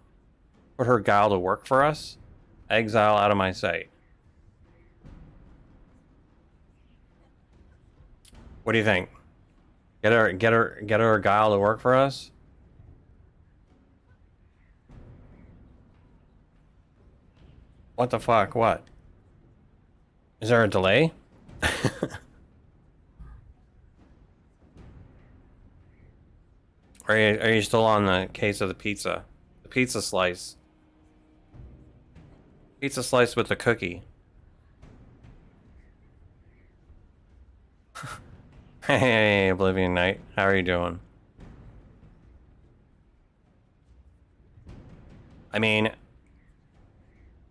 to work for us. Exile out of my sight. What do you think? Get her guile to work for us? What the fuck? What? Is there a delay? Are you still on the case of the pizza? The pizza slice. Pizza slice with the cookie. Hey, Oblivion Knight. How are you doing? I mean,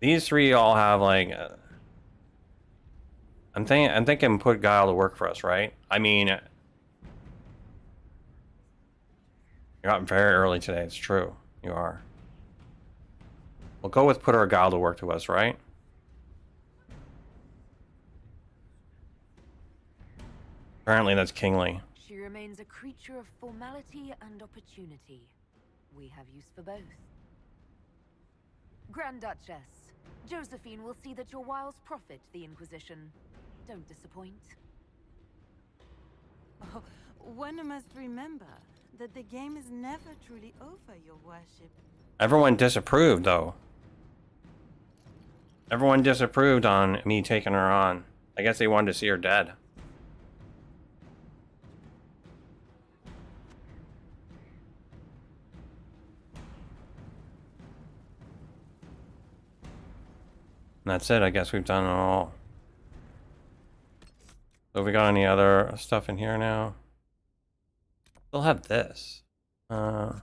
these three all have like... I'm thinking put Guile to work for us, right? I mean... You're up very early today, it's true. You are. We'll go with put our Guile to work to us, right? Apparently that's kingly. She remains a creature of formality and opportunity. We have use for both. Grand Duchess, Josephine will see that your wiles profit the Inquisition. Don't disappoint. Oh, one must remember that the game is never truly over, your worship. Everyone disapproved, though. Everyone disapproved on me taking her on. I guess they wanted to see her dead. And that's it. I guess we've done it all. So we got any other stuff in here now? We'll have this. That's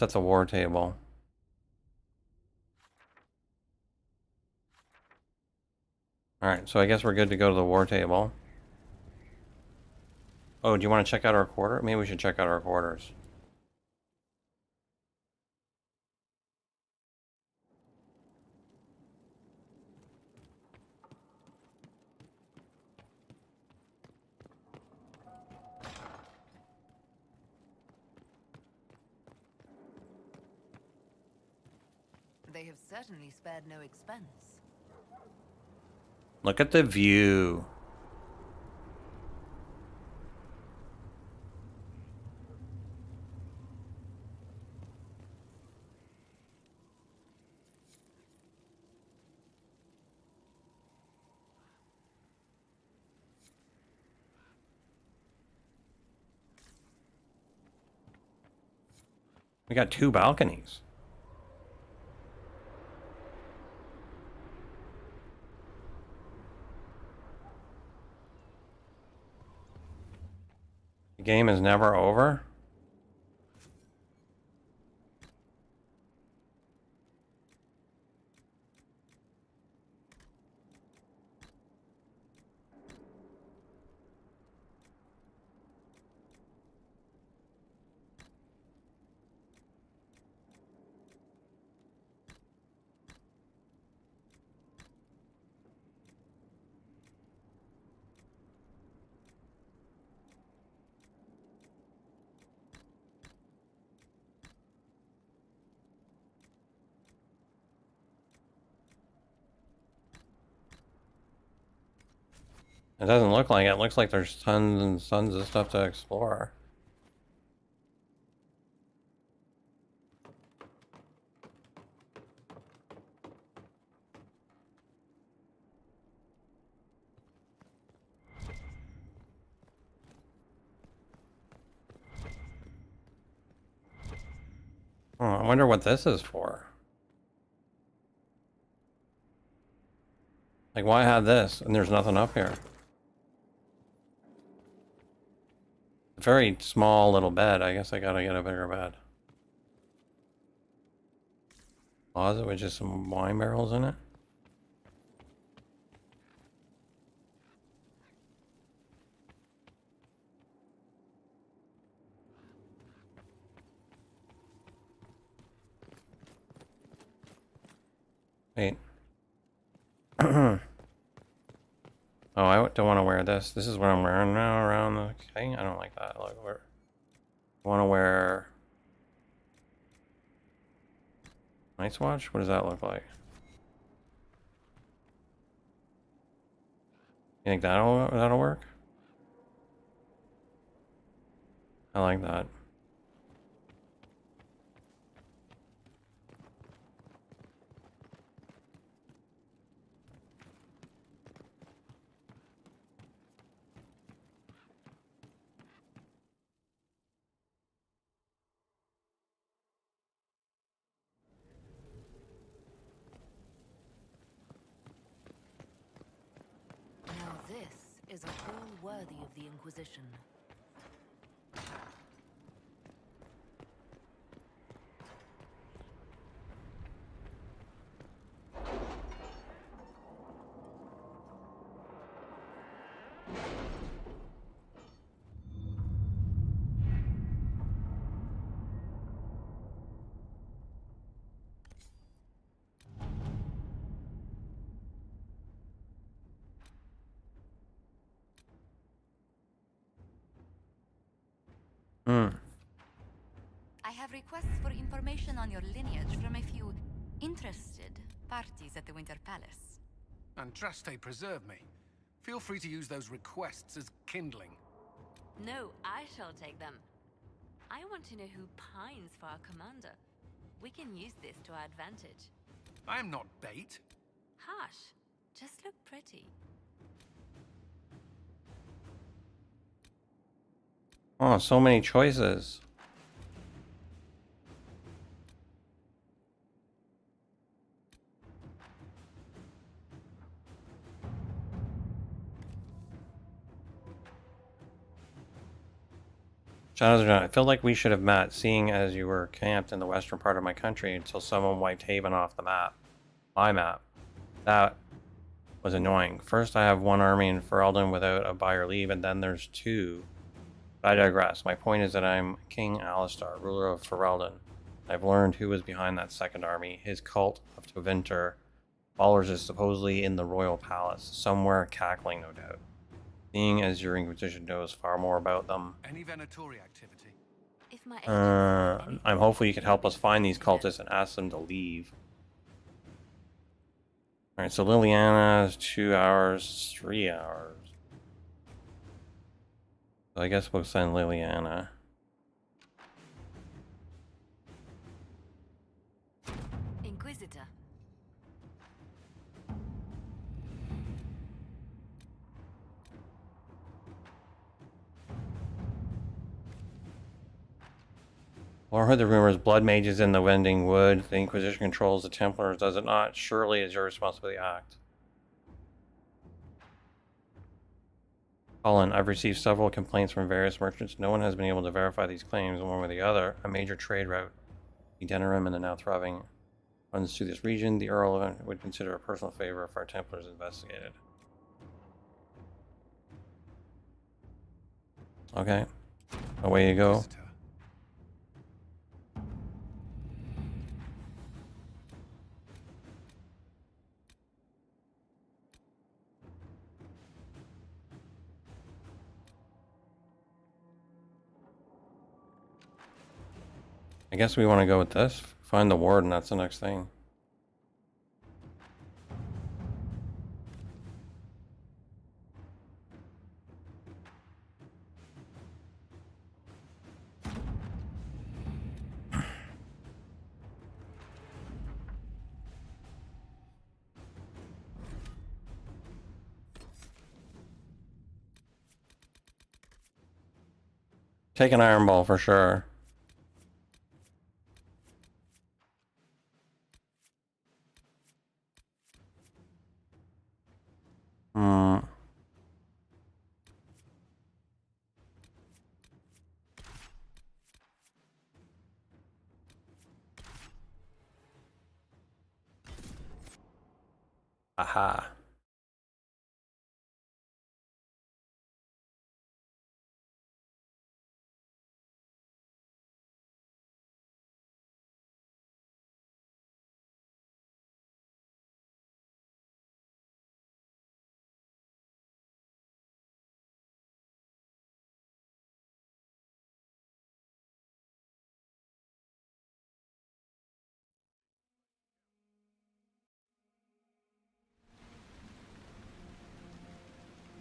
at the war table. Alright, so I guess we're good to go to the war table. Oh, do you want to check out our quarter? Maybe we should check out our quarters. They have certainly spared no expense. Look at the view. We got 2 balconies. The game is never over? It doesn't look like it. It looks like there's tons and tons of stuff to explore. Oh, I wonder what this is for. Like, why have this and there's nothing up here? A very small little bed. I guess I gotta get a bigger bed. Closet with just some wine barrels in it. Wait. Oh, I don't want to wear this. This is what I'm wearing now around the king. I don't like that. Look, I want to wear Night's Watch. What does that look like? You think that'll work? I like that. Now this is a hall worthy of the Inquisition. I have requests for information on your lineage from a few interested parties at the Winter Palace. Andraste, preserve me. Feel free to use those requests as kindling. No, I shall take them. I want to know who pines for our commander. We can use this to our advantage. I am not bait. Hush. Just look pretty. Oh, so many choices. Shadows, I feel like we should have met, seeing as you were camped in the western part of my country until someone wiped Haven off the map. My map. That was annoying. First I have one army in Ferelden without a buyer leave, and then there's two. But I digress. My point is that I'm King Alistar, ruler of Ferelden. I've learned who was behind that second army. His cult of Tevinter followers is supposedly in the royal palace, somewhere cackling, no doubt. Seeing as your Inquisition knows far more about them. Any Venatori activity? If my I'm hopeful you can help us find these cultists and ask them to leave. Alright, so Liliana is 2 hours, 3 hours. So I guess we'll send Liliana. Inquisitor. Or heard the rumors blood mages in the Wending Wood. The Inquisition controls the Templars, does it not? Surely it's your responsibility to act. Colin, I've received several complaints from various merchants. No one has been able to verify these claims one way or the other. A major trade route, the Denerim and the now thriving, runs through this region. The Earl would consider a personal favor if our Templars investigated. Okay. Away you go. I guess we want to go with this. Find the warden, that's the next thing. Take an iron ball for sure. Hmm. Aha.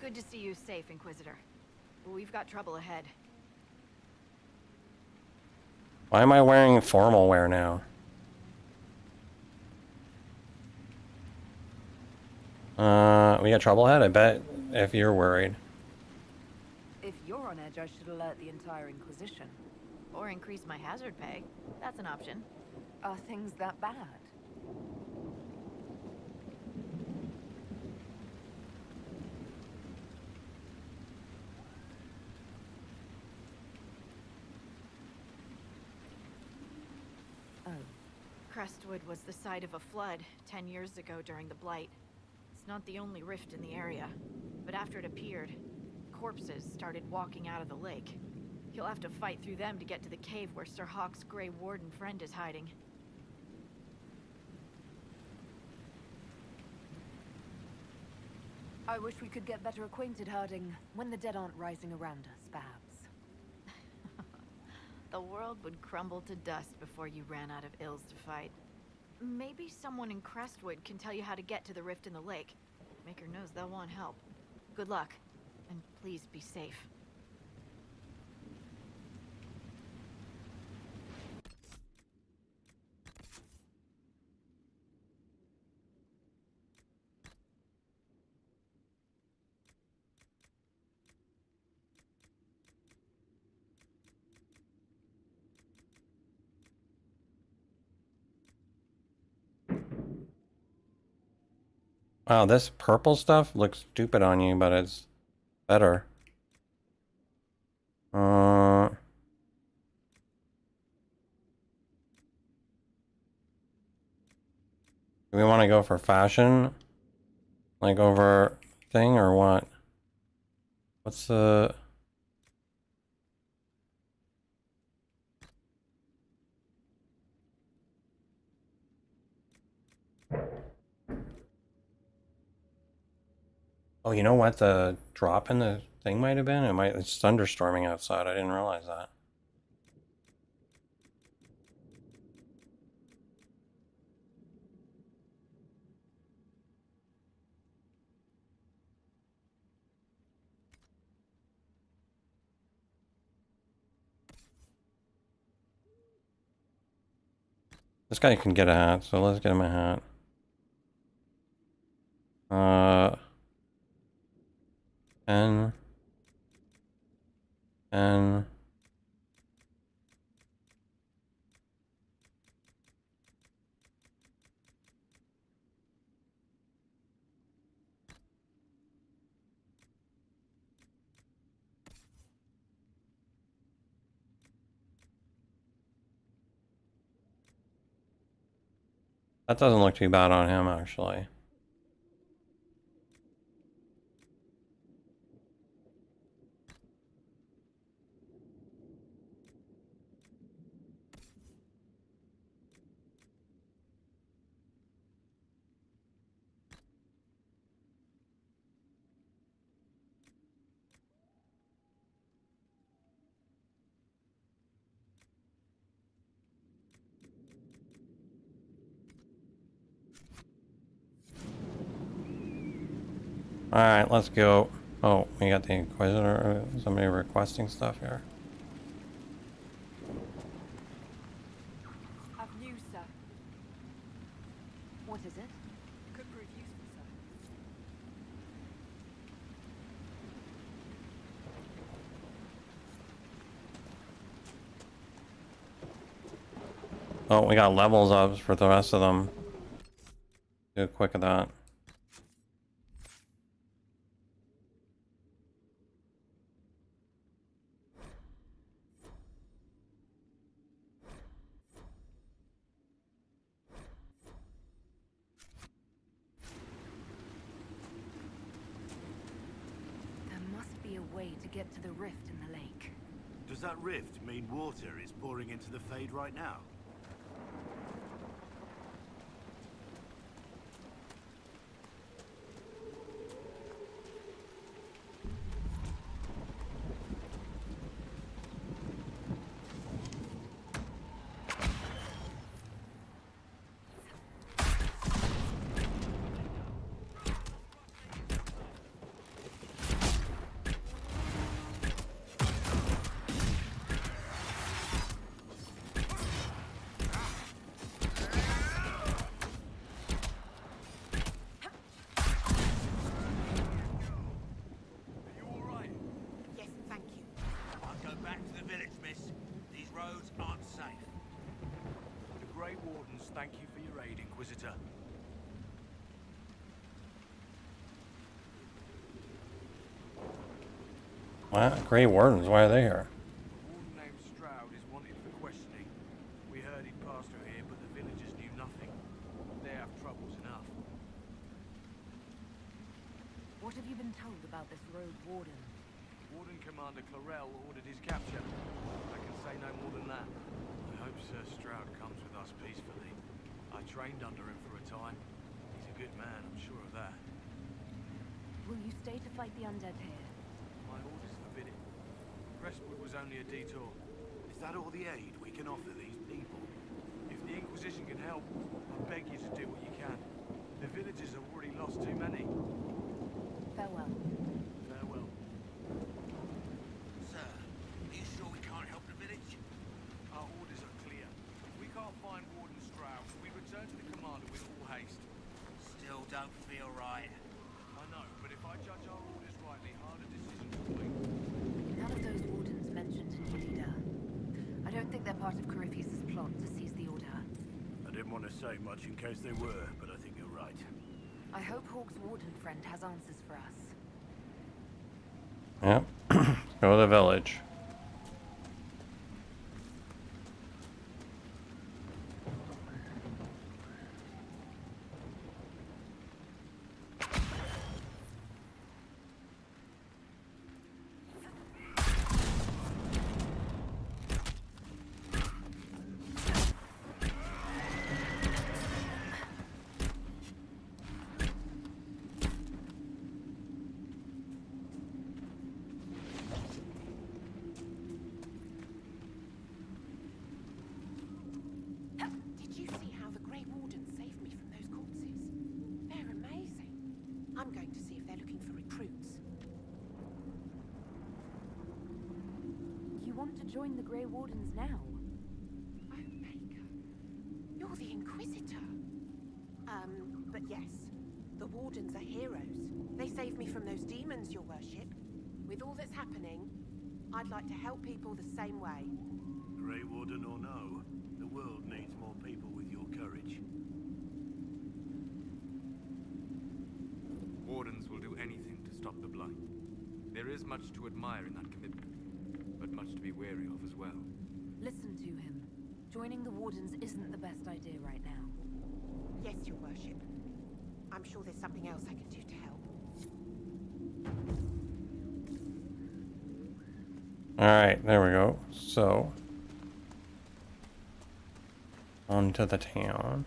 Good to see you safe, Inquisitor. We've got trouble ahead. Why am I wearing formal wear now? We got trouble ahead, I bet, if you're worried. If you're on edge, I should alert the entire Inquisition. Or increase my hazard pay. That's an option. Are things that bad? Oh. Crestwood was the site of a flood 10 years ago during the Blight. It's not the only rift in the area, but after it appeared, corpses started walking out of the lake. You'll have to fight through them to get to the cave where Sir Hawk's Grey Warden friend is hiding. I wish we could get better acquainted, Harding, when the dead aren't rising around us, perhaps. The world would crumble to dust before you ran out of ills to fight. Maybe someone in Crestwood can tell you how to get to the rift in the lake. Maker knows they'll want help. Good luck, and please be safe. Wow, this purple stuff looks stupid on you, but it's better. Do we want to go for fashion? Like over thing or what? What's the... Oh, you know what the drop in the thing might have been? It's thunderstorming outside. I didn't realize that. This guy can get a hat, so let's get him a hat. Pen. That doesn't look too bad on him, actually. Alright, let's go. Oh, we got the Inquisitor. Somebody requesting stuff here. I've news, sir. What is it? Could prove useful, sir. Oh, we got levels up for the rest of them. Do a quick of that. There must be a way to get to the rift in the lake. Does that rift mean water is pouring into the Fade right now? Thank you for your aid, Inquisitor. What? Grey Wardens, why are they here? A warden named Stroud is wanted for questioning. We heard he'd passed through here, but the villagers knew nothing. They have troubles enough. What have you been told about this rogue warden? Warden Commander Clarel ordered his capture. I can say no more than that. I hope Sir Stroud comes with us peacefully. I trained under him for a time. He's a good man, I'm sure of that. Will you stay to fight the undead here? My orders forbid it. Crestwood was only a detour. Is that all the aid we can offer these people? If the Inquisition can help, I beg you to do what you can. The villagers have already lost too many. Farewell. Farewell. Sir, are you sure we can't help the village? Our orders are clear. If we can't find Warden Stroud, we return to the commander with all haste. Still don't feel right. I know, but if I judge our orders rightly, harder decisions will wait. None of those wardens mentioned in your leader. I don't think they're part of Corypheus' plot to seize the order. I didn't want to say much in case they were, but I think you're right. I hope Hawke's warden friend has answers for us. Yep. Go to the village. Did you see how the Grey Wardens saved me from those corpses? They're amazing. I'm going to see if they're looking for recruits. You want to join the Grey Wardens now? Oh, Baker. You're the Inquisitor. But yes, the Wardens are heroes. They saved me from those demons, your worship. With all that's happening, I'd like to help people the same way. Grey Warden or no, the world needs more people with your courage. Wardens will do anything to stop the Blight. There is much to admire in that commitment, but much to be wary of as well. Listen to him. Joining the Wardens isn't the best idea right now. Yes, your worship. I'm sure there's something else I can do to help. Alright, there we go. So, on to the town.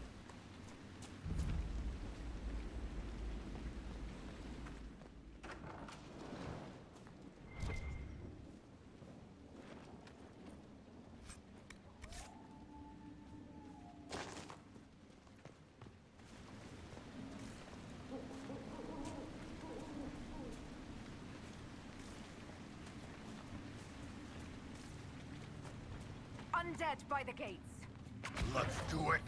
Undead by the gates. Let's do it.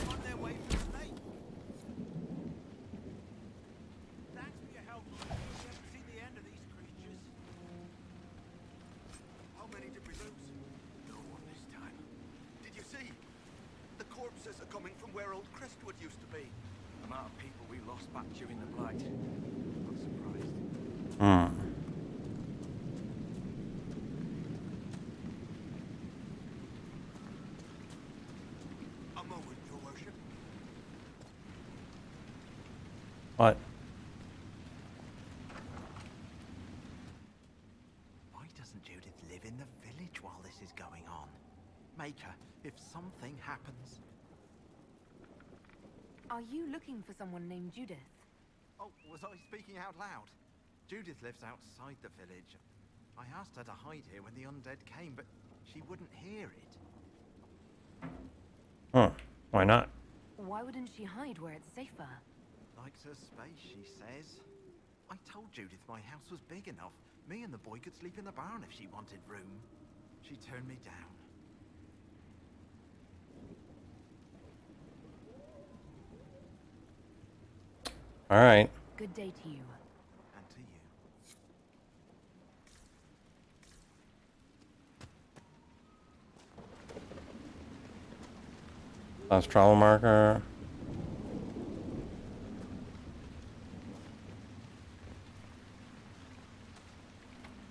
On their way from Snake. coming from where old Crestwood used to be. The amount of people we lost back during the Blight. Not surprised. A moment, your worship. What? Why doesn't Judith live in the village while this is going on? Make her, if something happens. Are you looking for someone named Judith? Oh, was I speaking out loud? Judith lives outside the village. I asked her to hide here when the undead came, but she wouldn't hear it. Huh. Why not? Why wouldn't she hide where it's safer? Likes her space, she says. I told Judith my house was big enough. Me and the boy could sleep in the barn if she wanted room. She turned me down. All right. Good day to you. And to you. Last travel marker.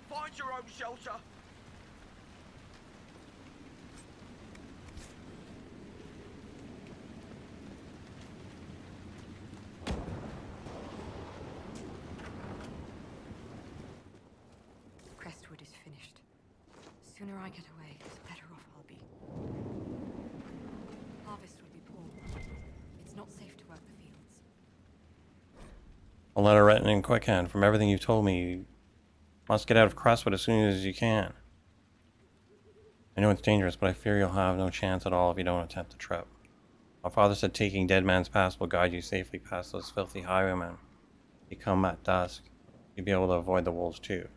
Find your own shelter. Crestwood is finished. Sooner I get away, the better off I'll be. Harvest will be poor. It's not safe to work the fields. A letter written in quickhand. From everything you've told me, you must get out of Crestwood as soon as you can. I know it's dangerous, but I fear you'll have no chance at all if you don't attempt the trip. My father said taking Dead Man's Pass will guide you safely past those filthy highwaymen. If you come at dusk, you'll be able to avoid the wolves too.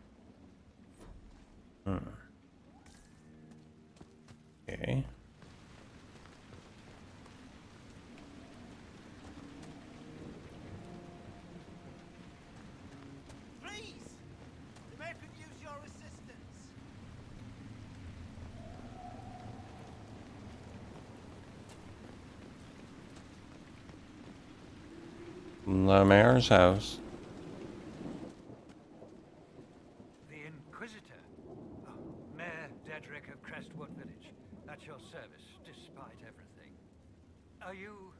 Okay. Please! The mayor could use your assistance. The mayor's house. The Inquisitor. Oh, Mayor Dedrick of Crestwood Village. At your service, despite everything. Are you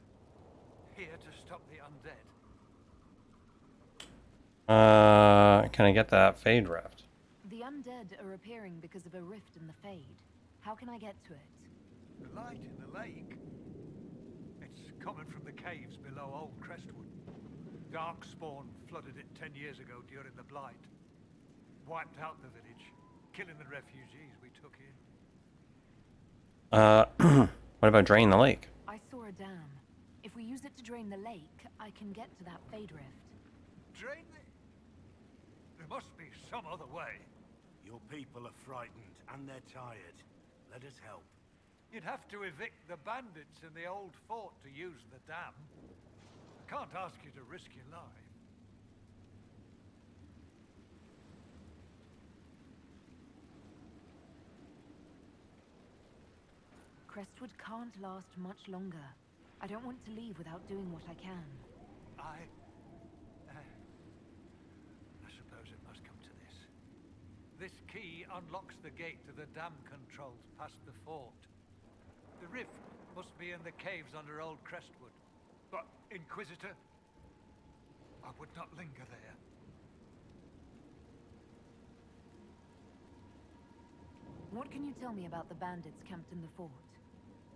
here to stop the undead? Can I get that Fade Rift? The undead are appearing because of a rift in the Fade. How can I get to it? The light in the lake. It's coming from the caves below Old Crestwood. Darkspawn flooded it 10 years ago during the Blight. Wiped out the village, killing the refugees we took in. What about drain the lake? I saw a dam. If we use it to drain the lake, I can get to that Fade Rift. Drain the... There must be some other way. Your people are frightened and they're tired. Let us help. You'd have to evict the bandits in the old fort to use the dam. I can't ask you to risk your life. Crestwood can't last much longer. I don't want to leave without doing what I can. I suppose it must come to this. This key unlocks the gate to the dam controls past the fort. The rift must be in the caves under Old Crestwood. But, Inquisitor, I would not linger there. What can you tell me about the bandits camped in the fort?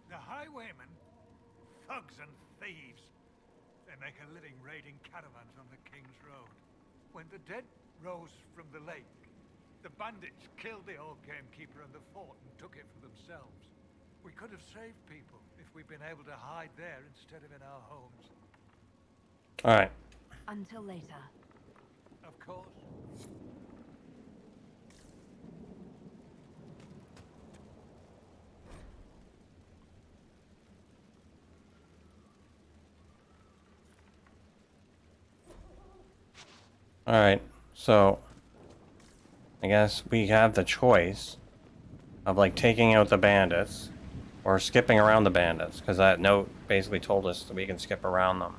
The highwaymen, thugs and thieves. They make a living raiding caravans on the King's Road. When the dead rose from the lake, the bandits killed the old gamekeeper and the fort and took it for themselves. We could have saved people if we'd been able to hide there instead of in our homes. Alright. Until later. Of course. Alright, so I guess we have the choice of like taking out the bandits Or skipping around the bandits, because that note basically told us that we can skip around them.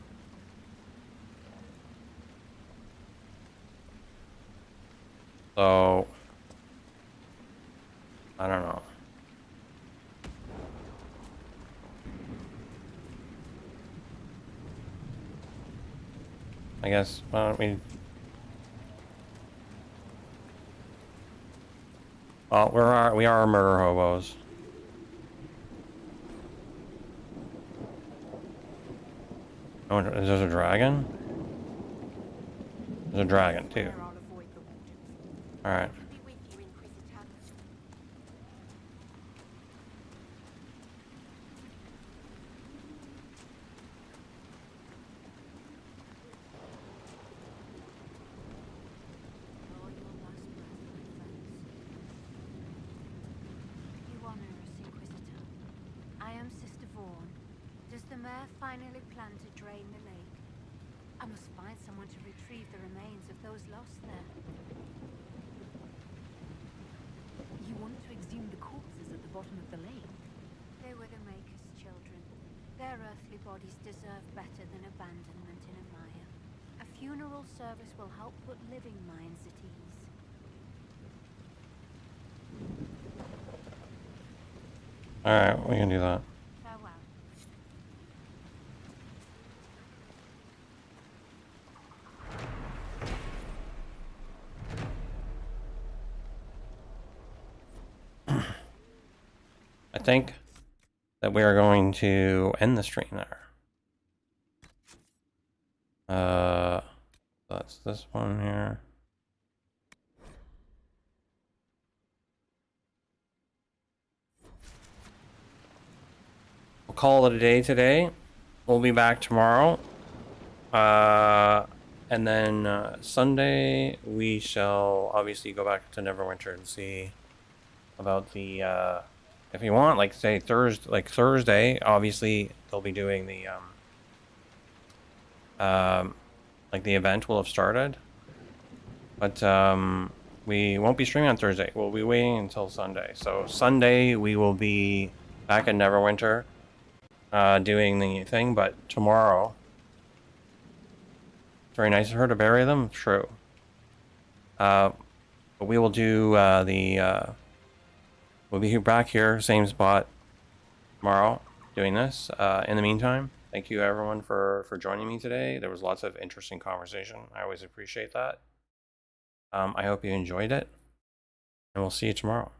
So, I don't know. I guess, why don't we... Well, we are murder hobos. Oh, is there a dragon? There's a dragon, too. Alright. I am Sister Vaughn. Does the mayor finally plan to drain the lake? I must find someone to retrieve the remains of those lost there. You want to exhume the corpses at the bottom of the lake? They were the Maker's children. Their earthly bodies deserve better than abandonment in a mire. A funeral service will help put living minds at ease. Alright, we can do that. Farewell. I think that we are going to end the stream there. That's this one here. We'll call it a day today. We'll be back tomorrow. And then Sunday we shall obviously go back to Neverwinter and see about the if you want, like say Thursday, obviously they'll be doing the like the event will have started. But we won't be streaming on Thursday. We'll be waiting until Sunday. So Sunday we will be back in Neverwinter doing the thing, but tomorrow it's very nice of her to bury them. True. But we will do we'll be back here, same spot tomorrow, doing this. In the meantime, thank you everyone for joining me today. There was lots of interesting conversation. I always appreciate that. I hope you enjoyed it, and we'll see you tomorrow.